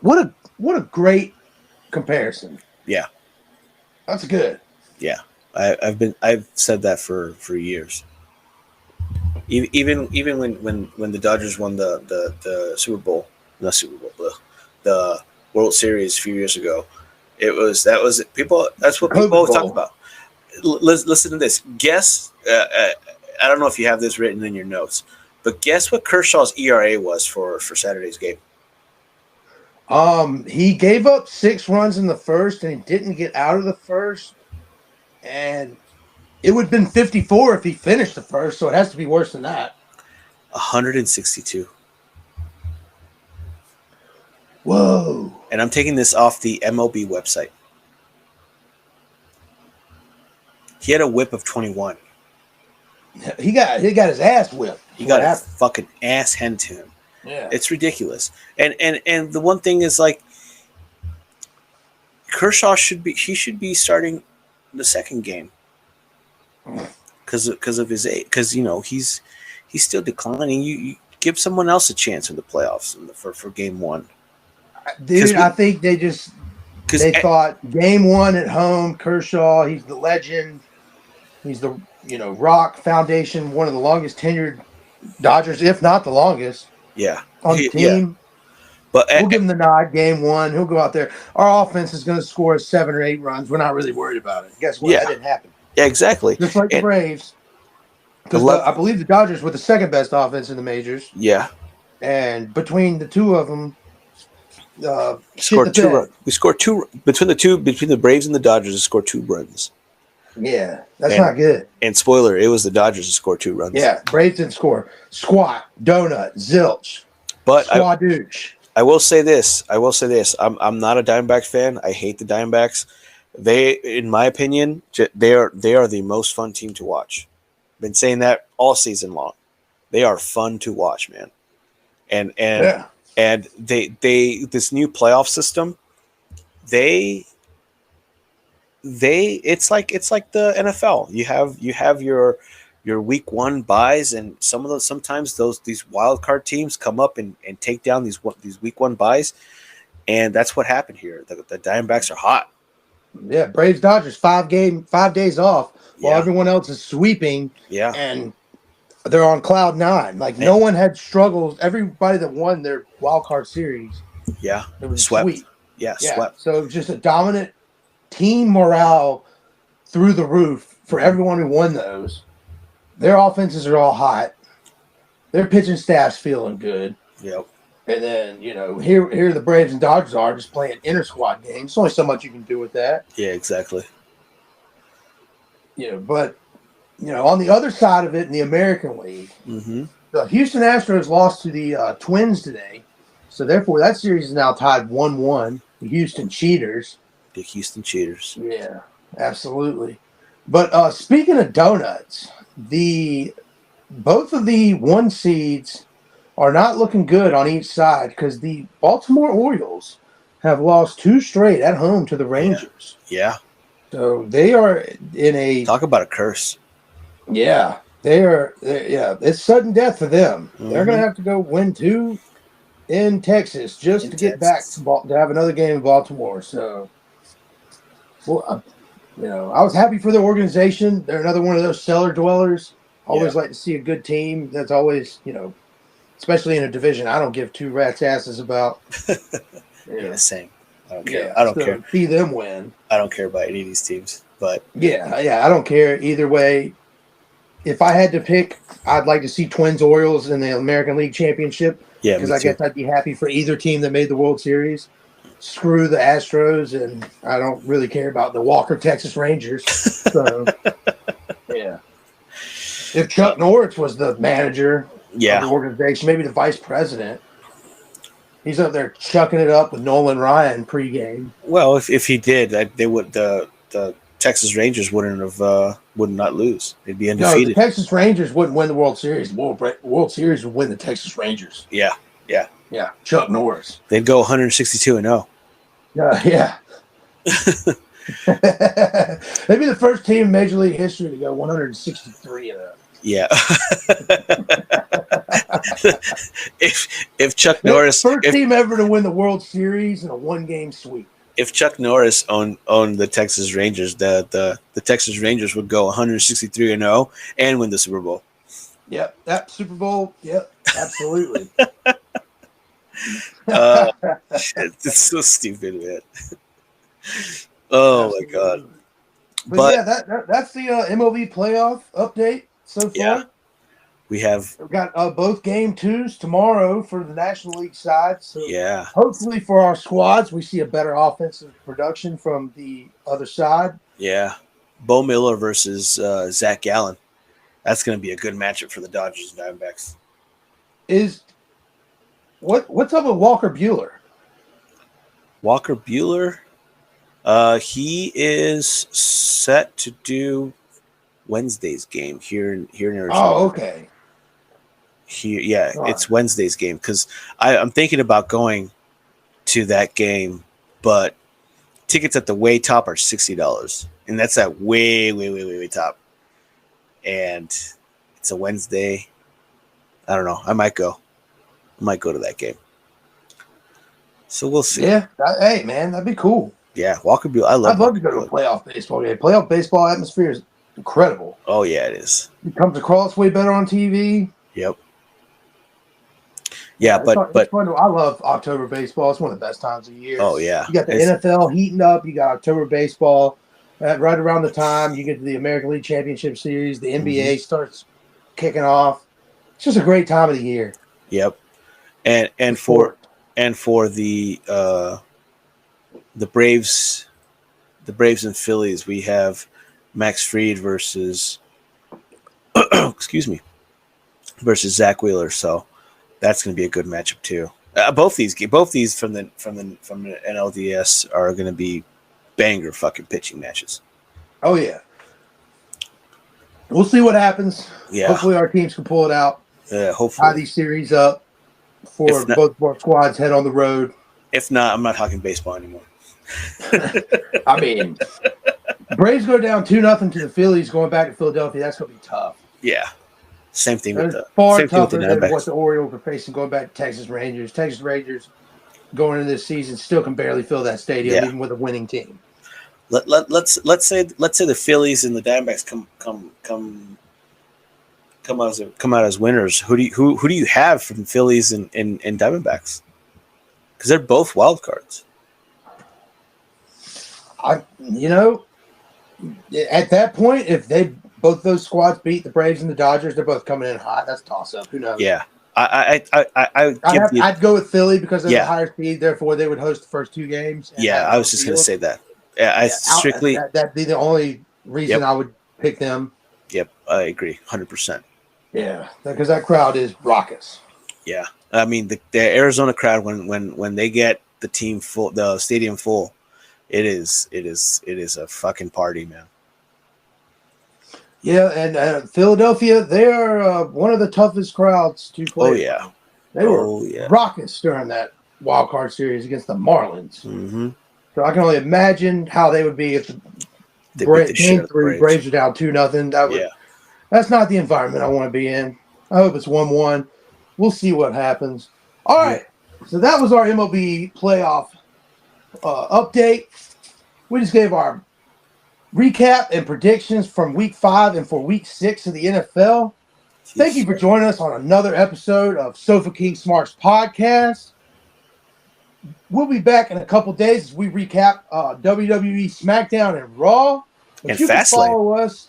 What a great comparison. Yeah. That's good. Yeah. I've said that for years. Even when the Dodgers won the Super Bowl, not Super Bowl, the World Series a few years ago. That's what COVID people always talk Bowl. about. Listen to this. Guess. I don't know if you have this written in your notes, but guess what Kershaw's ERA was for Saturday's game. He gave up 6 runs in the first, and he didn't get out of the first. And it would have been 54 if he finished the first, so it has to be worse than that. 162. Whoa. And I'm taking this off the MLB website. He had a whip of 21. He got his ass whipped. He got a fucking ass handed to him. Yeah. It's ridiculous. And the one thing is, like, Kershaw should be starting the second game because of his age. Because he's still declining. You give someone else a chance in the playoffs for game one. Dude, I think they thought game one at home, Kershaw, he's the legend. He's the Rock Foundation, one of the longest tenured Dodgers, if not the longest. Yeah. On the team. Yeah. But we'll give him the nod game one. He'll go out there. Our offense is going to score 7 or 8 runs. We're not really worried about it. Guess what? That didn't happen. Yeah, exactly. Just like the Braves. Because I believe the Dodgers were the second best offense in the majors. Yeah. And between the two of them, scored 2 runs. We scored 2 between the Braves and the Dodgers. We scored 2 runs. Yeah, that's not good. And spoiler, it was the Dodgers that scored 2 runs. Yeah, Braves didn't score. Squat, donut, zilch, but squadooch. I will say this. I'm not a Diamondbacks fan. I hate the Diamondbacks. They, in my opinion, they are the most fun team to watch. Been saying that all season long. They are fun to watch, man. And they this new playoff system, it's like the NFL. You have your week 1 buys, and sometimes these wild card teams come up and take down these week 1 buys, and that's what happened here. The Diamondbacks are hot. Yeah, Braves Dodgers 5 days off while everyone else is sweeping. Yeah, and they're on cloud 9. Like no one had struggles. Everybody that won their wild card series, it was swept. Sweep. Yeah, swept. So it was just a dominant team morale through the roof for everyone who won those. Their offenses are all hot. Their pitching staff's feeling good. Yep. And then, here the Braves and Dodgers are just playing inter-squad games. There's only so much you can do with that. Yeah, exactly. But, on the other side of it in the American League, the Houston Astros lost to the Twins today. So, therefore, that series is now tied 1-1. The Houston Cheaters. The Houston Cheaters. Yeah, absolutely. But speaking of donuts, both of the 1 seeds are not looking good on each side because the Baltimore Orioles have lost 2 straight at home to the Rangers. Yeah. So they are in a talk about a curse. Yeah, it's sudden death for them. They're going to have to go win 2 in Texas just to get back to have another game in Baltimore. So, well, I was happy for the organization. They're another one of those cellar dwellers. Always like to see a good team. That's always, especially in a division I don't give 2 rats' asses about. Yeah, same. I don't care. I don't care. See them win. I don't care about any of these teams. But yeah, I don't care either way. If I had to pick, I'd like to see Twins Orioles in the American League Championship. Yeah, because I guess I'd be happy for either team that made the World Series. Screw the Astros, and I don't really care about the Walker Texas Rangers. So, yeah. If Chuck Norris was the manager of the organization, maybe the vice president, he's up there chucking it up with Nolan Ryan pregame. Well, if he did, they would the Texas Rangers would not lose. They'd be undefeated. No, the Texas Rangers wouldn't win the World Series. The World Series would win the Texas Rangers. Yeah. Chuck Norris. They'd go 162-0. Yeah. They'd be the first team in Major League history to go 163-0. Yeah. if Chuck Norris, first team ever to win the World Series in a 1-game sweep. If Chuck Norris owned the Texas Rangers, the Texas Rangers would go 163-0 and win the Super Bowl. Yep, that Super Bowl. Yep, absolutely. Shit, it's so stupid, man. Oh my god! Absolutely. But But yeah, that's the MLB playoff update so yeah, far. we have We've got both game twos tomorrow for the National League side. So yeah, hopefully for our squads, we see a better offensive production from the other side. yeah. Bo Miller versus Zach Gallen. That's going to be a good matchup for the Dodgers and Diamondbacks. Is what's up with Walker Bueller? Walker Bueller, he is set to do Wednesday's game here in Arizona. Oh, okay. Here, yeah, All it's right. Wednesday's game because I'm thinking about going to that game, but tickets at the way top are $60, and that's at way top. And it's a Wednesday. I don't know. I might go. I might go to that game. So we'll see. Yeah. Hey, man, that'd be cool. Yeah, Walker Bueller. I'd love Walker to go to a Buehler. playoff baseball game. Playoff baseball atmosphere is incredible. Oh yeah, it is. It comes across way better on TV. Yep. Yeah, It's but fun. I love October baseball. It's one of the best times of year. oh yeah, You got the NFL heating up. You got October baseball. Right around the time you get to the American League Championship Series, the NBA starts kicking off. It's just a great time of the year. Yep. And for the Braves, and Phillies, we have Max Fried versus excuse me, versus Zach Wheeler. So that's going to be a good matchup too. Both these from the NLDS are going to be banger fucking pitching matches. Oh yeah, we'll see what happens. Yeah. Hopefully our teams can pull it out. Yeah, Tie hopefully. these series up for If not- both of our squads. Head on the road. If not, I'm not talking baseball anymore. I mean, Braves go down 2-0 to the Phillies going back to Philadelphia. That's going to be tough. Yeah. Same thing with That's the far same thing with tougher the than what Diamondbacks. the Orioles are facing going back to Texas Rangers. Texas Rangers going into this season still can barely fill that stadium, Yeah. even with a winning team. Let's say the Phillies and the Diamondbacks come out as winners. Who do you have from Phillies and Diamondbacks? Because they're both wild cards. At that point, if both those squads beat the Braves and the Dodgers, they're both coming in hot. That's a toss-up. Who knows? Yeah, I'd go with Philly because they're Yeah. the higher seed. Therefore, they would host the first two games. and yeah. have I was home just gonna field. say that. Yeah, strictly. That'd be the only reason Yep. I would pick them. Yep, I agree, 100%. Yeah, because that crowd is raucous. Yeah, I mean the Arizona crowd when they get the team full, the stadium full, it is a fucking party, man. Yeah, and Philadelphia, they are one of the toughest crowds to play. Oh yeah, They were oh yeah. raucous during that wild card series against the Marlins. Mm-hmm. So I can only imagine how they would be if the They beat the shit out game of the three Braves. Braves are down 2-0. Yeah, That's not the environment I want to be in. I hope it's 1-1. We'll see what happens. All right. So that was our MLB playoff update. We just gave our recap and predictions from week 5 and for week 6 of the NFL. Thank you for joining us on another episode of Sofa King Smarks Podcast. We'll be back in a couple days as we recap WWE SmackDown and Raw. But And you can Fastlane. follow us.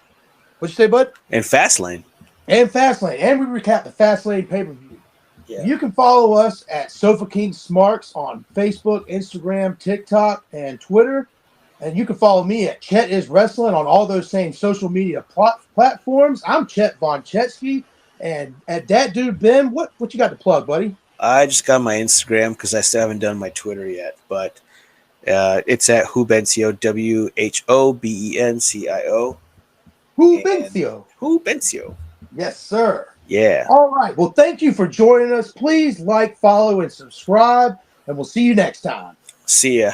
What'd you say, bud? and Fastlane. And Fastlane. And we recap the Fastlane pay-per-view. Yeah. You can follow us at Sofa King Smarks on Facebook, Instagram, TikTok, and Twitter. And you can follow me at Chet Is Wrestling on all those same social media platforms. I'm Chet Von Chetsky. And at that dude, Ben, what you got to plug, buddy? I just got my Instagram because I still haven't done my Twitter yet, but it's at Hubencio, WHOBENCIO. Bencio. Hubencio. Yes, sir. Yeah. All right. Well, thank you for joining us. Please like, follow, and subscribe. And we'll see you next time. See ya.